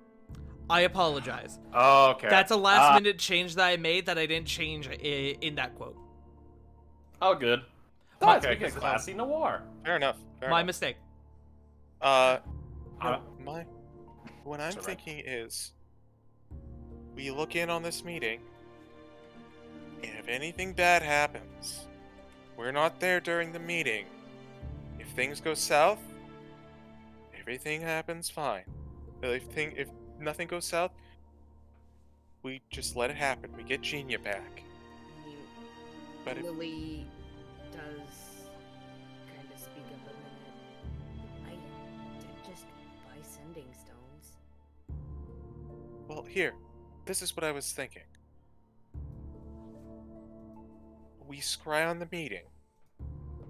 I apologize. Oh, okay. That's a last-minute change that I made that I didn't change in that quote. Oh, good. My- That's because classy noir. Fair enough. Fair My enough. mistake. No, Uh, what I'm It's alright. thinking is, we look in on this meeting, and if anything bad happens, we're not there during the meeting. If things go south, everything happens fine. If nothing goes south, we just let it happen. We get Genia back. I mean, But if, Lily does kind of speak up a minute. I did just buy sending stones. well, here, this is what I was thinking. We scry on the meeting.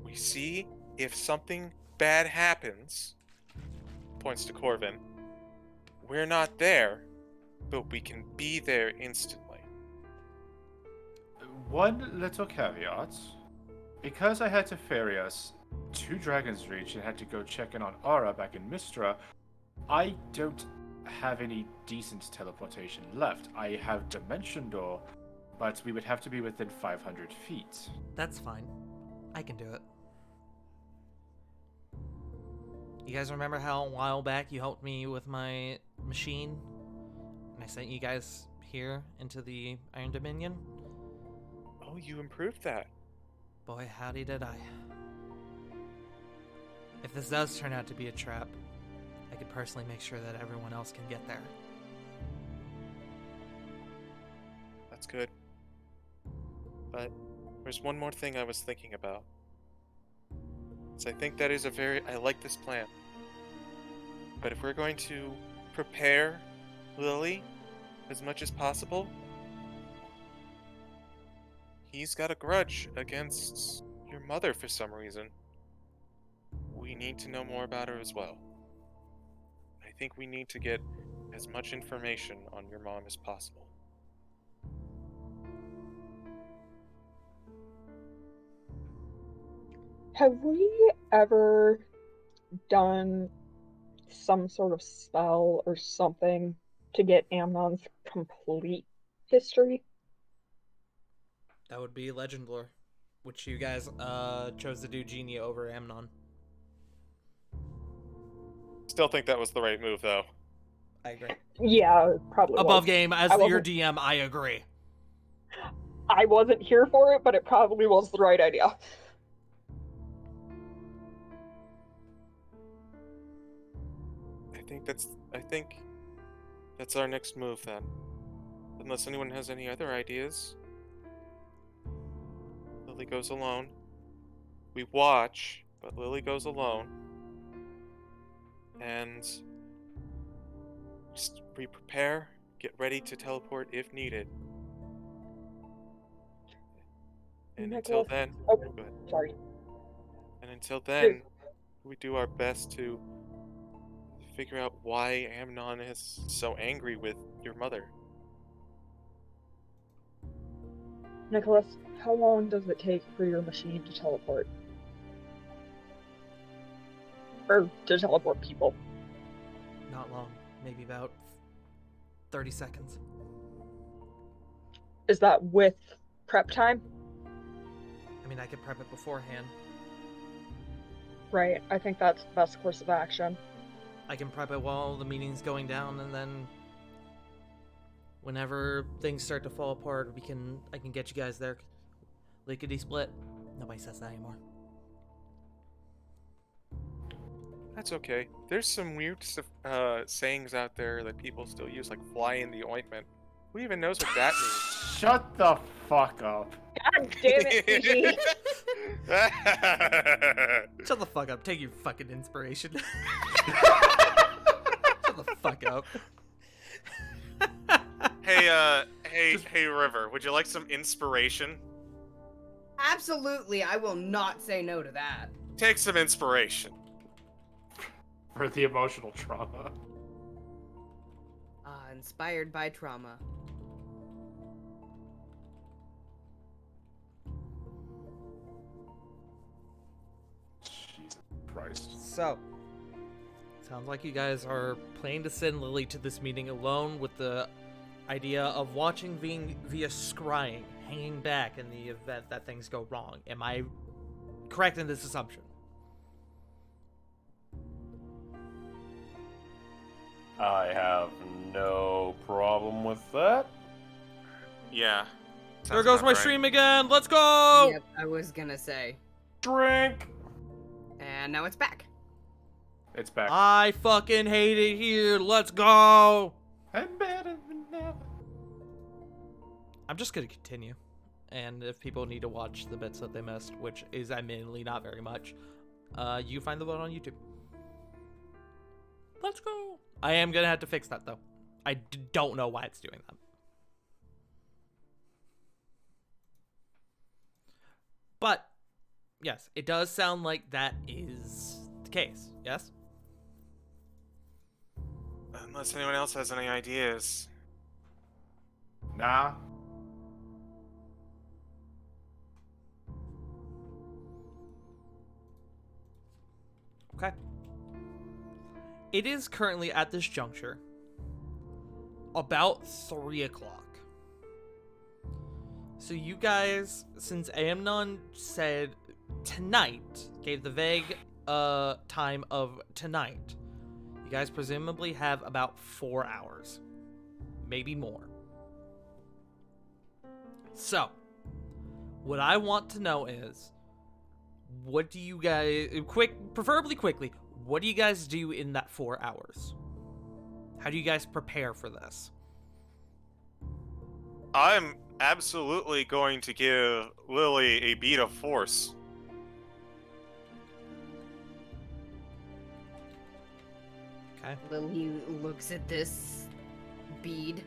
We see if something bad happens. Points to Corvin. We're not there, but we can be there instantly. One little caveat. Because I had to ferry us to Dragon's Reach and had to go check in on Ara back in Mistra, I don't have any decent teleportation left. I have Dimension Door, but we would have to be within 500 feet. That's fine. I can do it. You guys remember how a while back you helped me with my machine? And I sent you guys here into the Iron Dominion? Oh, you improved that. Boy, howdy did I. If this does turn out to be a trap, I could personally make sure that everyone else can get there. That's good. But there's one more thing I was thinking about. So I think that is I like this plan. But if we're going to prepare Lily as much as possible, he's got a grudge against your mother for some reason. We need to know more about her as well. I think we need to get as much information on your mom as possible. Have we ever done some sort of spell or something to get Amnon's complete history? That would be Legend Lore, which you guys chose to do Genie over Amnon. Still think that was the right move, though. I agree. Yeah, it probably Above was. game, as I your wasn't- DM, I agree. I wasn't here for it, but it probably was the right idea. I think that's our next move then. Unless anyone has any other ideas. Lily goes alone. We watch, but Lily goes alone. And just we prepare, get ready to teleport if needed. And until Nicholas- then, Oh, go ahead. sorry. And until then, we do our best to figure out why Amnon is so angry with your mother. Nicholas, how long does it take for your machine to teleport? Or to teleport people? Not long. Maybe about 30 seconds. Is that with prep time? I mean, I could prep it beforehand. Right, I think that's the best course of action. I can prep it while the meeting's going down, and then whenever things start to fall apart, I can get you guys there. Lickety split. Nobody says that anymore. That's okay. There's some weird sayings out there that people still use, like fly in the ointment. Who even knows what that means? Shut the fuck up. God damn it, PG! Shut the fuck up. Take your fucking inspiration. Shut the fuck up. Hey, River, would you like some inspiration? Absolutely, I will not say no to that. Take some inspiration. For the emotional trauma. Inspired by trauma. Jesus Christ. So, sounds like you guys are planning to send Lily to this meeting alone with the idea of watching via scrying, hanging back in the event that things go wrong. Am I correct in this assumption? I have no problem with that. Yeah. There Sounds goes about my right. stream again. Let's go! Yep, I was gonna say. Drink! And now it's back. It's back. I fucking hate it here. Let's go! I'm better than ever. I'm just gonna continue. And if people need to watch the bits that they missed, which is admittedly not very much, you find the vote on YouTube. Let's go! I am gonna have to fix that, though. I don't know why it's doing that. But, yes, it does sound like that is the case, yes? Unless anyone else has any ideas. Nah. Okay. It is currently at this juncture about 3 o'clock. So you guys, since Amnon said tonight, gave the vague time of tonight, you guys presumably have about 4 hours. Maybe more. So, what I want to know is, what do you guys, preferably quickly, what do you guys do in that 4 hours? How do you guys prepare for this? I'm absolutely going to give Lily a beat of force. Okay. Lily looks at this bead.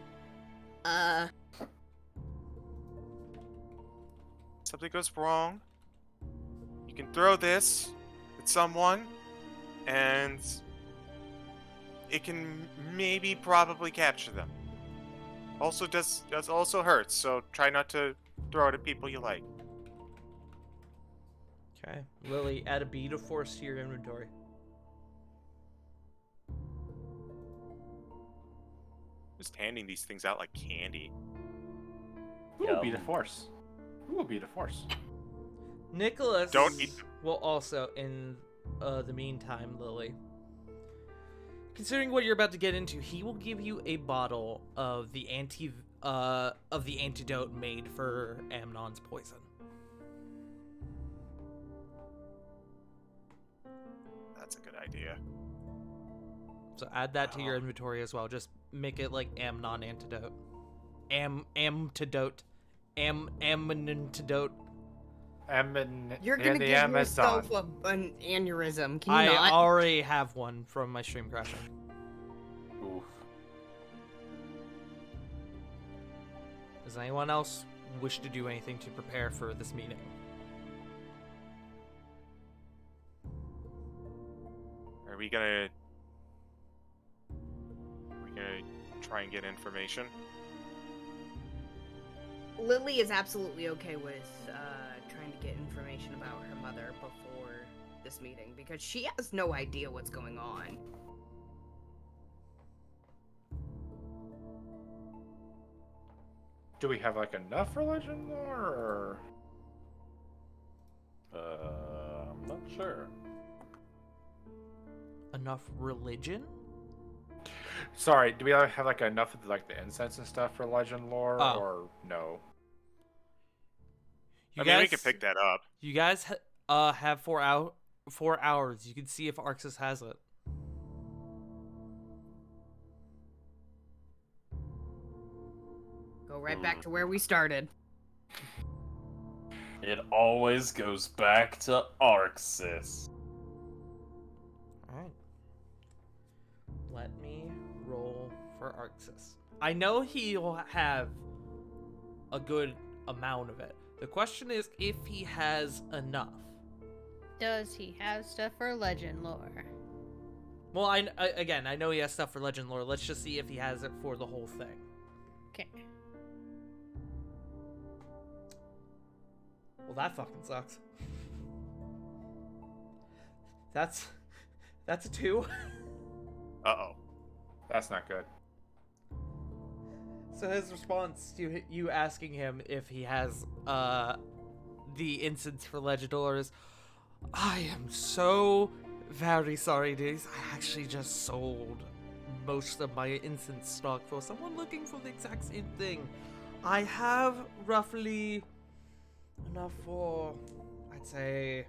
Something goes wrong. You can throw this at someone, and it can maybe probably capture them. Also does also hurt, so try not to throw it at people you like. Okay. Lily, add a bead of force to your inventory. Just handing these things out like candy. Who will be Yum. the force? Who will be the force? Nicholas Don't eat them. will also, in the meantime, Lily, considering what you're about to get into, he will give you a bottle of the antidote made for Amnon's poison. That's a good idea. So add that to your inventory as well. Just make it like Amnon antidote. Amtidote. Antidote. You're gonna give yourself an aneurysm. Can you I not? already have one from my stream crashing. Oof. Does anyone else wish to do anything to prepare for this meeting? Are we gonna try and get information? Lily is absolutely okay with trying to get information about her mother before this meeting because she has no idea what's going on. Do we have like enough religion lore, or? I'm not sure. Enough religion? Sorry, do we have like enough of like the incense and stuff for legend lore, Oh. or no? You I mean, we guys- could pick that up. You guys have 4 hours. You can see if Arxis has it. Go right back to where we started. It always goes back to Arxis. Alright. Let me roll for Arxis. I know he'll have a good amount of it. The question is if he has enough. Does he have stuff for legend lore? Well, again, I know he has stuff for legend lore. Let's just see if he has it for the whole thing. Okay. Well, that fucking sucks. That's a 2. Uh-oh. That's not good. So his response to you asking him if he has the incense for legend lore is, I am so very sorry, dudes. I actually just sold most of my incense stock for someone looking for the exact same thing. I have roughly enough for, I'd say,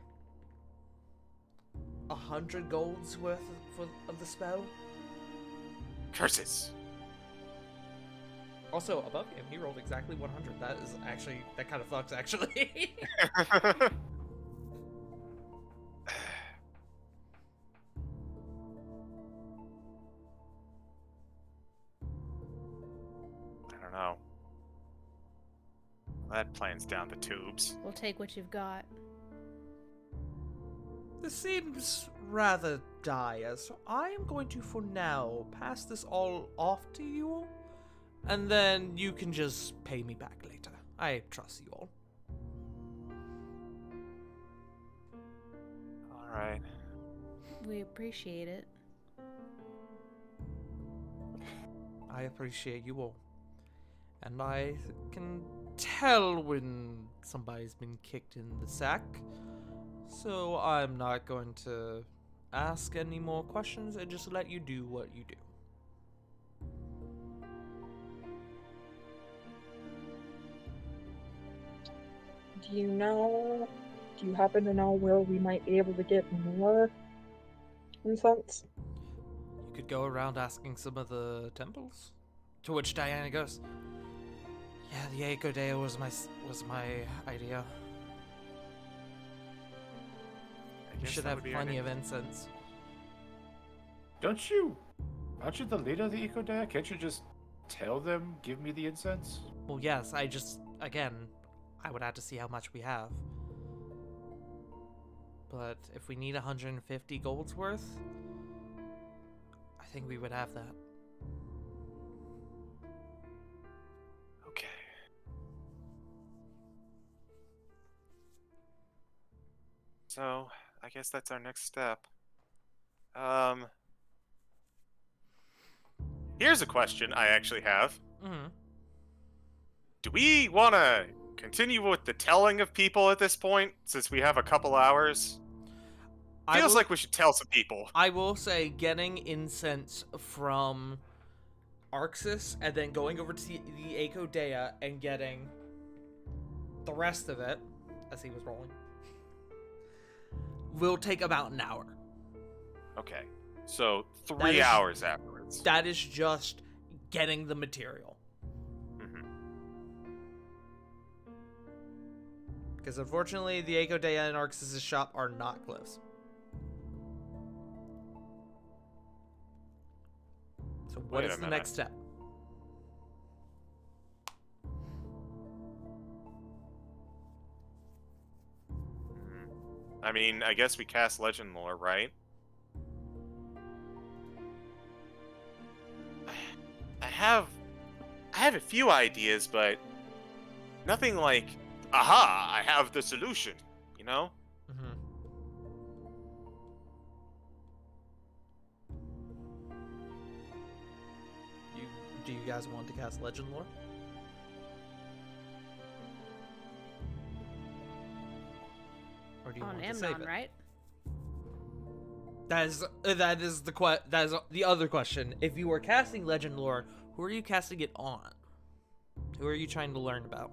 100 golds worth of the spell. Curses. Also, above him, he rolled exactly 100. That is actually, that kind of fucks, actually. I don't know. That plan's down the tubes. We'll take what you've got. This seems rather dire, so I am going to, for now, pass this all off to you all, and then you can just pay me back later. I trust you all. Alright. We appreciate it. I appreciate you all. And I can tell when somebody's been kicked in the sack, so I'm not going to ask any more questions and just let you do what you do. Do you happen to know where we might be able to get more incense? You could go around asking some of the temples. To which Diana goes, yeah, the Echo Deo was my idea. I We guess should that have would be our plenty of next- incense. Aren't you the leader of the Eco Dea? Can't you just tell them, give me the incense? Well, yes, again, I would have to see how much we have. But if we need 150 golds worth, I think we would have that. Okay. So, I guess that's our next step. Here's a question I actually have. Mm-hmm. Do we want to continue with the telling of people at this point, since we have a couple hours? Feels like we should tell some people. I will say getting incense from Arxis and then going over to the Echo Dea and getting the rest of it, as he was rolling, will take about an hour. Okay. So, That 3 is- hours afterwards. That is just getting the material. Mhm. Because unfortunately, the Echo Dea and Arxis' shop are not close. So what Wait a is the minute. next step? I mean, I guess we cast Legend Lore, right? I have a few ideas, but nothing like, aha, I have the solution, you know? Mm-hmm. Do you guys want to cast Legend Lore? Or do you On want to save Amnon, it? right? That is the other question. If you were casting Legend Lore, who are you casting it on? Who are you trying to learn about?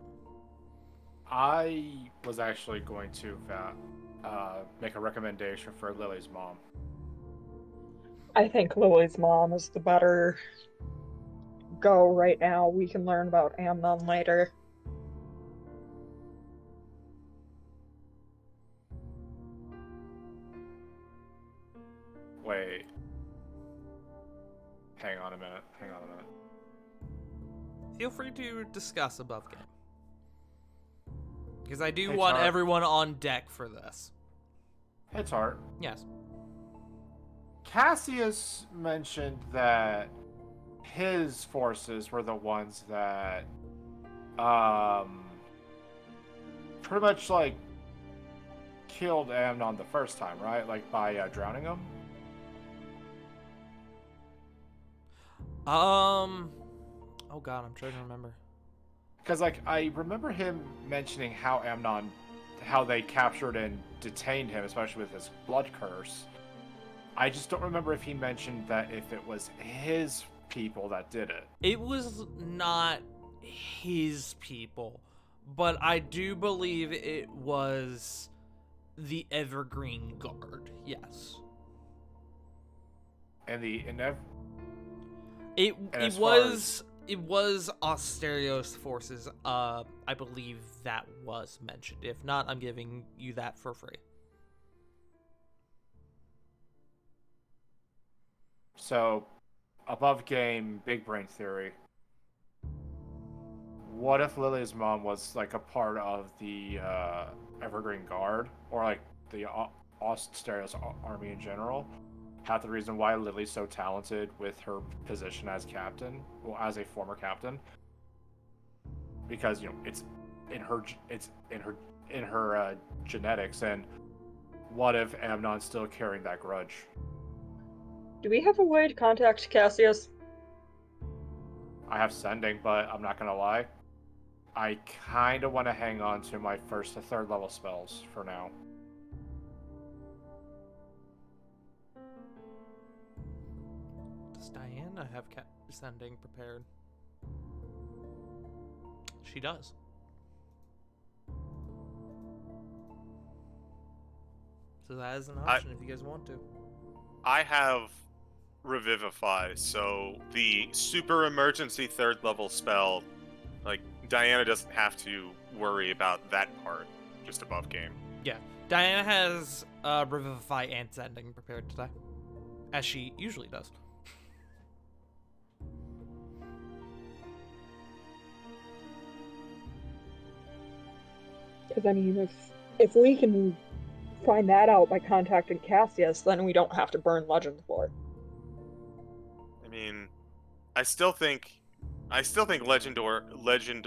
I was actually going to make a recommendation for Lily's mom. I think Lily's mom is the better go right now. We can learn about Amnon later. Wait. Hang on a minute. Feel free to discuss above game. Because I do Hey, want Tara. everyone on deck for this. It's hard. Yes. Cassius mentioned that his forces were the ones that pretty much like killed Amnon the first time, right? Like by drowning him. Oh god, I'm trying to remember. Because like I remember him mentioning how Amnon, how they captured and detained him, especially with his blood curse. I just don't remember if he mentioned that if it was his people that did it. It was not his people, but I do believe it was the Evergreen Guard. Yes. And It as it far was it was Asterios forces. I believe that was mentioned. If not, I'm giving you that for free. So, above game, big brain theory. What if Lily's mom was like a part of the Evergreen Guard, or like the Asterios army in general? Half the reason why Lily's so talented with her position as captain, well, as a former captain, because it's in her genetics. And what if Amnon's still carrying that grudge? Do we have a way to contact Cassius? I have sending, but I'm not gonna lie, I kind of want to hang on to my first to third level spells for now. Does Diana have sending prepared? She does. So that is an option if you guys want to. I have Revivify, so the super emergency third level spell, like, Diana doesn't have to worry about that part, just above game. Yeah. Diana has Revivify and Sending prepared today, as she usually does. Because I mean, if we can find that out by contacting Cassius, then we don't have to burn Legend Lore. I mean, I still think legend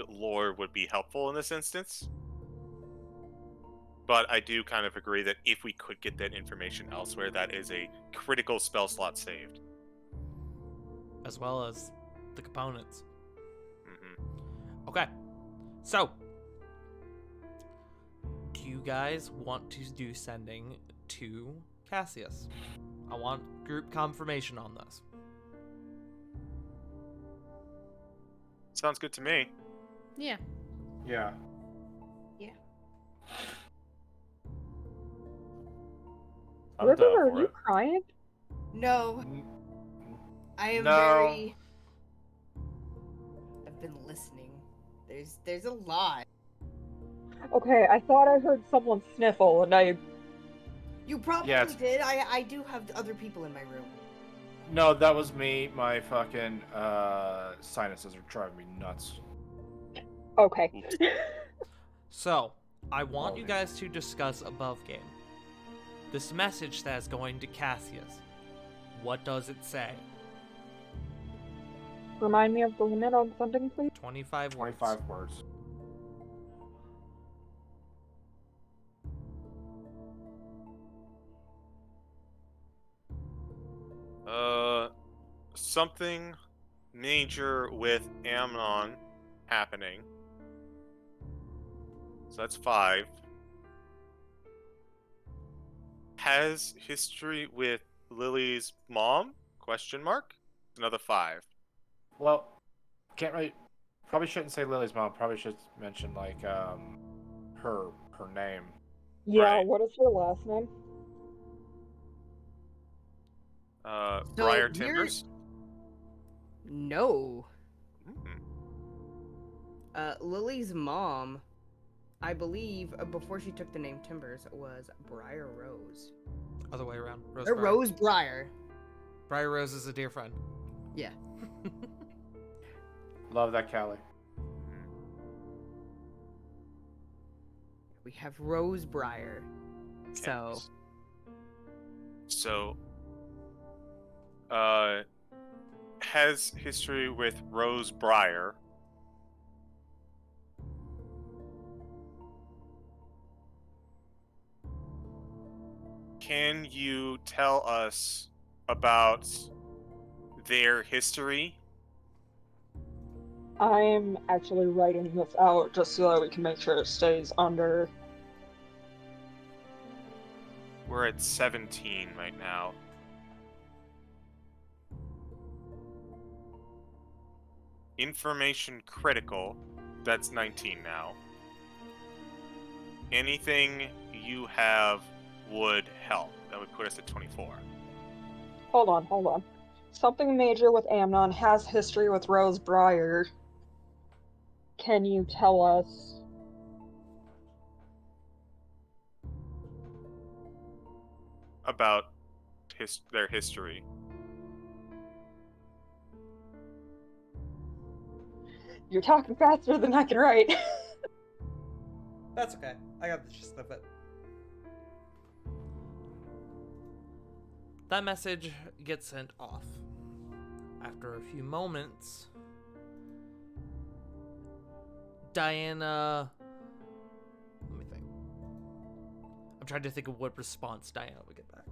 lore would be helpful in this instance. But I do kind of agree that if we could get that information elsewhere, that is a critical spell slot saved. As well as the components. Mm-hmm. Okay. So, do you guys want to do Sending to Cassius? I want group confirmation on this. Sounds good to me. Yeah. Yeah. I'm River, down are for you it. crying? No, I am No. very. I've been listening. There's a lot. Okay, I thought I heard someone sniffle, and I... You probably Yeah, it's- did. I do have other people in my room. No, that was me. My fucking sinuses are driving me nuts. Okay. So, I want Oh, you yeah. guys to discuss above game. This message that is going to Cassius. What does it say? Remind me of the limit on sending, please. 25 words. 25 words. Something major with Amnon happening. So that's 5. Has history with Lily's mom? Question mark. Another 5. Well, can't really. Probably shouldn't say Lily's mom. Probably should mention like her name. Yeah, Right. what is your last name? Briar we're- Timbers. No. Hmm. Lily's mom, I believe, before she took the name Timbers, was Briar Rose. Other way around. Rose Or Briar. Rose Briar. Briar Rose is a dear friend. Yeah. Love that, Callie. We have Rose Briar. So, So, has history with Rose Briar. Can you tell us about their history? I'm actually writing this out just so that we can make sure it stays under. We're at 17 right now. Information critical, that's 19 now. Anything you have would help. That would put us at 24. Hold on. Something major with Amnon has history with Rose Briar. Can you tell us? About their history. You're talking faster than I can write. That's okay. I got the gist of it. That message gets sent off. After a few moments, Diana... Let me think. I'm trying to think of what response Diana would get back.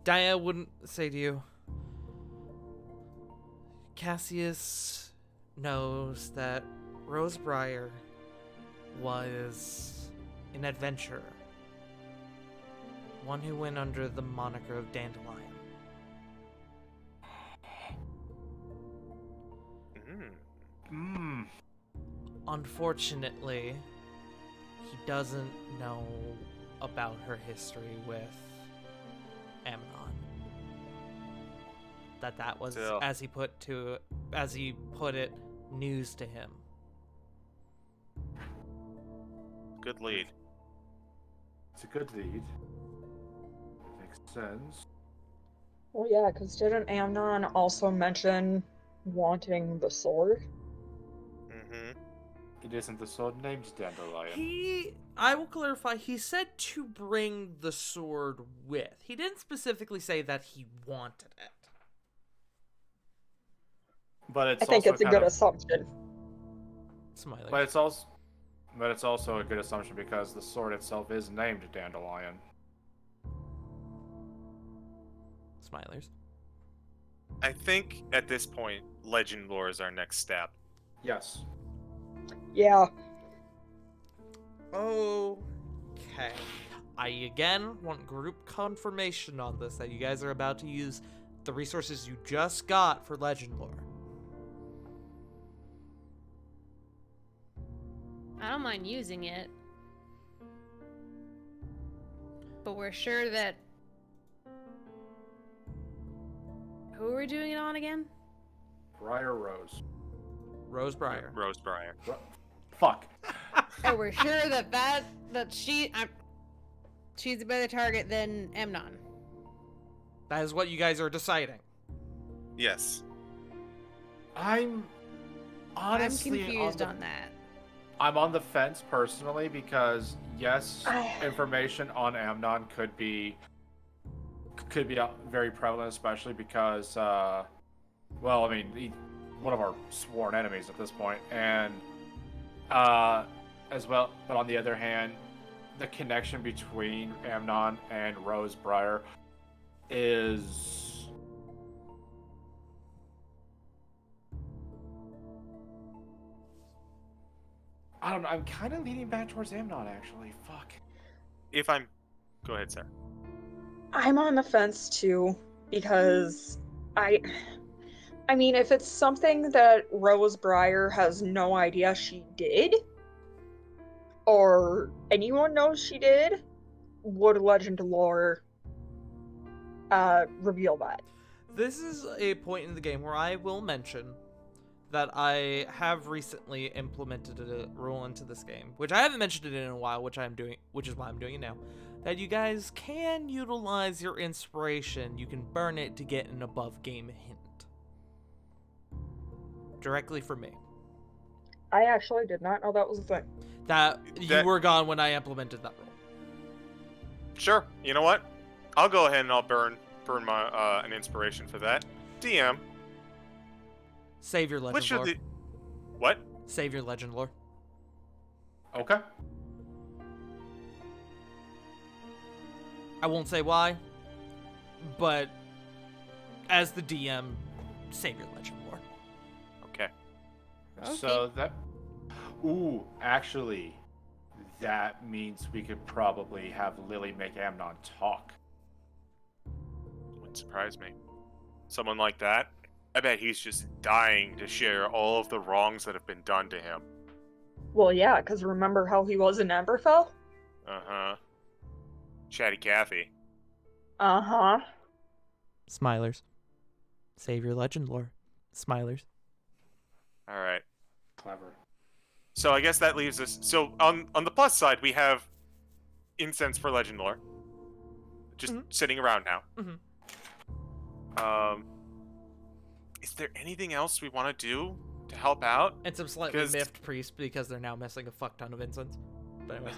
Diana wouldn't say to you, Cassius knows that Rose Briar was an adventurer. One who went under the moniker of Dandelion. Unfortunately, he doesn't know about her history with Amnon. That was, Still. as he put it, news to him. Good lead. It's a good lead. Makes sense. Well, yeah, because didn't Amnon also mention wanting the sword? Mm-hmm. It isn't the sword named Dandelion. I will clarify, he said to bring the sword with. He didn't specifically say that he wanted it. But it's I think also it's a kind good of, assumption. Smiley. But it's also a good assumption because the sword itself is named Dandelion. Smilers. I think at this point, legend lore is our next step. Yes. Yeah. Okay. I again want group confirmation on this, that you guys are about to use the resources you just got for legend lore. I don't mind using it. But we're sure that... Who are we doing it on again? Briar Rose. Rose Briar. Rose Briar. Fuck. Oh, we're sure that she's a better target than Amnon. That is what you guys are deciding. Yes. I'm honestly I'm confused on that. I'm on the fence personally because yes, information on Amnon could be very prevalent, especially because well, I mean, he's one of our sworn enemies at this point, and as well. But on the other hand, the connection between Amnon and Rose Briar is. I don't know. I'm kind of leaning back towards Amnon, actually. Fuck. Go ahead, sir. I'm on the fence too, because I mean, if it's something that Rose Briar has no idea she did, or anyone knows she did, would legend lore reveal that? This is a point in the game where I will mention that I have recently implemented a rule into this game, which I haven't mentioned it in a while, which is why I'm doing it now. That you guys can utilize your inspiration. You can burn it to get an above game hint. Directly for me. I actually did not know that was a thing. You were gone when I implemented that rule. Sure. You know what? I'll go ahead and I'll burn my an inspiration for that. DM. Save your What legend should lore. the what? Save your legend lore. Okay. I won't say why, but as the DM, save your legend lore. Okay. So that. Ooh, actually, that means we could probably have Lily make Amnon talk. Wouldn't surprise me. Someone like that, I bet he's just dying to share all of the wrongs that have been done to him. Well, yeah, because remember how he was in Emberfell? Uh-huh. Chatty Cathy. Uh-huh. Smilers. Save your legend lore. Smilers. All right. Clever. So I guess that leaves us. So on the plus side, we have incense for legend lore, just sitting around now. Is there anything else we want to do to help out? And some slightly 'Cause- miffed priests because they're now missing a fuck ton of incense. But anyways.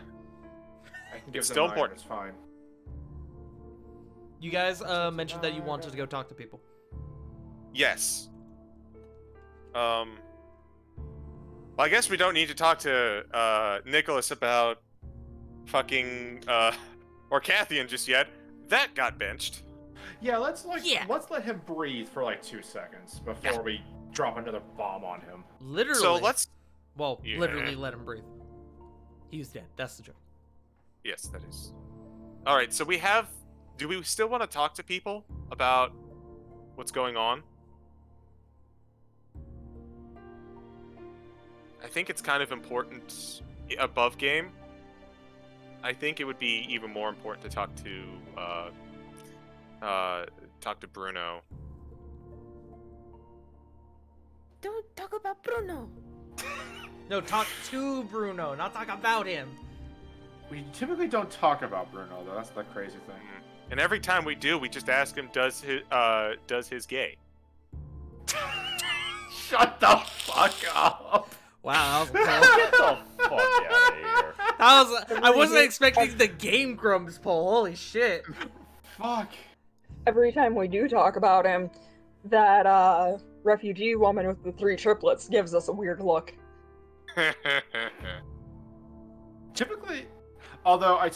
I can give It's them still 9, important. It's fine. You guys mentioned that you wanted to go talk to people. Yes. Well, I guess we don't need to talk to Nicholas about fucking Orcathian just yet. That got benched. Yeah, let's Yeah. let's let him breathe for like 2 seconds before we drop another bomb on him. Literally. So let's. Well, Yeah. literally let him breathe. He was dead. That's the joke. Yes, that is. All right. So we have. Do we still want to talk to people about what's going on? I think it's kind of important above game. I think it would be even more important to talk to Bruno. Don't talk about Bruno. No, talk to Bruno, not talk about him. We typically don't talk about Bruno, though. That's the crazy thing. And every time we do, we just ask him, does his gay? Shut the fuck up! Wow. Get the fuck out of here. I wasn't expecting the Game Grumps poll. Holy shit. Fuck. Every time we do talk about him, that refugee woman with the 3 triplets gives us a weird look. Typically, although I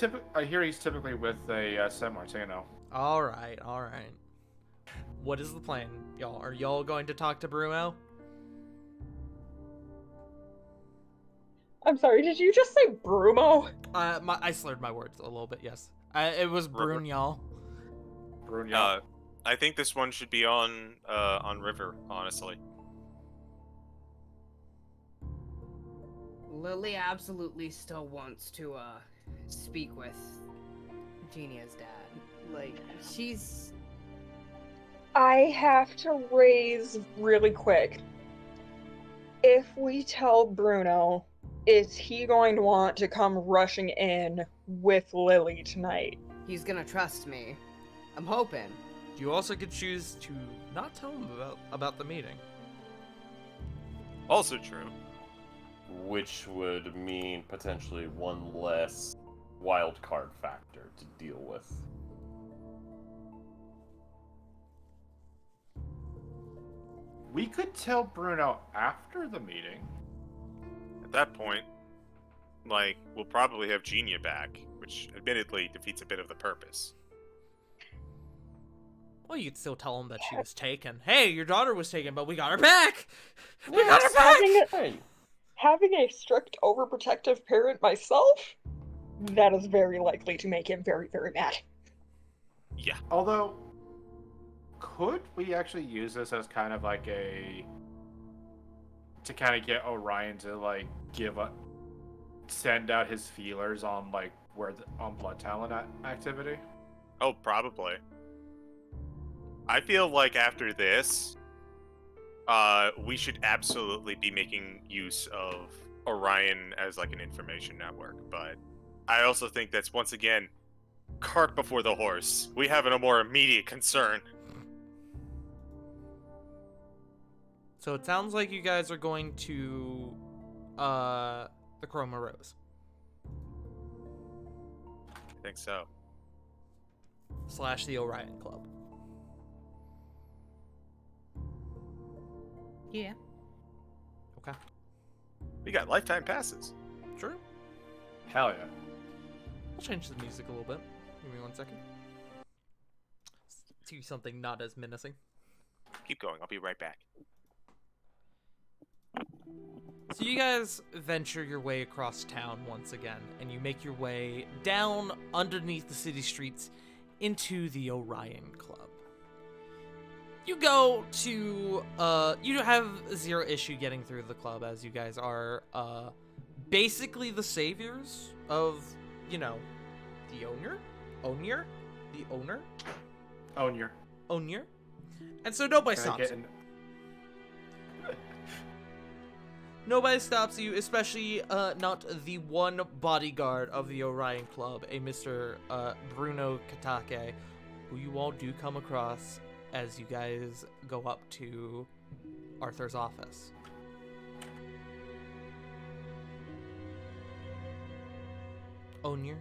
hear he's typically with a San Martino. All right. What is the plan, y'all? Are y'all going to talk to Bruno? I'm sorry, did you just say Bruno? I slurred my words a little bit. Yes, it was Brun, y'all. Bruno. I think this one should be on River, honestly. Lily absolutely still wants to speak with Genia's dad. Like, she's I have to raise really quick. If we tell Bruno, is he going to want to come rushing in with Lily tonight? he's gonna trust me. I'm hoping. You also could choose to not tell him about the meeting. Also true. Which would mean potentially one less wild card factor to deal with. We could tell Bruno after the meeting. At that point, like, we'll probably have Genia back, which admittedly defeats a bit of the purpose. Well, you could still tell him that she was taken. Hey, your daughter was taken, but we got her back. We got her back. Hey, Having a strict, overprotective parent myself, that is very likely to make him very, very mad. Yeah. Although, could we actually use this as kind of like to kind of get Orion to like send out his feelers on like on Blood Talent activity? Oh, probably. I feel like after this, we should absolutely be making use of Orion as like an information network, but I also think that's once again cart before the horse. We have a more immediate concern. So it sounds like you guys are going to the Chroma Rose. I think so. / the Orion Club. Yeah. Okay. We got lifetime passes. Sure. Hell yeah. I'll change the music a little bit. Give me 1 second. To something not as menacing. Keep going. I'll be right back. So you guys venture your way across town once again, and you make your way down underneath the city streets into the Orion Club. You go to, you have zero issue getting through the club, as you guys are, basically the saviors of, you know, the owner? The owner? Owner. And so nobody stops you. Nobody stops you, especially not the one bodyguard of the Orion Club, a Mr. Bruno Katake, who you all do come across as you guys go up to Arthur's office. Onier.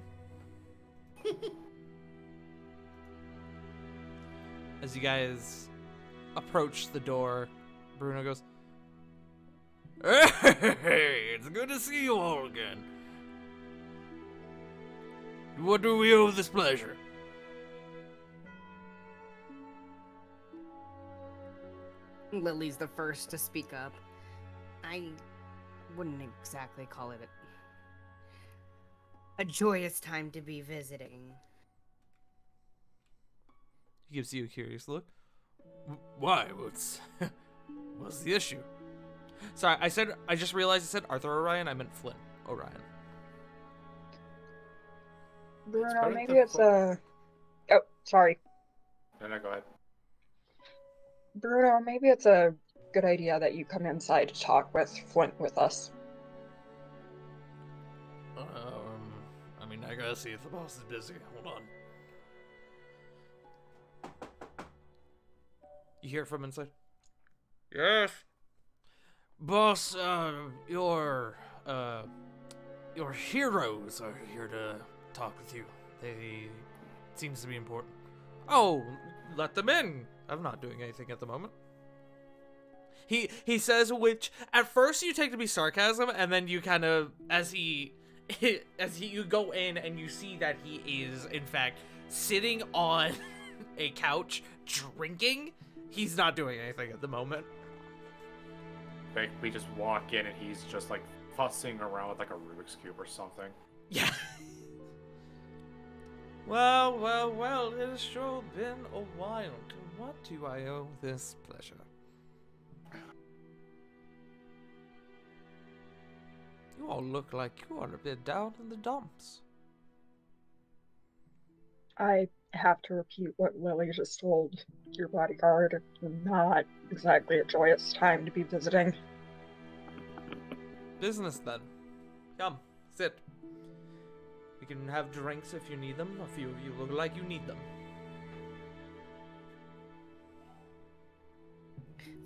As you guys approach the door, Bruno goes, "Hey, it's good to see you all again. What do we owe this pleasure?" Lily's the first to speak up. I wouldn't exactly call it a joyous time to be visiting. He gives you a curious look. Why? What's the issue? Sorry, I just realized I said Arthur Orion. I meant Flynn Orion. Bruno, maybe it's a... Oh, sorry. No, go ahead. Bruno, maybe it's a good idea that you come inside to talk with Flint with us. I mean, I gotta see if the boss is busy. Hold on. You hear it from inside? Yes. Boss, your heroes are here to talk with you. They seems to be important. Oh, let them in. I'm not doing anything at the moment. He says, which at first you take to be sarcasm, and then you kind of, you go in and you see that he is in fact sitting on a couch drinking. He's not doing anything at the moment. Like, we just walk in and he's just like fussing around with like a Rubik's Cube or something. Yeah. Well, it has sure been a while. To what do I owe this pleasure? You all look like you are a bit down in the dumps. I have to repeat what Lily just told your bodyguard. Not exactly a joyous time to be visiting. Business then. Come, sit. We can have drinks if you need them. A few of you look like you need them.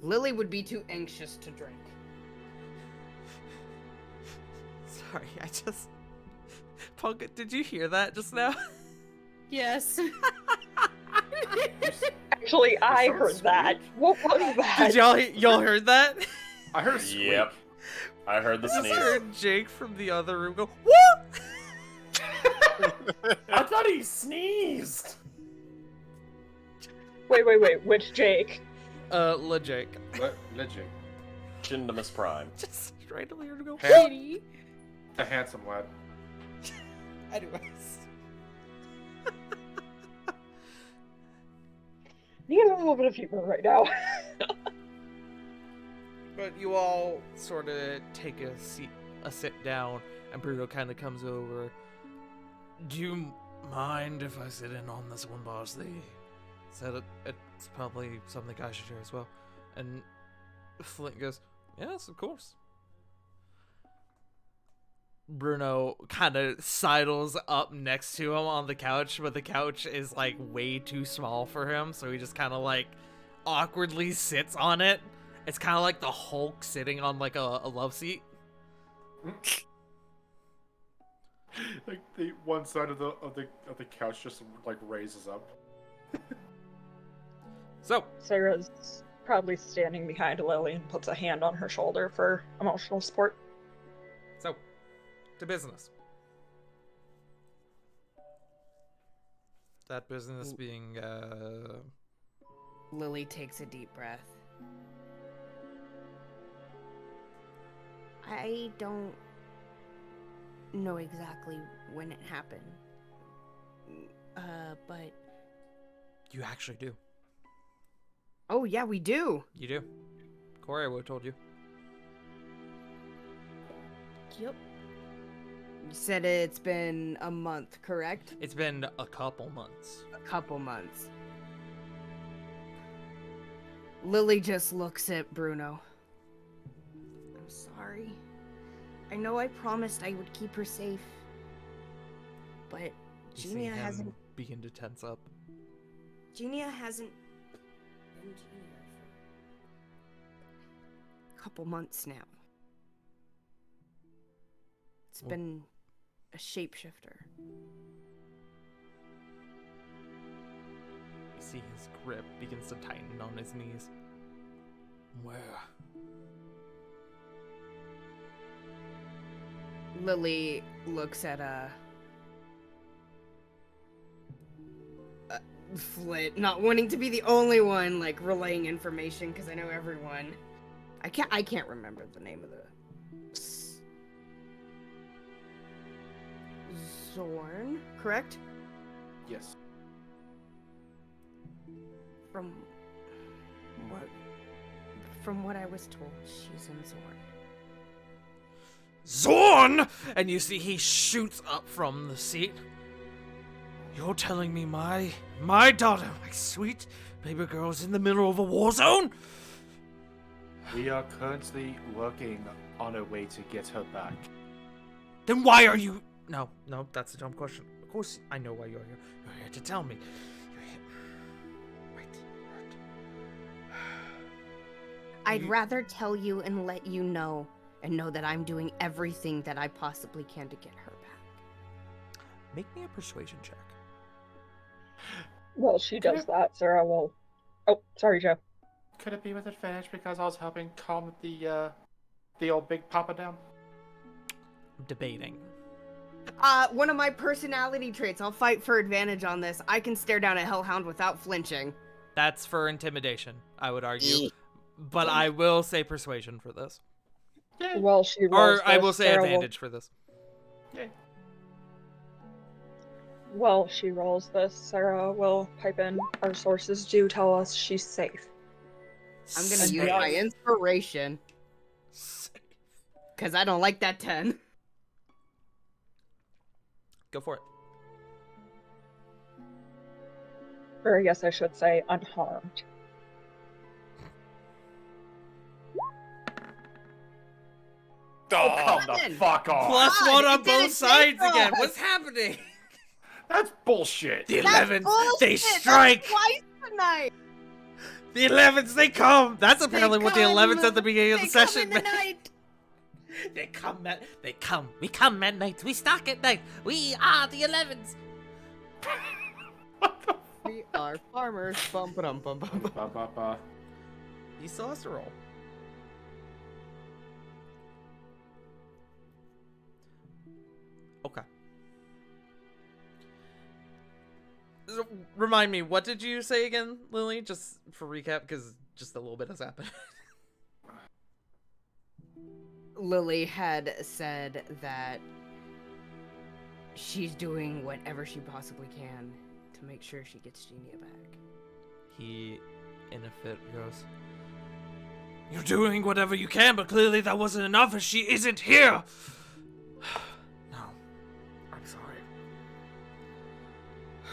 Lily would be too anxious to drink. Sorry, I just... Punk, did you hear that just now? Yes. Actually, I heard that. What was that? Did y'all heard that? I heard a squeak. Yep. I heard the I just sneeze. heard Jake from the other room go, "What?" I thought he sneezed. Wait, which Jake? Jake. Legit. Shindamus Prime. Just randomly heard him go, Kitty. A handsome lad. anyways. Need a little bit of humor right now. But you all sort of take a sit down, and Bruno kind of comes over. Do you mind if I sit in on this one, boss? They said it's probably something I should hear as well. And Flint goes, yes, of course. Bruno kind of sidles up next to him on the couch, but the couch is like way too small for him, so he just kind of like awkwardly sits on it. It's kind of like the Hulk sitting on like a love seat. Like the one side of the couch just like raises up. So, Sarah's probably standing behind Lily and puts a hand on her shoulder for emotional support. to business. That business being, Lily takes a deep breath. I don't know exactly when it happened. But... You actually do. Oh, yeah, we do. You do. Corey would have told you. Yep. You said it's been a month, correct? It's been a couple months. A couple months. Lily just looks at Bruno. I'm sorry. I know I promised I would keep her safe. But You see Genia him hasn't... begin to tense up. Genia hasn't been Genia for a couple months now. It's Well- been a shapeshifter. You see his grip begins to tighten on his knees. Where? Lily looks at Flit, not wanting to be the only one like relaying information because I know everyone. I can't remember the name of the Zorn, correct? Yes. From what I was told, she's in Zorn. Zorn! And you see he shoots up from the seat. You're telling me my daughter, my sweet baby girl, is in the middle of a war zone? We are currently working on a way to get her back. Then why are you... No, that's a dumb question. Of course I know why you're here. You're here to tell me. You're here... Right. I'd rather tell you and let you know, and know that I'm doing everything that I possibly can to get her back. Make me a persuasion check. While she does that, Sarah will... Oh, sorry, Joe. Could it be with advantage because I was helping calm the old big papa down? I'm debating. One of my personality traits. I'll fight for advantage on this. I can stare down a hellhound without flinching. That's for intimidation, I would argue. But I will say persuasion for this. While she rolls Or I this, will say Sarah advantage for this. While she rolls this, Sarah will pipe in. Our sources do tell us she's safe. I'm gonna Safe. use my inspiration. Because I don't like that 10. Go for it. Or I guess I should say unharmed. Oh, come the Kevin! fuck off! Plus God, one on it didn't both sides take again. us. What's happening? That's bullshit! The That's 11s, bullshit! they That's strike! twice tonight! The 11s, they come! That's apparently what the come. 11s at the beginning of the They come session in the meant. night! They come. We come at night. We stalk at night. We are the 11s. We are farmers. Bum ba dum bum bum bum. Ba, ba, ba. You still has to roll. Okay. So, remind me, what did you say again, Lily? Just for recap, because just a little bit has happened. Lily had said that she's doing whatever she possibly can to make sure she gets Genia back. He, in a fit, goes, "You're doing whatever you can, but clearly that wasn't enough as she isn't here!" No. I'm sorry.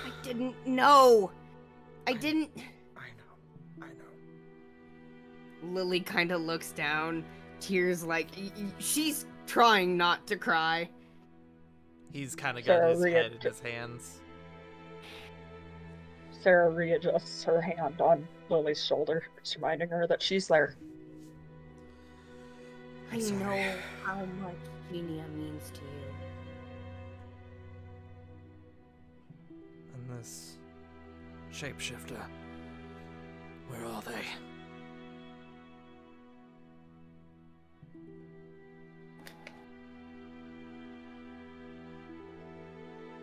I didn't know. I didn't. I know. Lily kind of looks down, tears like she's trying not to cry. He's kind of got Sarah his head in react- his hands. Sarah readjusts her hand on Lily's shoulder, just reminding her that she's there. I know how much Genia means to you. this shapeshifter. Where are they?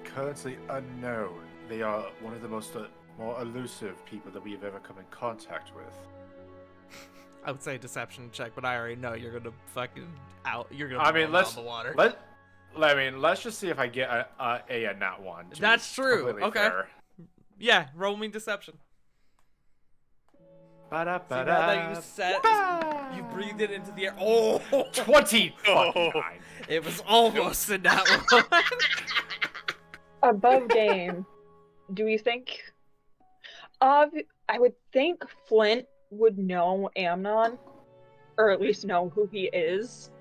Currently unknown. They are one of the most more elusive people that we have ever come in contact with. I would say deception check, but I already know you're gonna fucking out. You're gonna. I blow mean, them out of the water. let's just see if I get a nat one. That's true. Completely Okay. fair. Yeah, roll me deception. Ba-da-ba-da. See, now that you said, you breathed it into the air. Oh, 20 fucking 9. it was almost in that one. Above game, do we think I would think Flint would know Amnon, or at least know who he is.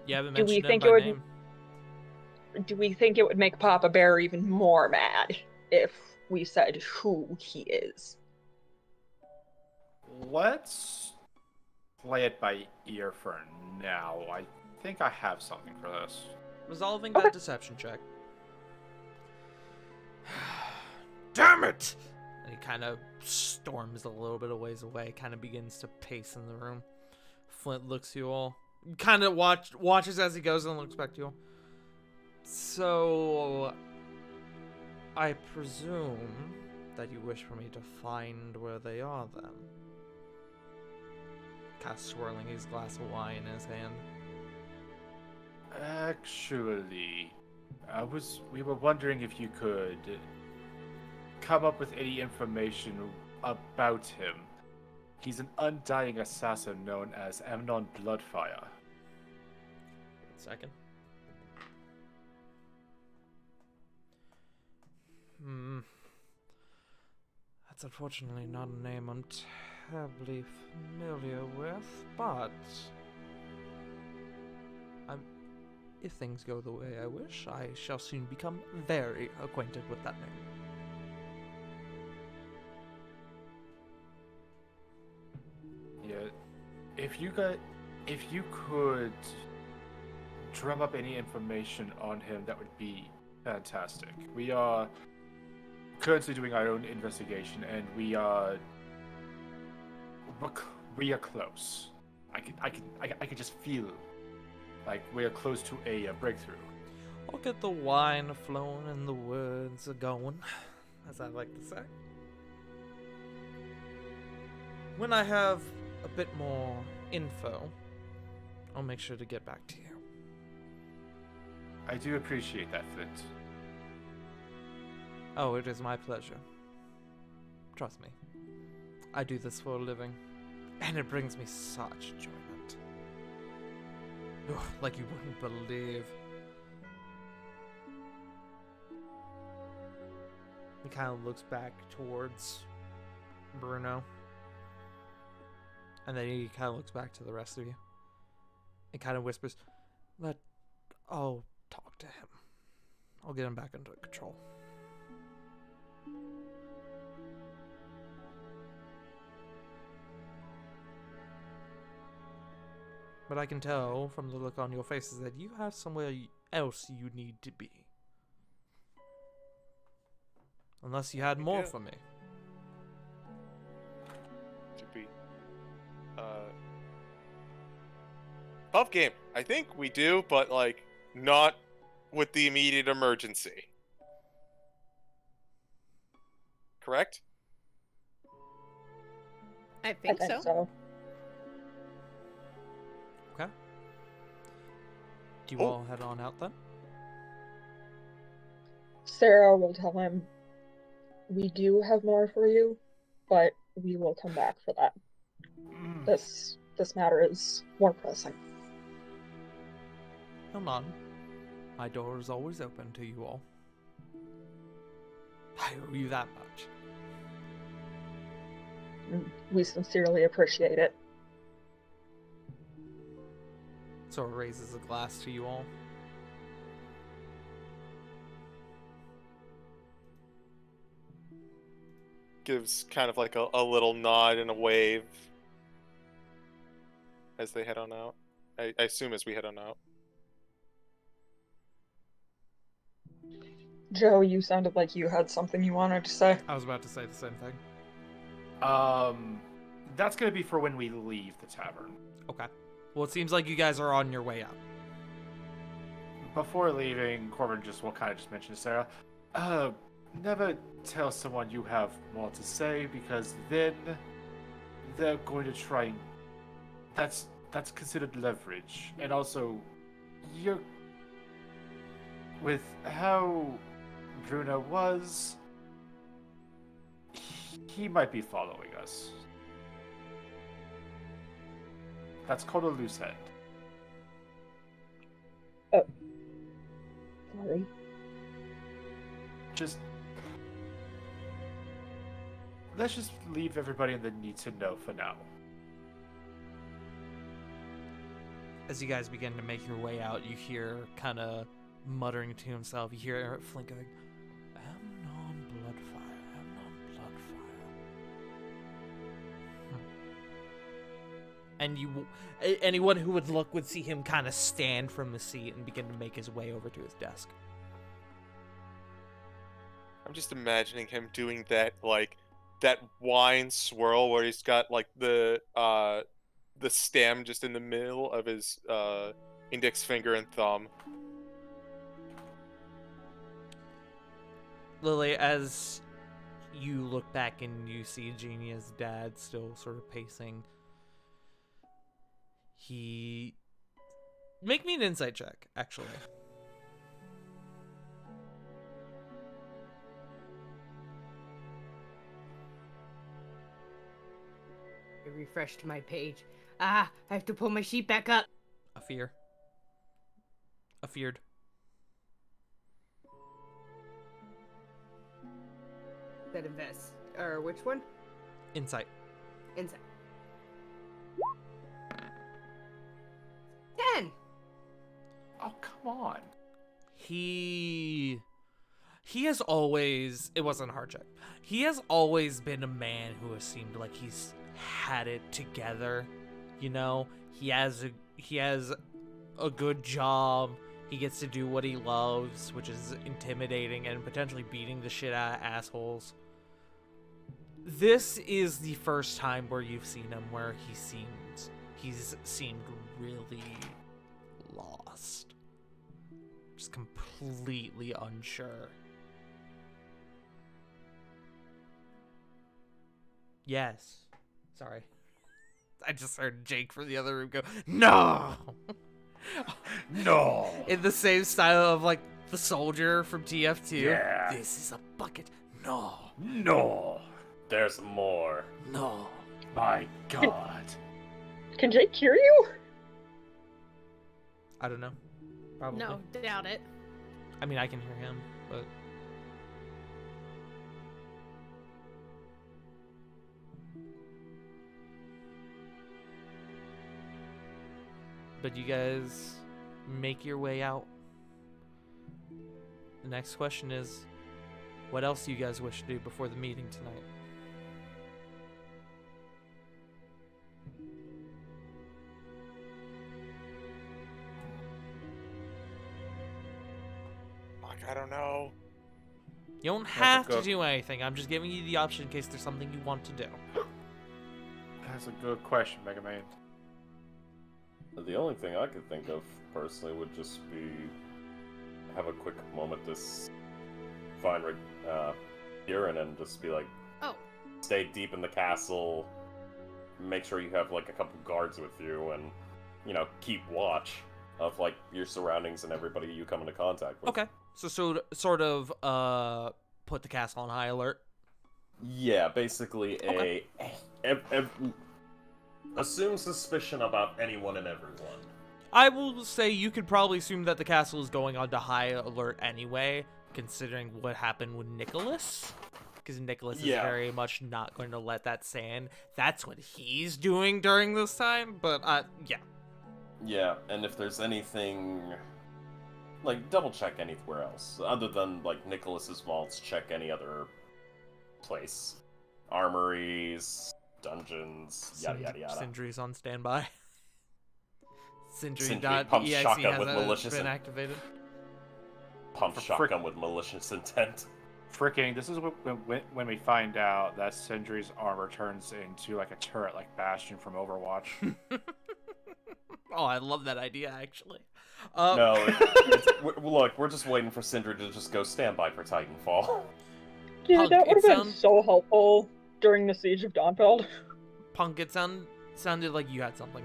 You haven't Do we mentioned him think by it would name. do we think it would make Papa Bear even more mad if we said who he is? Let's play it by ear for now. I think I have something for this. Resolving Okay. that deception check. Damn it! And he kind of storms a little bit of ways away, kind of begins to pace in the room. Flint looks at you all, kind of watches as he goes and looks back to you all. So, I presume that you wish for me to find where they are then. Kind of swirling his glass of wine in his hand. Actually, we were wondering if you could come up with any information about him. He's an undying assassin known as Amnon Bloodfire. Second. That's unfortunately not a name I'm terribly familiar with, but if things go the way I wish, I shall soon become very acquainted with that name. Yeah, if you could drum up any information on him, that would be fantastic. We are currently doing our own investigation, and we are close. I can just feel like we are close to a breakthrough. I'll get the wine flowing and the words are going, as I like to say. When I have a bit more info, I'll make sure to get back to you. I do appreciate that, Flint. Oh, it is my pleasure. Trust me. I do this for a living, and it brings me such enjoyment. Ugh, like you wouldn't believe. He kind of looks back towards Bruno. And then he kind of looks back to the rest of you. And kind of whispers, I'll talk to him. I'll get him back under control. But I can tell from the look on your faces that you have somewhere else you need to be. Unless you had more for me. To be. Above game. I think we do, but like not with the immediate emergency. Correct? I think so. so. Okay. Do you all head on out then? Sarah will tell him, we do have more for you, but we will come back for that. This matter is more pressing. Come on. My door is always open to you all. I owe you that much. We sincerely appreciate it. Sora raises a glass to you all. Gives kind of like a little nod and a wave as they head on out. I assume as we head on out. Joe, you sounded like you had something you wanted to say. I was about to say the same thing. That's gonna be for when we leave the tavern. Okay. Well, it seems like you guys are on your way out. Before leaving, Corbin will kind of just mention to Sarah, never tell someone you have more to say, because then they're going to try and... That's considered leverage. And also, you're... With how Bruno was, he might be following us. That's called a loose end. Sorry. Let's just leave everybody in the need to know for now. As you guys begin to make your way out, you hear kind of muttering to himself. You hear Flint going, Amnon Bloodfire, Amnon Bloodfire. And anyone who would look would see him kind of stand from the seat and begin to make his way over to his desk. I'm just imagining him doing that, like, that wine swirl where he's got, like, the stem just in the middle of his index finger and thumb. Lily, as you look back and you see Genia's dad still sort of pacing, make me an insight check, actually. I refreshed my page. I have to pull my sheet back up. A feared. That invest, or which one? Insight. Insight. 10. Oh, come on. He has always, it wasn't a hard check. He has always been a man who has seemed like he's had it together. You know, he has a good job. He gets to do what he loves, which is intimidating and potentially beating the shit out of assholes. This is the first time where you've seen him where he's seemed really lost. Just completely unsure. Yes. Sorry. I just heard Jake from the other room go, no! No! In the same style of, like, the soldier from TF2. Yeah. This is a bucket. No. No! There's more. No. My God. Can Jake hear you? I don't know. Probably. No, doubt it. I mean, I can hear him, but... But you guys make your way out. The next question is, what else do you guys wish to do before the meeting tonight? Like, I don't know. You don't That's a have to good- do anything. I'm just giving you the option in case there's something you want to do. That's a good question, Mega Man. The only thing I could think of personally would just be have a quick moment to find Kieran and just be like, Oh. stay deep in the castle, make sure you have like a couple guards with you, and keep watch of like your surroundings and everybody you come into contact with. Okay. So sort of put the castle on high alert. Yeah, basically Okay. assume suspicion about anyone and everyone. I will say you could probably assume that the castle is going on to high alert anyway, considering what happened with Nicholas. Because Nicholas is very much not going to let that stand. That's what he's doing during this time, but yeah. Yeah, and if there's anything, like, double check anywhere else. Other than, like, Nicholas's vaults, check any other place. Armories, dungeons, yada yada yada. Sindri's on standby. Sindri Sindri.exe pumps shotgun with has malicious been in- activated. pump For shotgun with malicious intent. Freaking, this is when we find out that Sindri's armor turns into like a turret like Bastion from Overwatch. Oh, I love that idea, actually. No, look, we're just waiting for Sindri to just go standby for Titanfall. Yeah, Punk, that would it have been sound- so helpful during the Siege of Dawnfeld. Punk, it sounded like you had something.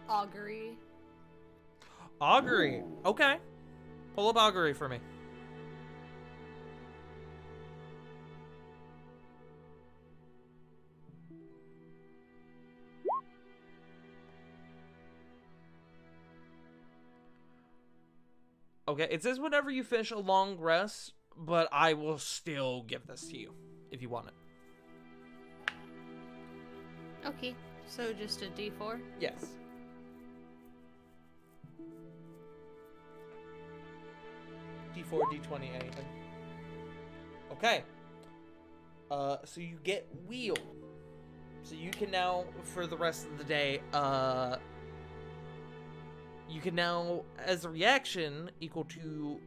Augury. Augury. Ooh. Okay. Pull up Augury for me. Okay, it says whenever you finish a long rest, but I will still give this to you if you want it. Okay, so just a D4. Yes. D4, D20, anything. Okay. So you get Wheel. So you can now, for the rest of the day, you can now, as a reaction, equal to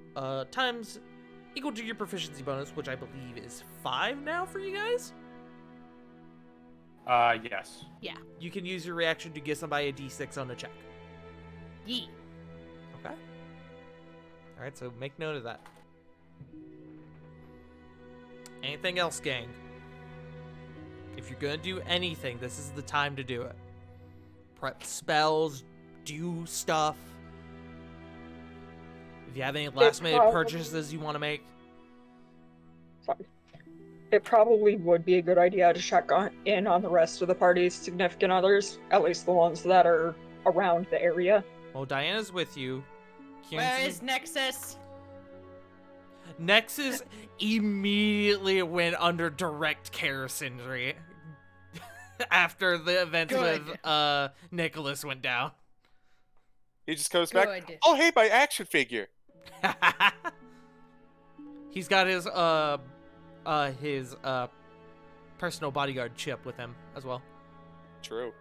your proficiency bonus, which I believe is 5 now for you guys. Yes. Yeah. You can use your reaction to give somebody a D6 on a check. Yee. Okay. Alright, so make note of that. Anything else, gang? If you're gonna do anything, this is the time to do it. Prep spells, do stuff. If you have any last minute probably- purchases you want to make. Sorry. It probably would be a good idea to check in on the rest of the party's significant others, at least the ones that are around the area. Well, Diana's with you. Where Kieran's- is Nexus? Nexus immediately went under direct care Sindri after the events Good. with Nicholas went down. He just comes back. Good. Oh, hey, my action figure. He's got his personal bodyguard Chip with him as well. True.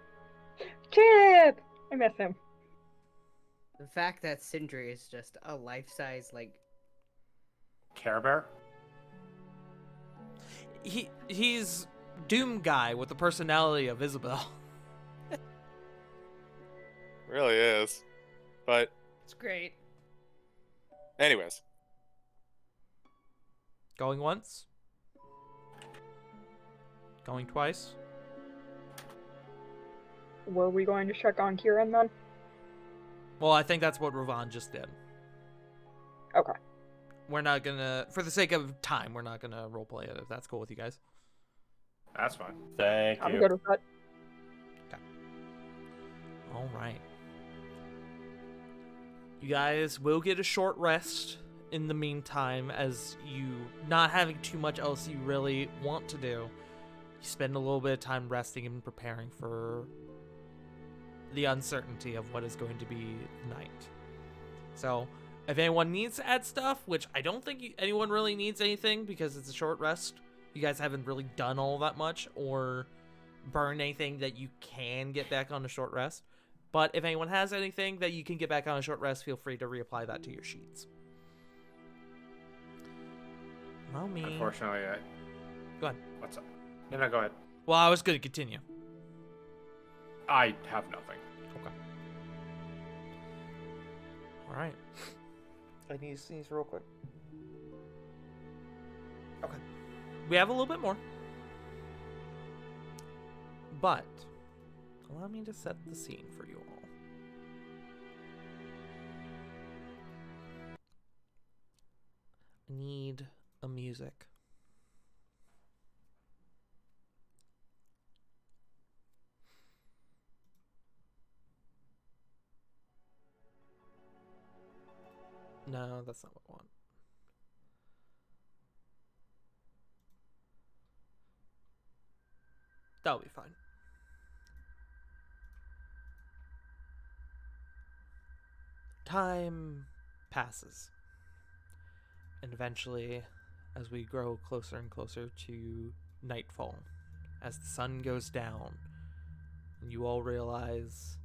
Chip! I miss him. The fact that Sindri is just a life-size, like, Care Bear? He's Doom guy with the personality of Isabel. Really is. But, It's great. anyways. Going once. Going twice. Were we going to check on Kieran then? Well, I think that's what Ravan just did. Okay. We're not gonna, for the sake of time, we're not gonna roleplay it if that's cool with you guys. That's fine. Thank I'm you. good with that. All right. You guys will get a short rest in the meantime, as you not having too much else you really want to do. You spend a little bit of time resting and preparing for the uncertainty of what is going to be night. So, if anyone needs to add stuff, which I don't think anyone really needs anything because it's a short rest, you guys haven't really done all that much or burned anything that you can get back on a short rest. But if anyone has anything that you can get back on a short rest, feel free to reapply that to your sheets. Allow me. Unfortunately, Go ahead. what's up? No, go ahead. Well, I was going to continue. I have nothing. Okay. All right. I need to sneeze real quick. Okay. We have a little bit more. But allow me to set the scene for you all. I need a music. No, that's not what I want. That'll be fine. Time passes. And eventually, as we grow closer and closer to nightfall, as the sun goes down, you all realize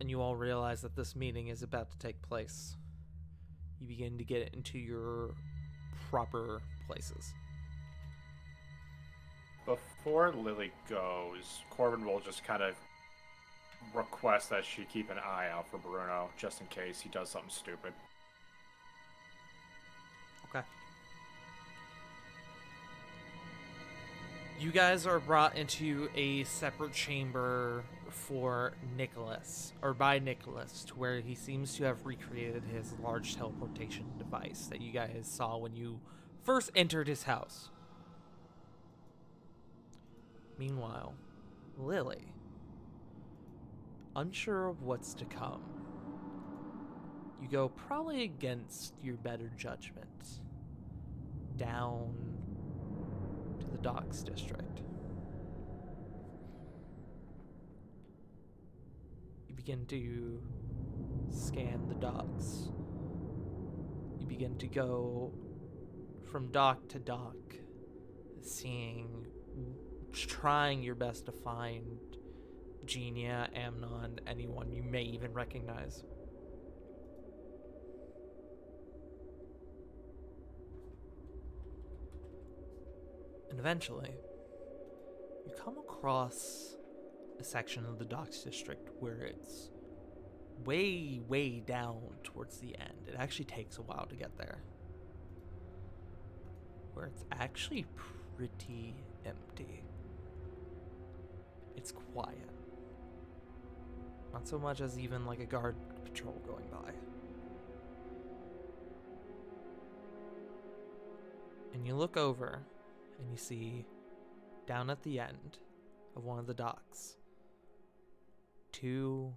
and you all realize that this meeting is about to take place. You begin to get into your proper places. Before Lily goes, Corbin will just kind of request that she keep an eye out for Bruno, just in case he does something stupid. Okay. You guys are brought into a separate chamber for Nicholas, or by Nicholas, to where he seems to have recreated his large teleportation device that you guys saw when you first entered his house. Meanwhile, Lily, unsure of what's to come, you go probably against your better judgment down to the docks district. You begin to scan the docks. You begin to go from dock to dock, trying your best to find Genia, Amnon, anyone you may even recognize. And eventually, you come across a section of the docks district where it's way down towards the end. It actually takes a while to get there. Where it's actually pretty empty. It's quiet. Not so much as even like a guard patrol going by. And you look over and you see down at the end of one of the docks 2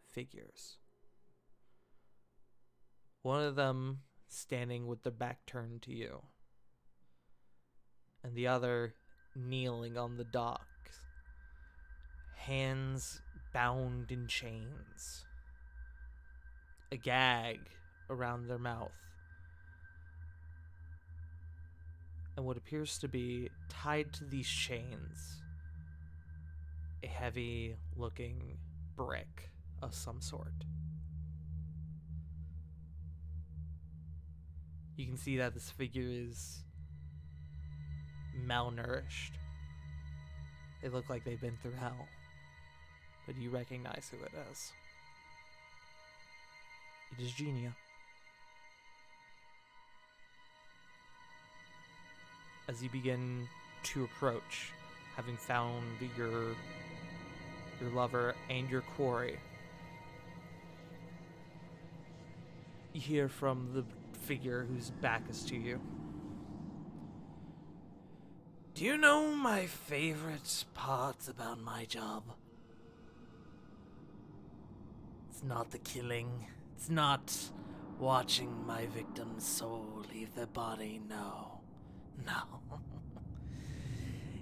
figures. One of them standing with their back turned to you, and the other kneeling on the dock, hands bound in chains, a gag around their mouth, and what appears to be tied to these chains a heavy looking brick of some sort. You can see that this figure is malnourished. They look like they've been through hell, but you recognize who it is. It is Genia. As you begin to approach, having found your lover and your quarry, you hear from the figure whose back is to you. Do you know my favorite part about my job? It's not the killing. It's not watching my victim's soul leave their body. No.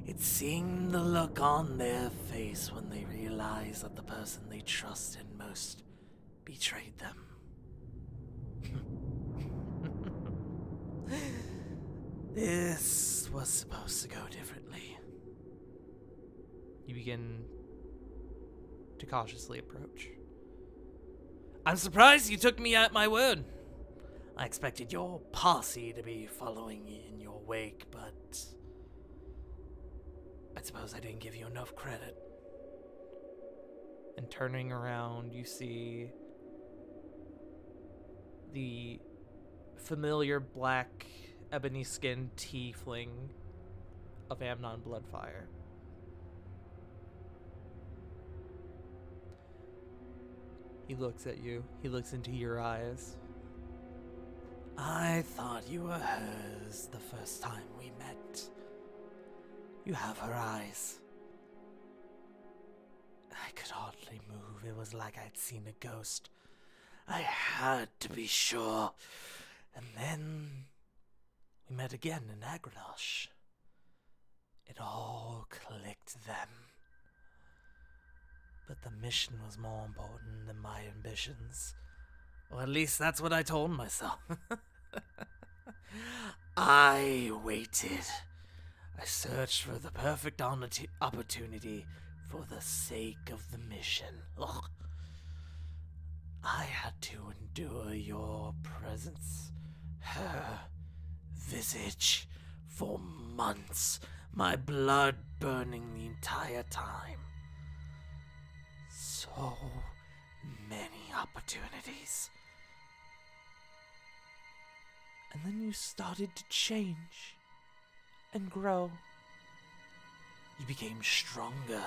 It's seeing the look on their face when they realize that the person they trusted most betrayed them. This was supposed to go differently. You begin to cautiously approach. I'm surprised you took me at my word. I expected your posse to be following in your wake, but I suppose I didn't give you enough credit. And turning around, you see the familiar black ebony-skinned tiefling of Amnon Bloodfire. He looks at you. He looks into your eyes. I thought you were hers the first time we met. You have her eyes. I could hardly move. It was like I'd seen a ghost. I had to be sure. And then we met again in Agranosh. It all clicked then. But the mission was more important than my ambitions. Or at least that's what I told myself. I waited. I searched for the perfect opportunity for the sake of the mission. Ugh. I had to endure your presence, her visage, for months, my blood burning the entire time. So many opportunities. And then you started to change and grow. You became stronger.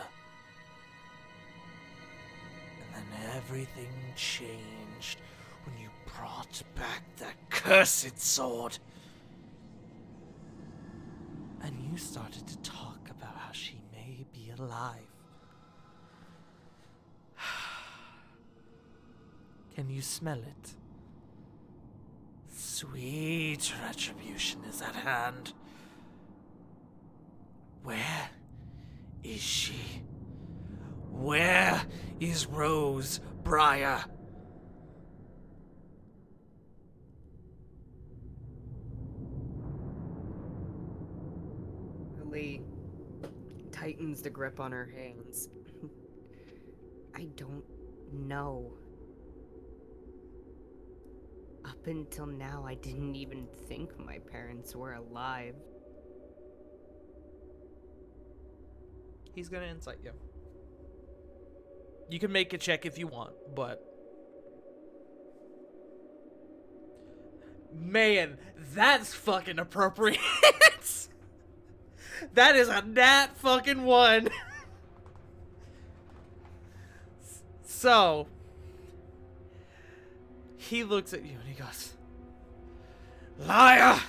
And then everything changed when you brought back that cursed sword. And you started to talk about how she may be alive. Can you smell it? Sweet retribution is at hand. Where is she? Where is Rose Briar? Lily tightens the grip on her hands. I don't know. Up until now, I didn't even think my parents were alive. He's gonna insight you. You can make a check if you want, but... Man, that's fucking appropriate. That is a nat fucking one. So, he looks at you and he goes, "Liar!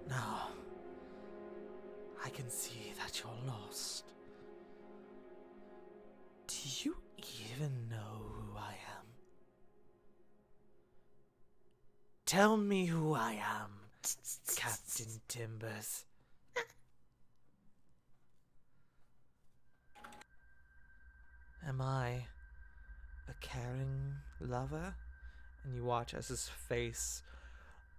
Now, I can see that you're lost. Do you even know who I am? Tell me who I am, Captain Timbers." Am I a caring lover? And you watch as his face,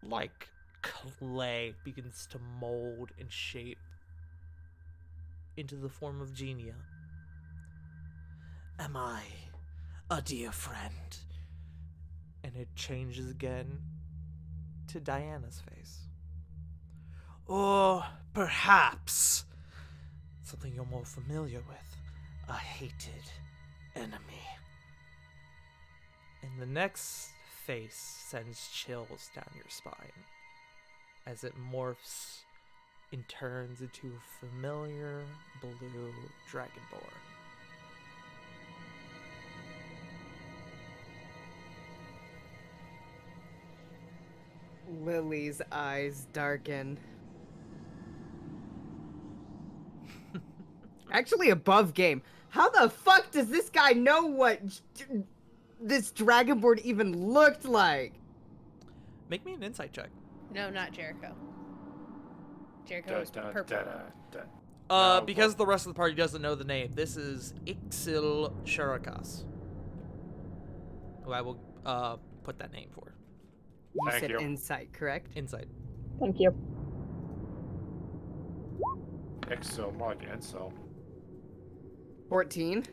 like clay, begins to mold and shape into the form of Genia. Am I a dear friend? And it changes again to Diana's face. Or perhaps something you're more familiar with, a hated enemy. And the next face sends chills down your spine as it morphs and turns into a familiar blue dragonborn. Lily's eyes darken. Actually, above game. How the fuck does this guy know what this dragonboard even looked like? Make me an insight check. No, not Jericho. Jericho is purple. No, Because the rest of the party doesn't know the name, this is Ixil Sharakas, who I will put that name for. You Thank said you. insight, correct? Insight. Thank you. Exo, more like Enso. 14.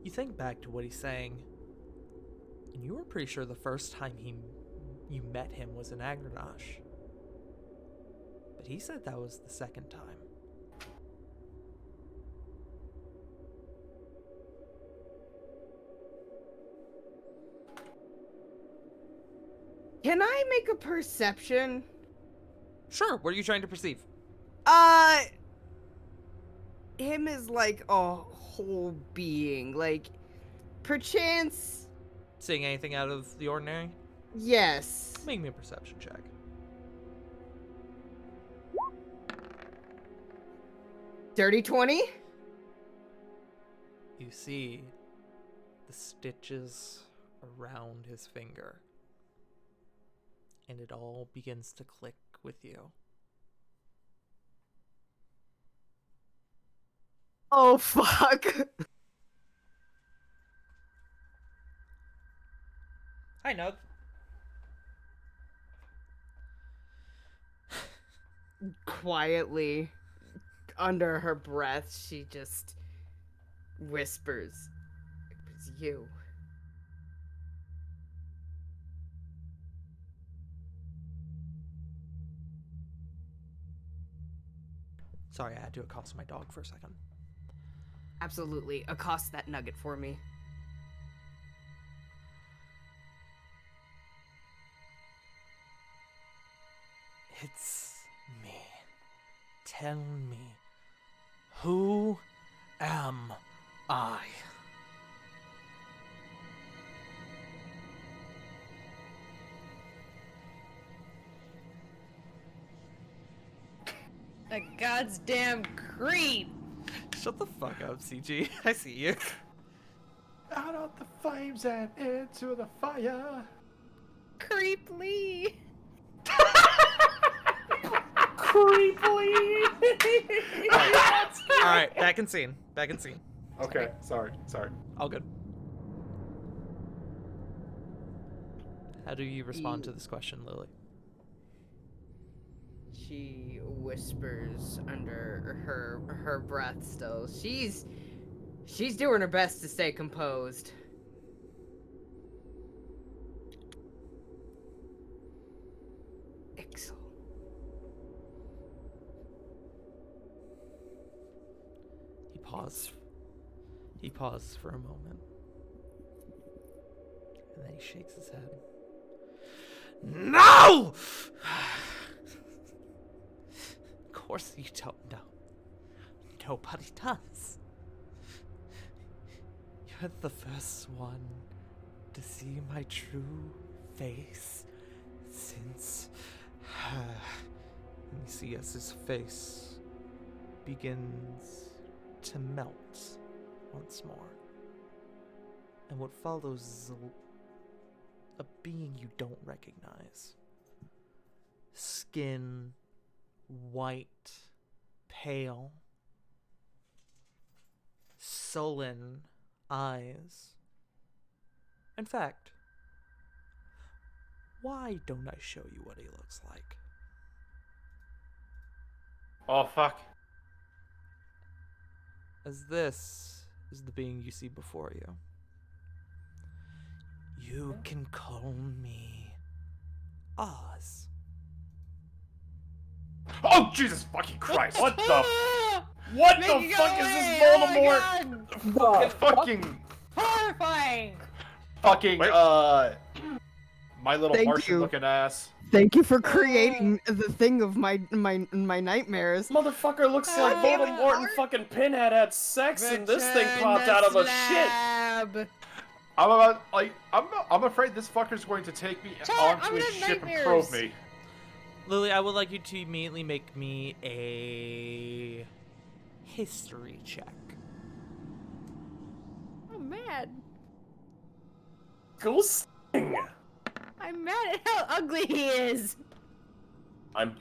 You think back to what he's saying, and you were pretty sure the first time you met him was in Agranash. But he said that was the second time. Can I make a perception? Sure, what are you trying to perceive? Him is like a whole being. Like, perchance, Seeing anything out of the ordinary? yes. Make me a perception check. Dirty 20? You see the stitches around his finger, and it all begins to click with you. Oh, fuck. Hi, Nug. Quietly, under her breath, she just whispers, you. Sorry, I had to accost my dog for a second. Absolutely. Accost that nugget for me. It's me. Tell me, who am I? A goddamn creep. Shut the fuck up, CG. I see you. Out of the flames and into the fire. Creeply. Creepily. All right, back in scene. Back in scene. Okay, sorry. All good. How do you respond to this question, Lily? She whispers under her breath still. She's doing her best to stay composed. Ixel. He paused for a moment. And then he shakes his head. No! Of course you don't know. Nobody does. You're the first one to see my true face since... And you see as his face begins to melt once more. And what follows is a being you don't recognize. Skin white, pale, sullen eyes. In fact, why don't I show you what he looks like? Oh, fuck. As this is the being you see before you. You can call me Oz. Oh, Jesus fucking Christ. What the? Ah! What Make the it go fuck is away! this Oh my Voldemort? God! The Fucking, Horrifying! My Little Thank Martian you. looking ass. Thank you for creating the thing of my nightmares. Motherfucker looks like Damn it, Voldemort and fucking Pinhead had sex and this thing Return popped the out of a shit. slab. I'm afraid this fucker's going to take me Chat, onto I'm his getting ship and nightmares. probe me. Lily, I would like you to immediately make me a history check. I'm mad. Ghosting. I'm mad at how ugly he is. I'm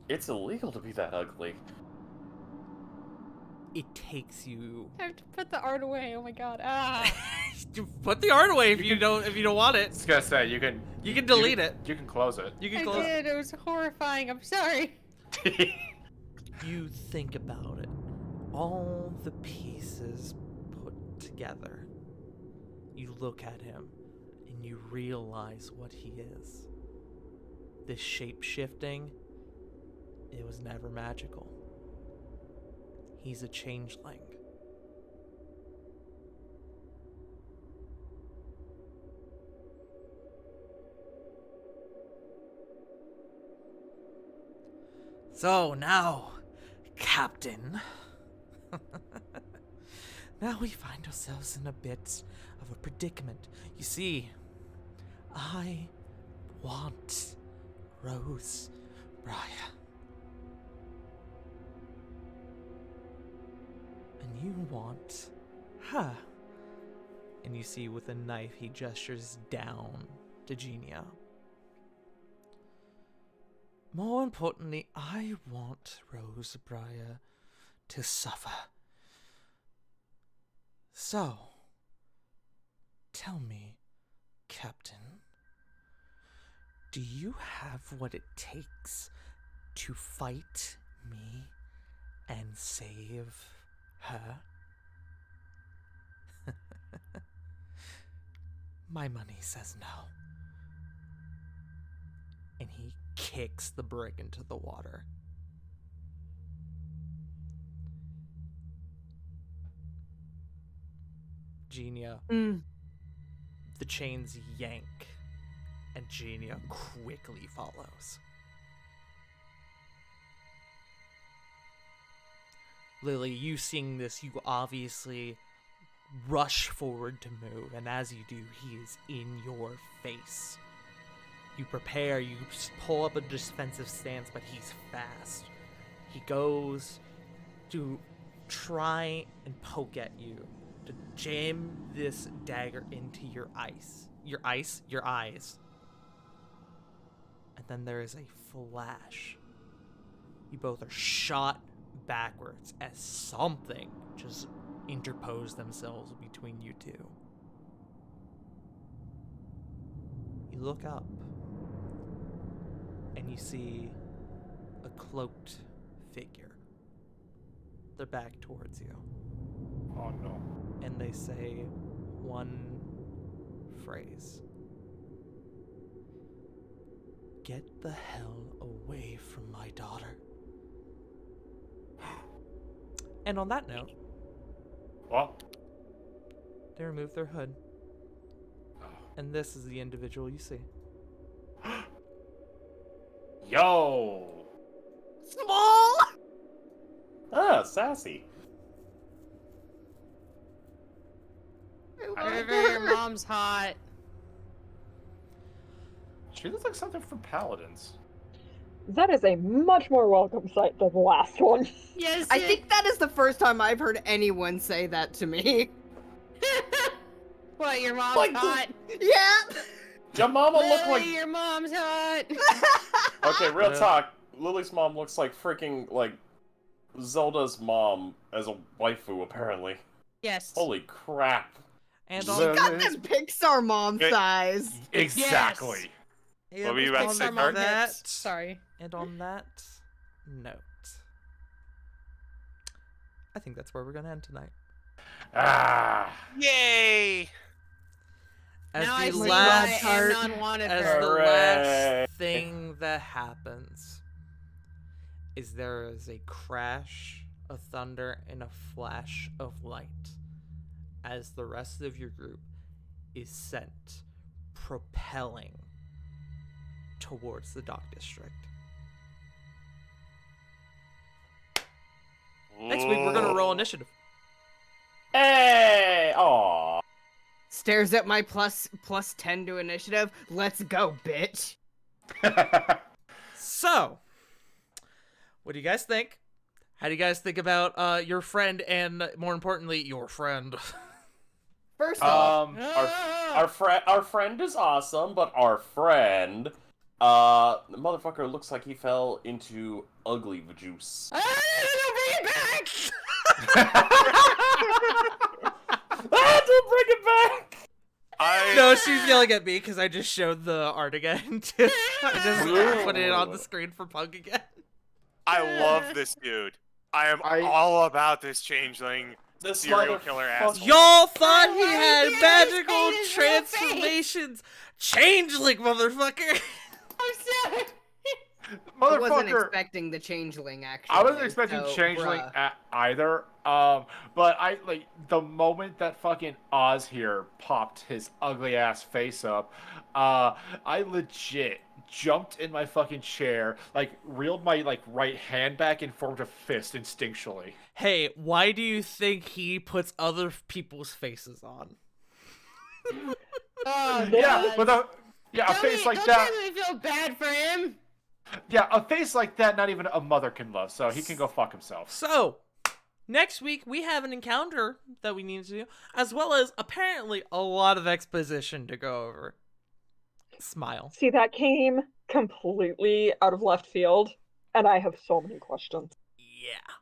It's illegal to be that ugly. It takes you. I have to put the art away. Oh my god. Ah. Put the art away if you don't want I it. was gonna say, you can delete it. You can close it. You I can close. did. It was horrifying. I'm sorry. You think about it. All the pieces put together. You look at him and you realize what he is. This shape shifting, it was never magical. He's a changeling. So now, Captain, now we find ourselves in a bit of a predicament. You see, I want Rose Briar. And you want her. And you see with a knife he gestures down to Genia. More importantly, I want Rose Briar to suffer. So, tell me, Captain, do you have what it takes to fight me and save her? My money says no. And he kicks the brick into the water. Genia, Mm. the chains yank, and Genia quickly follows. Lily, you seeing this, you obviously rush forward to move, and as you do, he is in your face. You prepare, you pull up a defensive stance, but he's fast. He goes to try and poke at you, to jam this dagger into your eyes. Your eyes. And then there is a flash. You both are shot backwards as something just interposed themselves between you two. You look up and you see a cloaked figure. They're back towards you. Oh no. And they say one phrase. Get the hell away from my daughter. And on that note, Well. they remove their hood. And this is the individual you see. Yo. Small. Ah, sassy. Your mom's hot. She looks like something from Paladins. That is a much more welcome sight than the last one. Yes. I think that is the first time I've heard anyone say that to me. What? Your mom's Like the- hot. Yeah. Your mama look Lily, like. your mom's hot. Okay, real Yeah. talk. Lily's mom looks like freaking like Zelda's mom as a waifu, apparently. Yes. Holy crap! And She on Got that Pixar mom Good. size. Exactly. What were you about to say, on Mark? that, Sorry. and on that note, I think that's where we're gonna end tonight. Ah. Yay! As Now I the see last, why Amnon wanted as her. the Hooray. last thing that happens is there is a crash of thunder and a flash of light as the rest of your group is sent propelling towards the dock district. Next week we're gonna roll initiative. Hey! Aw. Stares at my plus 10 to initiative. Let's go, bitch. So, what do you guys think? How do you guys think about your friend and, more importantly, your friend? First off, Our friend is awesome, but our friend, the motherfucker looks like he fell into ugly juice. Bring it back. Ah, don't bring it back! No, she's yelling at me because I just showed the art again. I just put it on the screen for Pug again. I love this dude. I am I- all about this changeling This serial killer motherfucker- asshole. Y'all thought he had Yes, magical paint his real face. transformations. Changeling, motherfucker. I'm sorry. I wasn't Motherfucker. expecting the changeling, actually. I wasn't expecting so, changeling bruh. either. But I like the moment that fucking Oz here popped his ugly ass face up. I legit jumped in my fucking chair, like reeled my right hand back and formed a fist instinctually. Hey, why do you think he puts other people's faces on? Oh, Yeah, God. but a face like that. Don't make me feel bad for him. Yeah, a face like that, not even a mother can love, so he can go fuck himself. So, next week we have an encounter that we need to do, as well as apparently a lot of exposition to go over. Smile. See, that came completely out of left field, and I have so many questions. Yeah.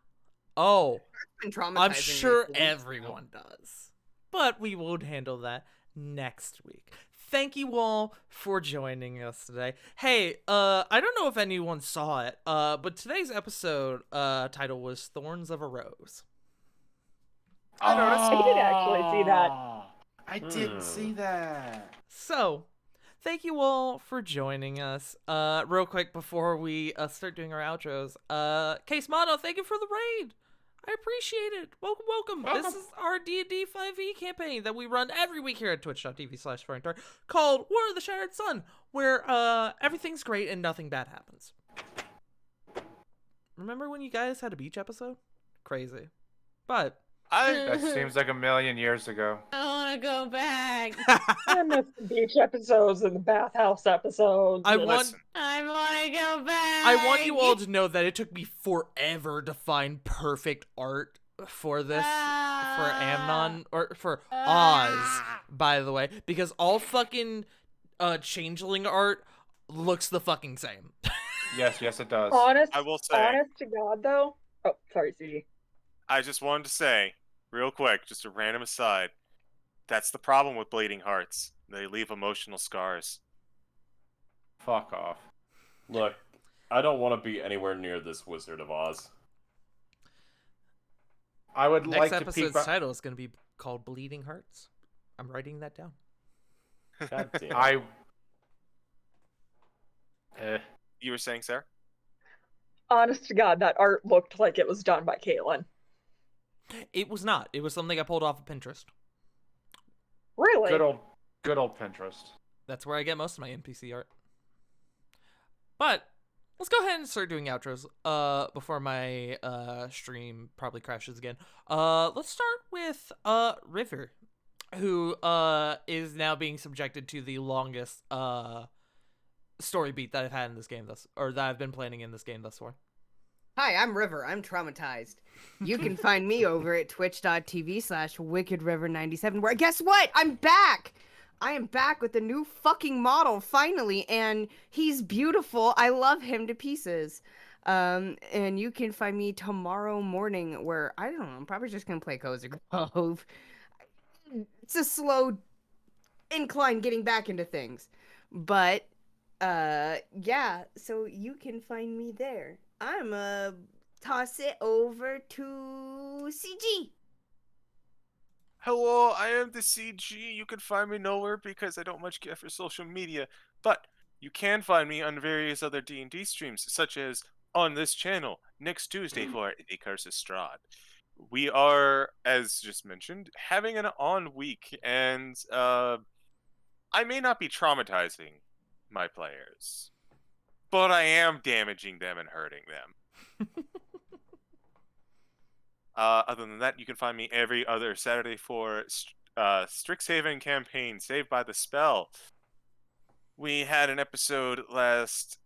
Oh, Been traumatizing I'm me sure for weeks everyone does. But we will handle that next week. Thank you all for joining us today. Hey, I don't know if anyone saw it, but today's episode title was Thorns of a Rose. I I did actually see that. I didn't see that. So, thank you all for joining us. Real quick before we start doing our outros, Case Mono, thank you for the raid. I appreciate it. Welcome. This is our D&D 5e campaign that we run every week here at twitch.tv/Furringtor called War of the Shattered Sun, where everything's great and nothing bad happens. Remember when you guys had a beach episode? Crazy. But That seems like a million years ago. I want to go back. I miss the beach episodes and the bathhouse episodes. I and- want Listen, I want to go back. I want you all to know that it took me forever to find perfect art for this, for Amnon, or for Oz, by the way, because all fucking changeling art looks the fucking same. Yes, it does. Honest, I will say, honest to God, though. Oh, sorry, CD. I just wanted to say, real quick, just a random aside. That's the problem with bleeding hearts. They leave emotional scars. Fuck off. Look, I don't want to be anywhere near this Wizard of Oz. I would Next like to episode's peek. title is going to be called Bleeding Hearts. I'm writing that down. God damn. I. You were saying, Sarah? Honest to God, that art looked like it was done by Caitlin. It was not. It was something I pulled off of Pinterest. Really? Good old Pinterest. That's where I get most of my NPC art. But let's go ahead and start doing outros before my stream probably crashes again. Let's start with River, who is now being subjected to the longest story beat that I've had in this game that I've been planning in this game thus far. Hi, I'm River. I'm traumatized. You can find me over at twitch.tv/wickedriver97, where guess what? I'm back! I am back with a new fucking model, finally, and he's beautiful. I love him to pieces. And you can find me tomorrow morning where, I don't know, I'm probably just gonna play Cozy Grove. It's a slow incline getting back into things. But, yeah, so you can find me there. I'm toss it over to CG. Hello, I am the CG. You can find me nowhere because I don't much care for social media, but you can find me on various other D&D streams, such as on this channel next Tuesday for The Curse of Strahd. We are, as just mentioned, having an on week, and I may not be traumatizing my players, but I am damaging them and hurting them. Other than that, you can find me every other Saturday for Strixhaven campaign, Saved by the Spell. We had an episode last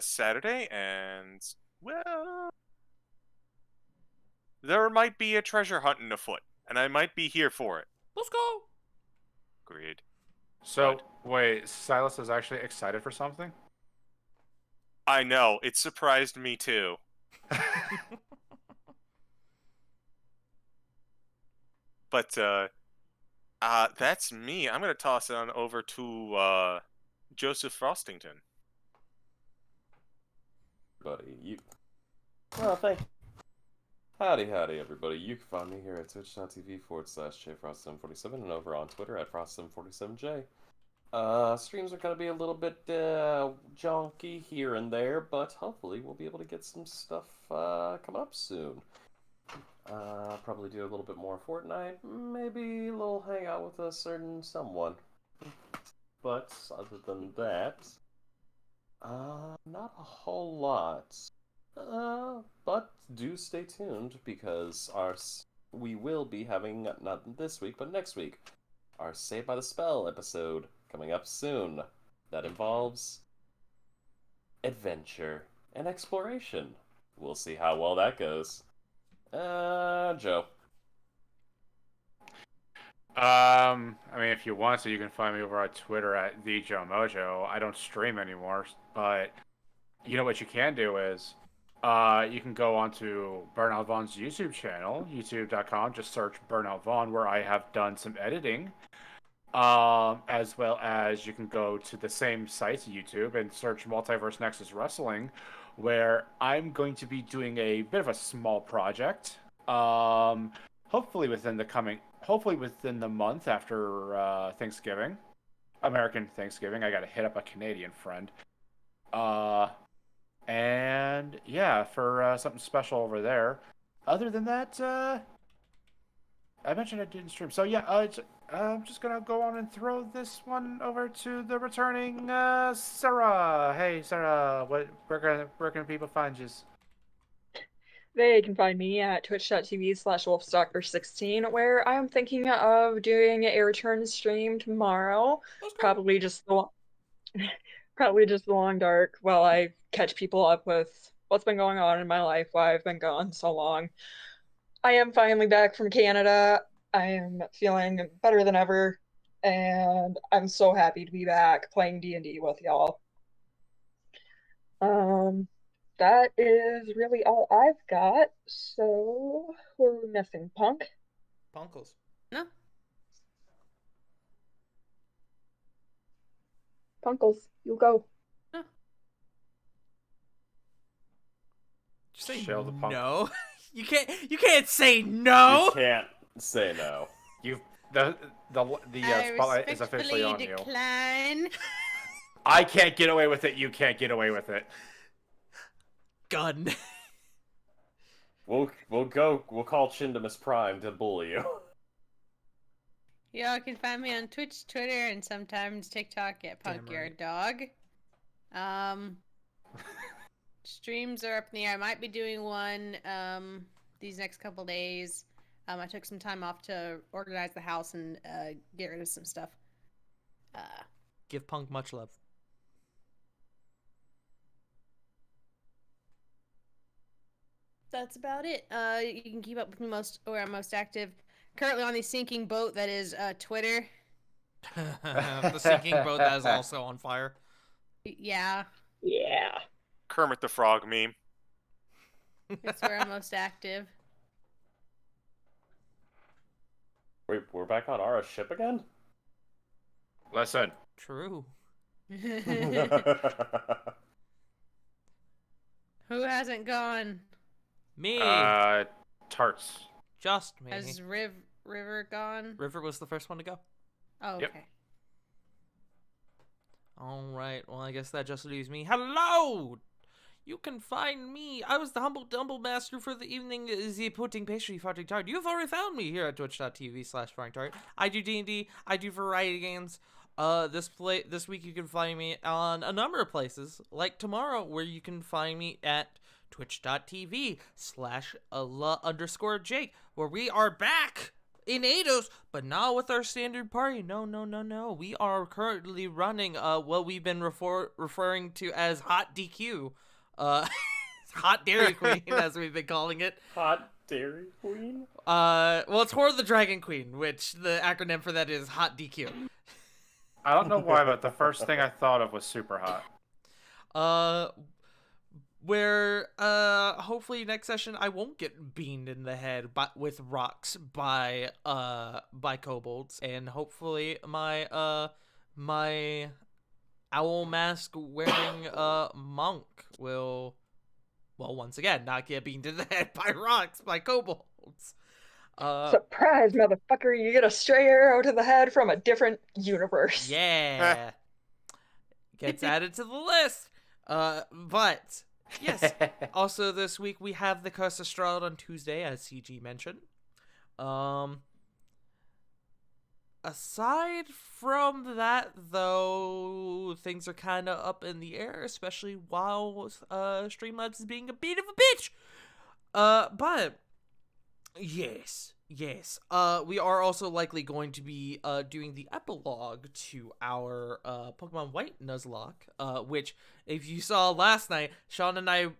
Saturday, and, well, there might be a treasure hunt afoot, and I might be here for it. Let's go. Agreed. So, wait, Silas is actually excited for something? I know, it surprised me too. But, that's me. I'm gonna toss it on over to, Joseph Frostington. Buddy, you. Oh, thank you. Howdy, everybody. You can find me here at twitch.tv/jfrost747 and over on Twitter at Frost747j. Streams are going to be a little bit junky here and there, but hopefully we'll be able to get some stuff coming up soon. Probably do a little bit more Fortnite, maybe a little hangout with a certain someone. But other than that, not a whole lot. But do stay tuned because we will be having, not this week, but next week, our Saved by the Spell episode coming up soon. That involves adventure and exploration. We'll see how well that goes. Joe. I mean, if you want to, you can find me over on Twitter at TheJoeMojo. I don't stream anymore, but you know what you can do is, you can go onto Burnout Vaughn's YouTube channel, youtube.com, just search Burnout Vaughn, where I have done some editing. As well as you can go to the same site, YouTube, and search Multiverse Nexus Wrestling, where I'm going to be doing a bit of a small project. Hopefully within the coming hopefully within the month after Thanksgiving, American Thanksgiving. I got to hit up a Canadian friend. And yeah, for something special over there. Other than that, I mentioned I didn't stream. So yeah, I'm just gonna go on and throw this one over to the returning Sarah. Hey Sarah, where can people find you? They can find me at twitch.tv/wolfstalker16, where I am thinking of doing a return stream tomorrow. Let's go. Probably just the probably just the long dark while I catch people up with what's been going on in my life while I've been gone so long. I am finally back from Canada. I am feeling better than ever, and I'm so happy to be back playing D&D with y'all. That is really all I've got. So who are we missing? Punk? Punkles. No. Punkles, you go. Just say Shell the punk. no. You can't say no. You can't say no. The spotlight is officially on you. Decline. I can't get away with it. You can't get away with it. Gun. We'll call Chindamus Prime to bully you. Y'all can find me on Twitch, Twitter, and sometimes TikTok at Damn Punkyard Dog. Streams are up in the air. I might be doing one these next couple days. I took some time off to organize the house and get rid of some stuff. Give Punk much love. That's about it. You can keep up with me where I'm most active. Currently on the sinking boat that is Twitter. The sinking boat that is also on fire. Yeah. Yeah. Kermit the Frog meme. That's where I'm most active. Wait, we're back on our ship again? Listen. True. Who hasn't gone? Me. Tarts. Just me. Has River gone? River was the first one to go. Oh, okay. Yep. All right. Well, I guess that just leaves me. Hello. You can find me. I was the humble dumble master for the evening. The pudding pastry farting tart. You've already found me here at twitch.tv/farting tart. I do D&D. I do variety games. This week you can find me on a number of places, like tomorrow, where you can find me at twitch.tv/Allah_Jake, where we are back in Eidos, but not with our standard party. No. We are currently running what we've been referring to as Hot DQ. Hot Dairy Queen, as we've been calling it. Hot Dairy Queen? Well, it's Horde the Dragon Queen, which the acronym for that is Hot DQ. I don't know why, but the first thing I thought of was super hot. Where hopefully next session I won't get beamed in the head with rocks by kobolds, and hopefully my my owl mask wearing monk will, well, once again not get beamed in the head by rocks by kobolds. Surprise, motherfucker! You get a stray arrow to the head from a different universe. Yeah. Gets added to the list. But yes. Also this week we have the Curse of Strahd on Tuesday, as CG mentioned. Aside from that, though, things are kind of up in the air, especially while Streamlabs is being a bit of a bitch. But yes. We are also likely going to be doing the epilogue to our Pokemon White Nuzlocke, which, if you saw last night, Sean and I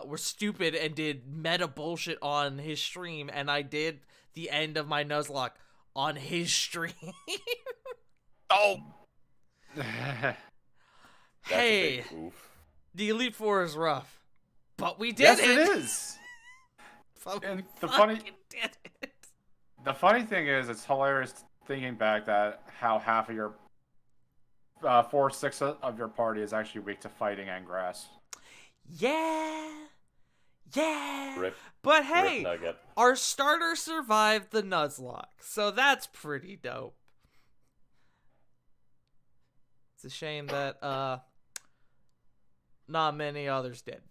were stupid and did meta bullshit on his stream, and I did the end of my Nuzlocke on his stream. Oh! Hey, the Elite Four is rough, but we did Yes, it! it is! But And we the fucking did it. The funny thing is, it's hilarious thinking back that how half of your 4/6 of your party is actually weak to fighting and grass. Yeah. Yeah. Rip, But Rip hey, Nugget. our starter survived the Nuzlocke, so that's pretty dope. It's a shame that not many others did.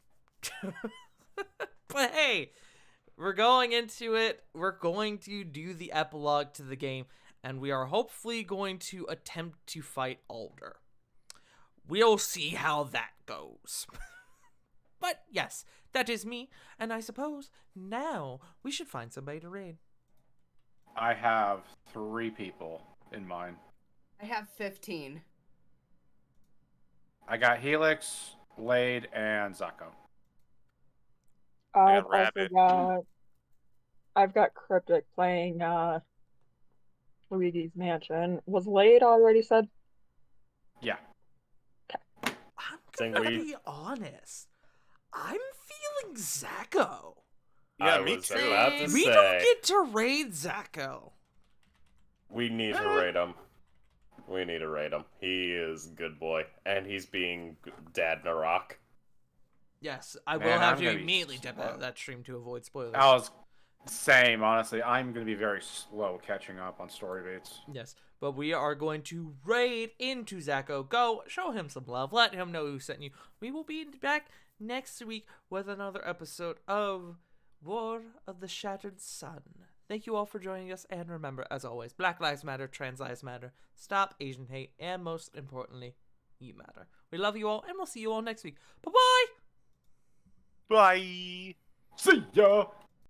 But hey, we're going into it. We're going to do the epilogue to the game, and we are hopefully going to attempt to fight Alder. We'll see how that goes. But yes, that is me, and I suppose now we should find somebody to raid. I have 3 people in mind. I have 15. I got Helix, Lade, and Zako. I've also Rabbit. I've got Cryptic playing Luigi's Mansion. Was Lade already said? Yeah. I'm Think gonna we- be honest. I'm feeling Zako. Yeah, I me was too. about to We say, don't get to raid Zako. we need to raid him. We need to raid him. He is a good boy, and he's being dad Narok. Yes, I Man, will have I'm to gonna be immediately dip out of slow. that stream to avoid spoilers. I was same, honestly. I'm going to be very slow catching up on story beats. Yes, but we are going to raid into Zako. Go, show him some love. Let him know who sent you. We will be back next week with another episode of War of the Shattered Sun. Thank you all for joining us, and remember, as always, Black Lives Matter, Trans Lives Matter, stop Asian hate, and most importantly, you matter. We love you all, and we'll see you all next week. Bye-bye! Bye. See ya!